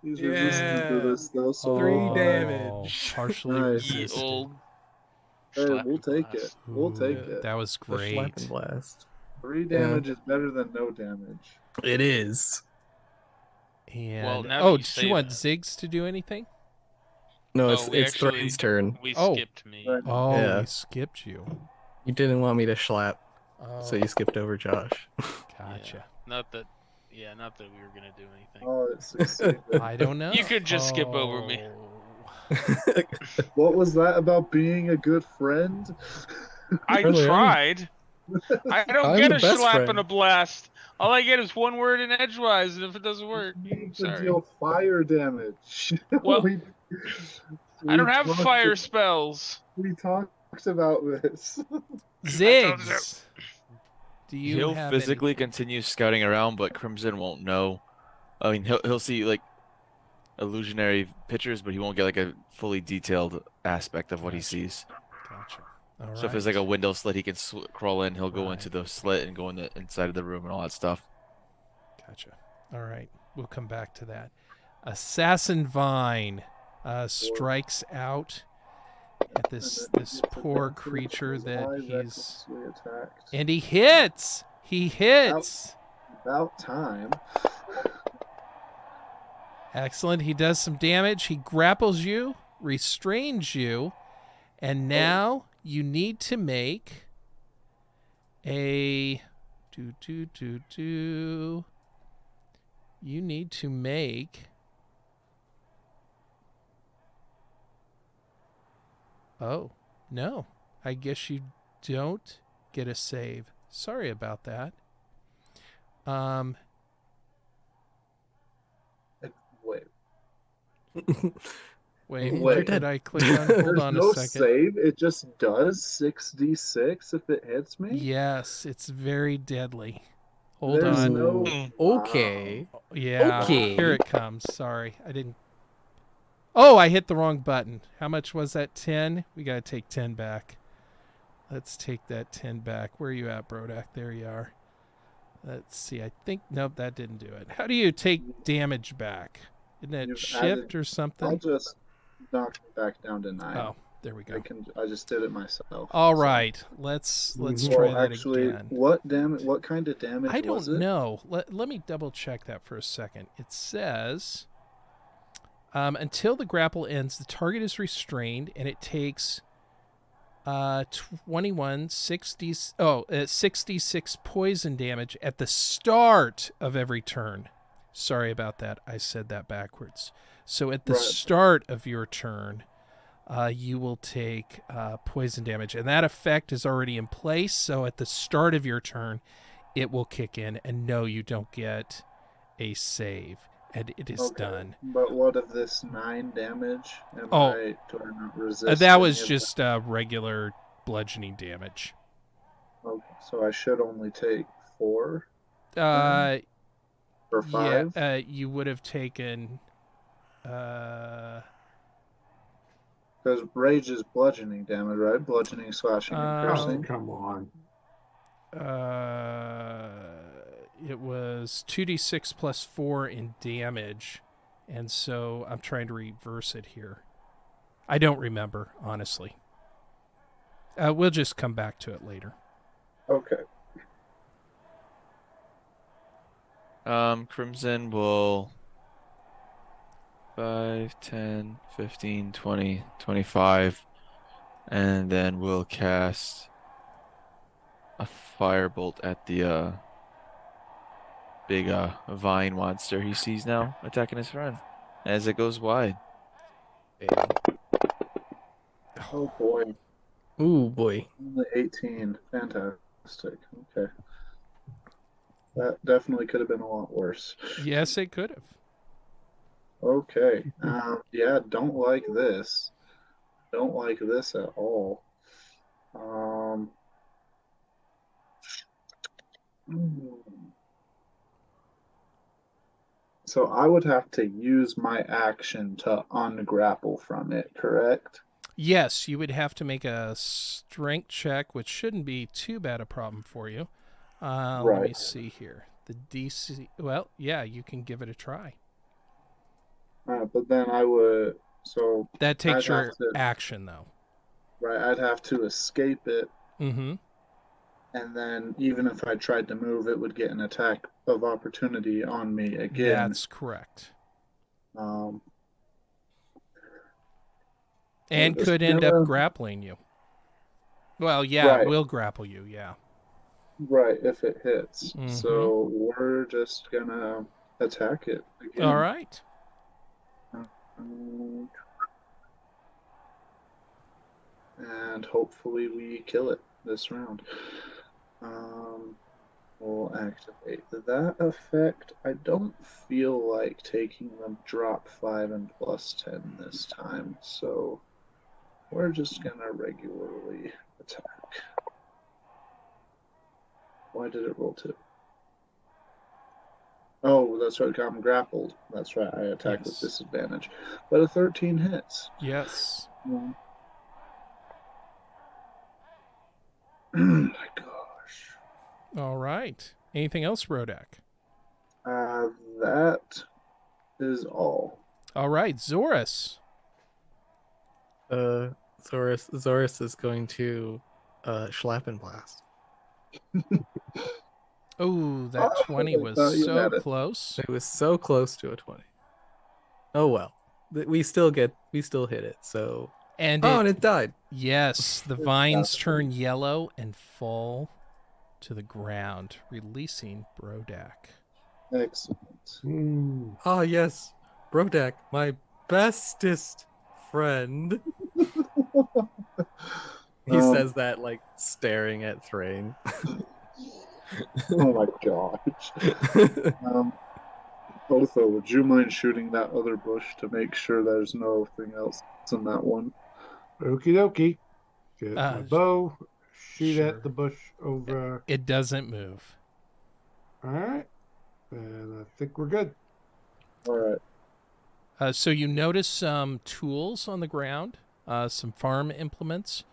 He's Yeah. resistant to this though, so 3 damage. Partially Nice. Ye resistant. old hey, slap we'll and take blast. it. We'll take Ooh, it. That was The slap great. and blast. 3 damage is better than no damage. It is. And Well, now that you did say you want that. Ziggs to do anything? No, Oh, it's we actually- Thrain's turn. We Oh. skipped me. Right. Oh, Yeah. we skipped you. You didn't want me to slap, Oh, so you skipped over Josh. gotcha. Not that we were gonna do anything. Oh, it succeeded. I don't know. You could just skip over me. Oh. What was that about being a good friend? I Early on. tried. I don't I'm get the a best slap friend. and a blast All I get is one word in edgewise, and if it doesn't work, To sorry. deal fire damage. Well, we, I don't have talked- fire spells. We talked about this. Ziggs. Do you He'll have physically any? continue scouting around, but Crimson won't know. I mean, he'll see like illusionary pictures, but he won't get like a fully detailed aspect of what he Gotcha. sees. Gotcha. All So if there's like a window slit, he can crawl in. He'll go into the slit and go in the inside of the room and all that stuff. Gotcha. All right. We'll come back to that. Assassin Vine strikes out at this poor creature that he's, attacked. and he hits. He hits. About time. Excellent. He does some damage. He grapples you, restrains you, and now you need to make a You need to make Oh, no. I guess you don't get a save. Sorry about that. Wait. Wait, Wait. what did I click on? Hold There's on no a second. save. It just does 6d6 if it hits me. Yes, it's very deadly. Hold There's on. no. Okay. Yeah, Okay. here it comes. Sorry, I didn't. Oh, I hit the wrong button. How much was that? 10? We got to take 10 back. Let's take that 10 back. Where are you at, Brodak? There you are. Let's see. I think, nope, that didn't do it. How do you take damage back? Isn't it You've shift added- or something? I'll just knock it back down to 9. Oh, there we go. I just did it myself. All so. right, let's Well, try that actually, again. What kind of damage I was don't it? know. Let me double check that for a second. It says until the grapple ends, the target is restrained, and it takes 66 poison damage at the start of every turn. Sorry about that. I said that backwards. So at the start of your turn, you will take poison damage. And that effect is already in place. So at the start of your turn, it will kick in. And no, you don't get a save. And it is done. But what of this 9 damage? Do I not resist? That was just regular bludgeoning damage. Okay, so I should only take 4? Or 5? Yeah, you would have taken... Because rage is bludgeoning damage, right? Bludgeoning, slashing, and piercing. Come on. It was 2d6 plus 4 in damage, and so I'm trying to reverse it here. I don't remember, honestly. We'll just come back to it later. Okay. Crimson will 5, 10, 15, 20, 25, and then we'll cast a firebolt at the big vine monster he sees now attacking his friend as it goes wide. Oh boy. Ooh boy. Only 18. Fantastic. Okay. That definitely could have been a lot worse. Yes, it could have. Okay. Yeah, don't like this. Don't like this at all. So I would have to use my action to ungrapple from it, correct? Yes, you would have to make a strength check, which shouldn't be too bad a problem for you. Let me see here. The DC... Well, yeah, you can give it a try. But then I would... So that takes I'd your action, though. Right, I'd have to escape it. Mm-hmm. And then even if I tried to move, it would get an attack of opportunity on me again. That's correct. And could end up grappling you. Well, yeah, it will grapple you, yeah. Right, if it hits. Mm-hmm. So we're just gonna attack it again. All right. And hopefully we kill it this round. We'll will activate. That effect, I don't feel like taking them drop 5 and +10 this time, so we're just gonna regularly attack. Why did it roll 2? Oh, that's right, I'm grappled. That's right, I attack with Yes. disadvantage. But a 13 hits. Yes. Oh my gosh. All right. Anything else, Rodak? That is all. All right, Zorus. Zorus is going to Schlappenblast. Oh, that Oh, 20 I was thought you so had it. close. It was so close to a 20. Oh well. We still hit it, so And and it died. yes, the vines turn yellow and fall to the ground, releasing Brodak. Excellent. Ah yes. Brodak, my bestest friend. He says that like staring at Thrain. Oh my gosh. Otho, would you mind shooting that other bush to make sure there's nothing else in that one? Okie dokie. Get my Uh, bow. Shoot sure. at the bush over. It doesn't move. All right. And I think we're good. All right. So you notice some tools on the ground, some farm implements,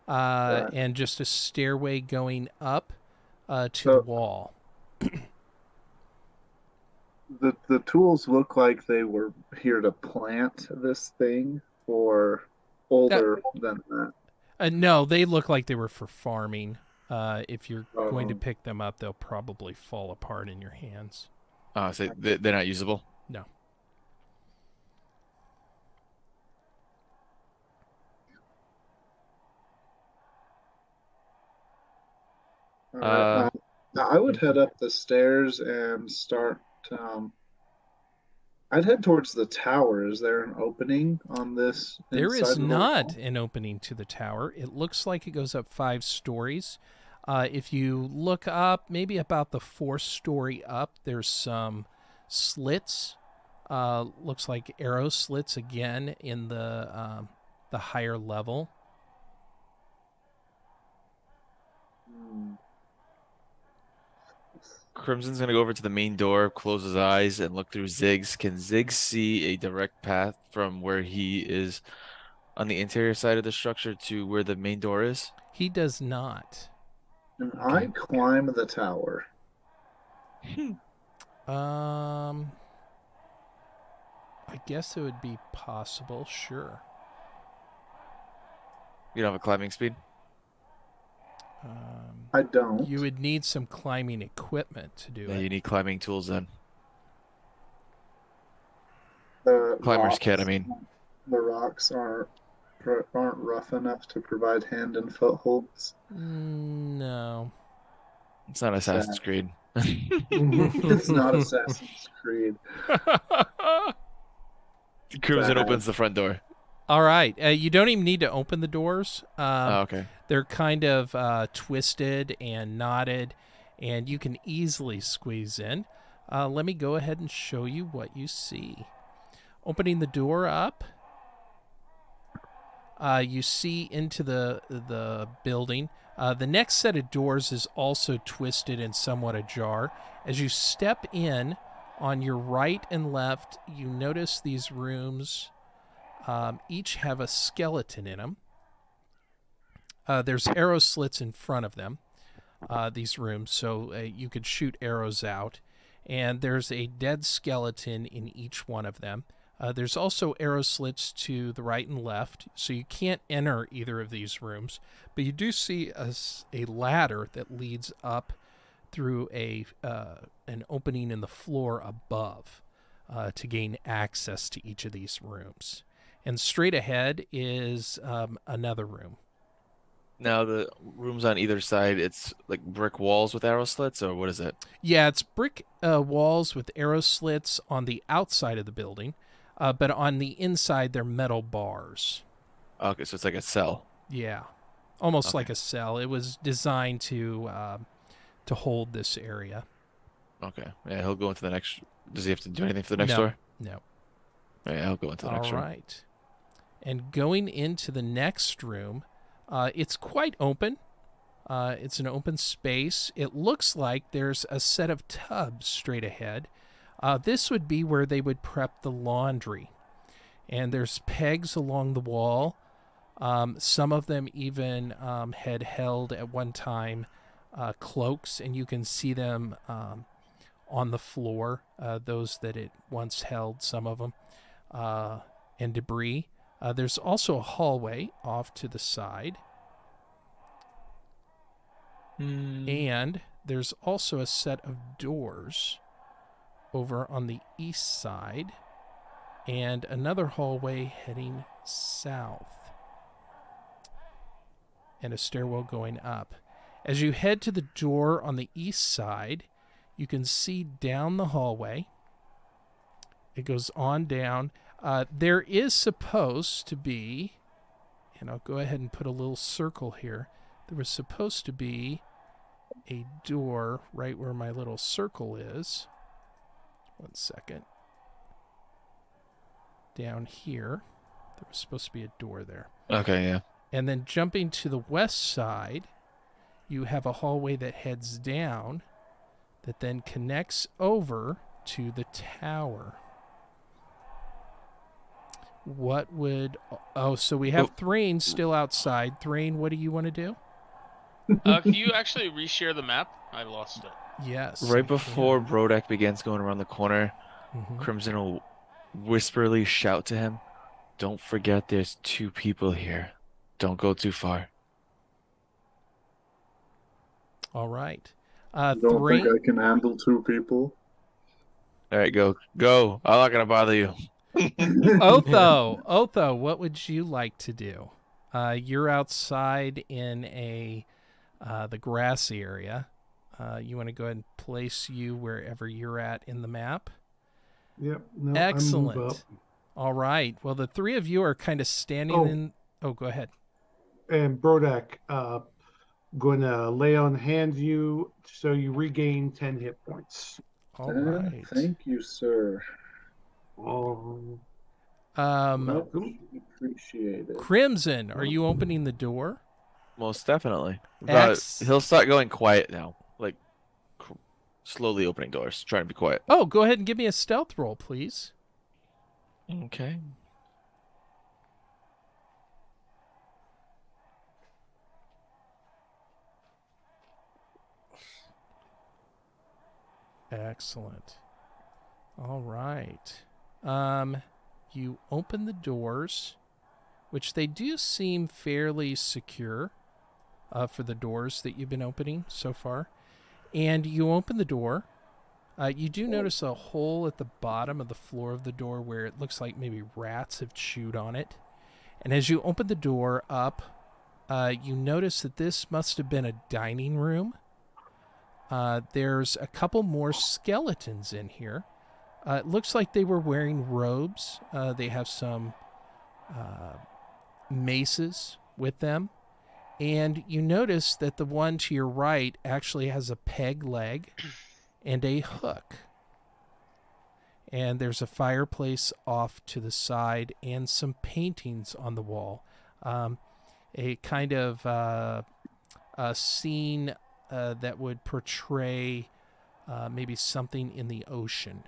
Right. and just a stairway going up to So- the wall. The tools look like they were here to plant this thing, or older than that. No, they look like they were for farming. If you're going to Um, pick them up, they'll probably fall apart in your hands. So they're not usable. No. All right. I would head up the stairs and start. I'd head towards the tower. Is there an opening on this? There inside is of the not wall? an opening to the tower. It looks like it goes up 5 stories. If you look up, maybe about the 4th story up, there's some slits. Looks like arrow slits again in the higher level. Hmm. Crimson's gonna go over to the main door, close his eyes, and look through Ziggs. Can Ziggs see a direct path from where he is on the interior side of the structure to where the main door is? He does not. Can I climb the tower? I guess it would be possible, sure. You don't have a climbing speed? I don't. You would need some climbing equipment to do Yeah, it. you need climbing tools then. The Climber's rocks, kit, I mean. The rocks aren't rough enough to provide hand and footholds. No. It's not Assassin's Creed. It's not Assassin's Creed. Crimson Bad. opens the front door. All right. You don't even need to open the doors. Oh, okay. They're kind of twisted and knotted, and you can easily squeeze in. Let me go ahead and show you what you see. Opening the door up, you see into the building. The next set of doors is also twisted and somewhat ajar. As you step in, on your right and left, you notice these rooms each have a skeleton in them. There's arrow slits in front of them, these rooms, so you could shoot arrows out. And there's a dead skeleton in each one of them. There's also arrow slits to the right and left, so you can't enter either of these rooms. But you do see a ladder that leads up through an opening in the floor above to gain access to each of these rooms. And straight ahead is another room. Now the rooms on either side, it's like brick walls with arrow slits, or what is it? Yeah, it's brick walls with arrow slits on the outside of the building, but on the inside they're metal bars. Okay, so it's like a cell. Yeah, almost Okay. like a cell. It was designed to to hold this area. Okay. Yeah, he'll go into the next. Does he have to do anything for the next No, door? no. Yeah, he'll go into the All next room. right. And going into the next room, it's quite open. It's an open space. It looks like there's a set of tubs straight ahead. This would be where they would prep the laundry. And there's pegs along the wall. Some of them even had held at one time cloaks, and you can see them on the floor, those that it once held, some of them, and debris. There's also a hallway off to the side. And there's also a set of doors over on the east side and another hallway heading south and a stairwell going up. As you head to the door on the east side, you can see down the hallway. It goes on down. There is supposed to be, and I'll go ahead and put a little circle here. There was supposed to be a door right where my little circle is. 1 second. Down here. There was supposed to be a door there. Okay, yeah. And then jumping to the west side, you have a hallway that heads down that then connects over to the tower. What would... Oh, so we have Thrain still outside. Thrain, what do you want to do? Can you actually reshare the map? I lost it. Yes. Right before Brodak begins going around the corner, Crimson will whisperly shout to him, "Don't forget there's 2 people here. Don't go too far." All right. I don't Thrain, think I can handle 2 people. All right, go. Go. I'm not going to bother you. Otho, what would you like to do? You're outside in the grassy area. You want to go ahead and place you wherever you're at in the map? Yep. No, Excellent. I move up. All right. Well, the 3 of you are kind of standing in... Oh, go ahead. And Brodak, going to lay on hands you so you regain 10 hit points. All right. Thank you, sir. Um, Appreciate it. Crimson, are you opening the door? Most definitely. X. He'll start going quiet now. Like, slowly opening doors, trying to be quiet. Oh, go ahead and give me a stealth roll, please. Okay. Excellent. All right. You open the doors, which they do seem fairly secure for the doors that you've been opening so far. And you open the door. You do notice a hole at the bottom of the floor of the door where it looks like maybe rats have chewed on it. And as you open the door up, you notice that this must have been a dining room. There's a couple more skeletons in here. It looks like they were wearing robes. They have some maces with them. And you notice that the one to your right actually has a peg leg and a hook. And there's a fireplace off to the side and some paintings on the wall. A kind of a scene that would portray maybe something in the ocean.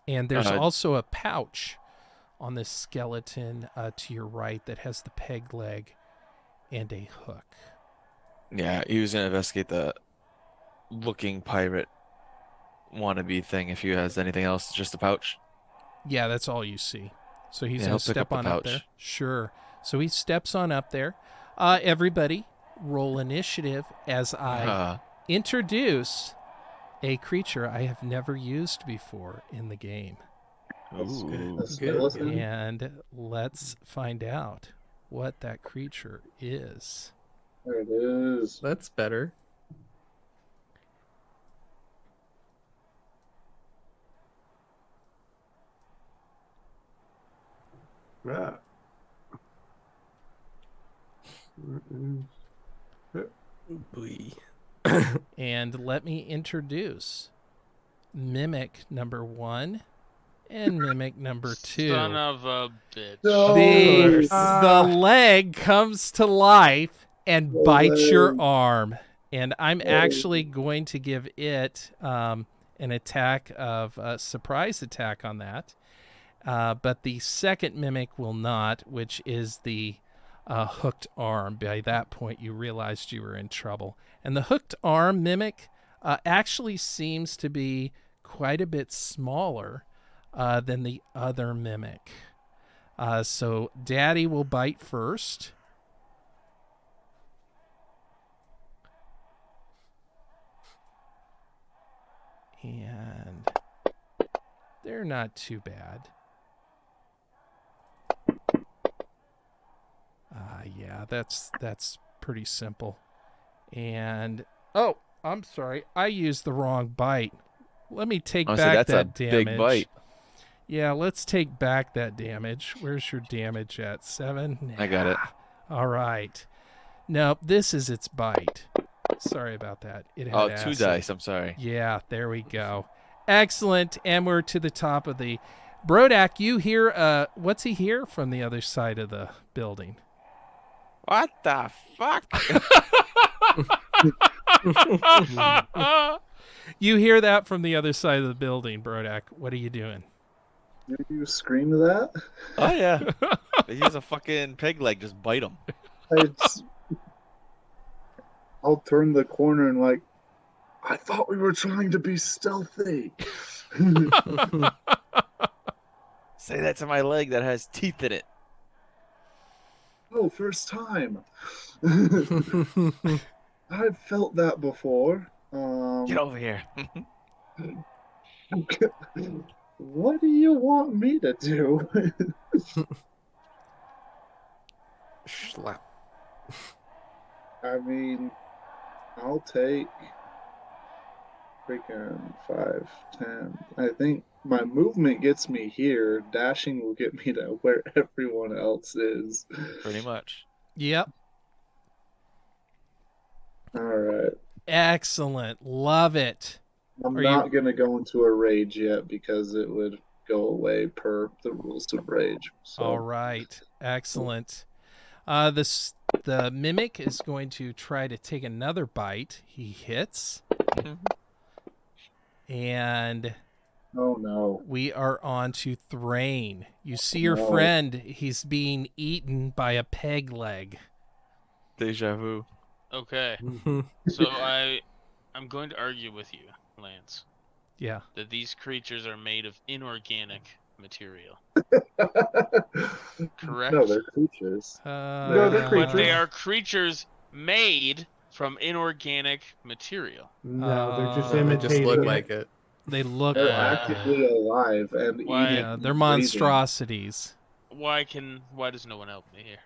And there's also a pouch on this skeleton to your right that has the peg leg and a hook. Yeah, he was gonna investigate the looking pirate wannabe thing if he has anything else. Just a pouch. Yeah, that's all you see. So he's Yeah, going he'll to pick step up the on up pouch. there. Sure. So he steps on up there. Everybody, roll initiative as I introduce a creature I have never used before in the game. Ooh. Good. And let's find out what that creature is. There it is. That's better. Yeah. Boy. And let me introduce Mimic number 1 and Mimic number 2. Son of a bitch. The leg comes to life and The bites your leg. arm. And I'm Oh. actually going to give it an attack of a surprise attack on that. But the second Mimic will not, which is the hooked arm. By that point, you realized you were in trouble. And the hooked arm Mimic actually seems to be quite a bit smaller than the other Mimic. So Daddy will bite first. And they're not too bad. Yeah, that's pretty simple. And oh, I'm sorry, I used the wrong bite. Let me take Honestly, back that's that a damage. big bite. Yeah, let's take back that damage. Where's your damage at? 7? I got it. All right. No, this is its bite. Sorry about that. It had Oh, 2 acid. dice. I'm sorry. Yeah, there we go. Excellent. And we're to the top of the Brodak. You hear what's he hear from the other side of the building? What the fuck? You hear that from the other side of the building, Brodak. What are you doing? You scream that? Oh yeah. He has a fucking peg leg. Just bite him. I'll turn the corner and like, I thought we were trying to be stealthy. Say that to my leg that has teeth in it. Oh, first time. I've felt that before. Get over here. What do you want me to do? Slap. I mean, I'll take freaking 5, 10. I think my movement gets me here. Dashing will get me to where everyone else is. Pretty much. Yep. All right. Excellent. Love it. I'm Are not you- going to go into a rage yet because it would go away per the rules of rage. So. All right. Excellent. The Mimic is going to try to take another bite. He hits. And Oh no. we are on to Thrain. You see your No. friend. He's being eaten by a peg leg. Deja vu. Okay, so I'm going to argue with you, Lance, Yeah. that these creatures are made of inorganic material. Correct? No, they're creatures. No, they're But creatures. they are creatures made from inorganic material. No, they're just They They imitating. just look it. like it. They look They're like it. actively alive and Why- eating. Yeah, they're and breathing. monstrosities. Why does no one help me here?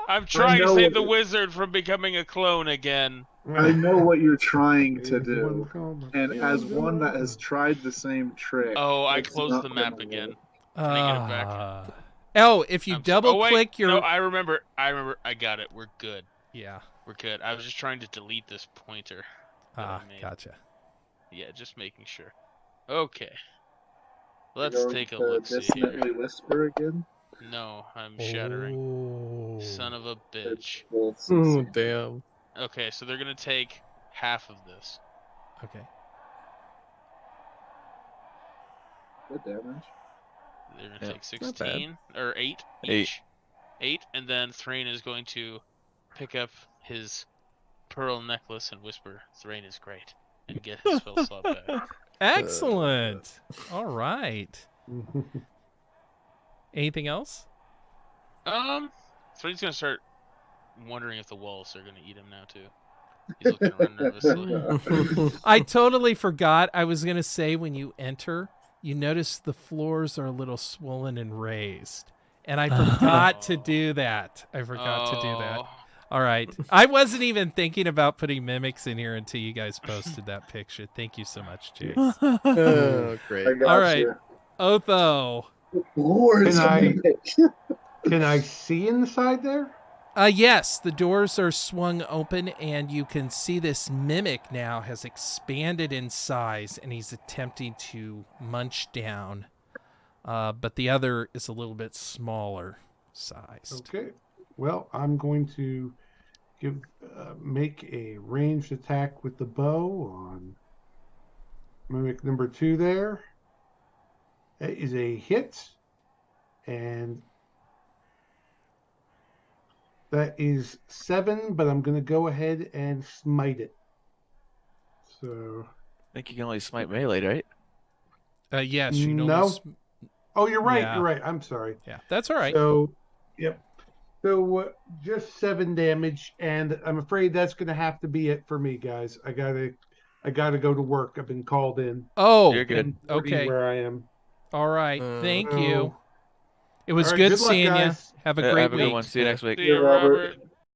I'm trying to know save the what- wizard from becoming a clone again. I know what you're trying to Is do. one coma. And Is as one that coma. has tried the same trick. Oh, I it's closed not the map gonna again. work. Can I get it back? Oh, if you I'm so- double oh, wait, click your No, I remember. I got it. We're good. yeah. We're good. I was just trying to delete this pointer. that I made. Gotcha. Yeah, just making sure. Okay. Let's You're take a going to look see here. dissonantly whisper again. No, I'm shattering. Oh. Son of a bitch. Will Oh, succeed. damn. Okay, so they're gonna take half of this. Okay. Good damage. They're gonna Yeah, take not bad. 16 or 8 8. each. 8, and then Thrain is going to pick up his pearl necklace and whisper, "Thrain is great," and get his spell slot back. Excellent. All right. Anything else? Thrain's gonna start wondering if the walls are gonna eat him now too. He's looking around nervously. I totally forgot. I was going to say when you enter, you notice the floors are a little swollen and raised. And I forgot to do that. I forgot to do that. Oh. All right. I wasn't even thinking about putting mimics in here until you guys posted that picture. Thank you so much, Jake. Oh, I great. got All right. you. Otho. Lord, Can I- Can I see inside there? Yes, the doors are swung open, and you can see this mimic now has expanded in size, and he's attempting to munch down. But the other is a little bit smaller sized. Okay. Well, I'm going to make a ranged attack with the bow on mimic number 2 there. That is a hit, and that is 7, but I'm going to go ahead and smite it. So, I think you can only smite melee, right? Yes, you can No. only oh, you're right. Yeah. You're right. I'm sorry. yeah, that's all right. So, yep. So just 7 damage, and I'm afraid that's going to have to be it for me, guys. I gotta go to work. I've been called in. Oh, You're good. 10:40 Okay. Where I am. all right. Thank you. So, It was all right, good good luck, seeing you. guys. Have a Yeah, great have a week. good one. See you next week. See you, Robert. Robert.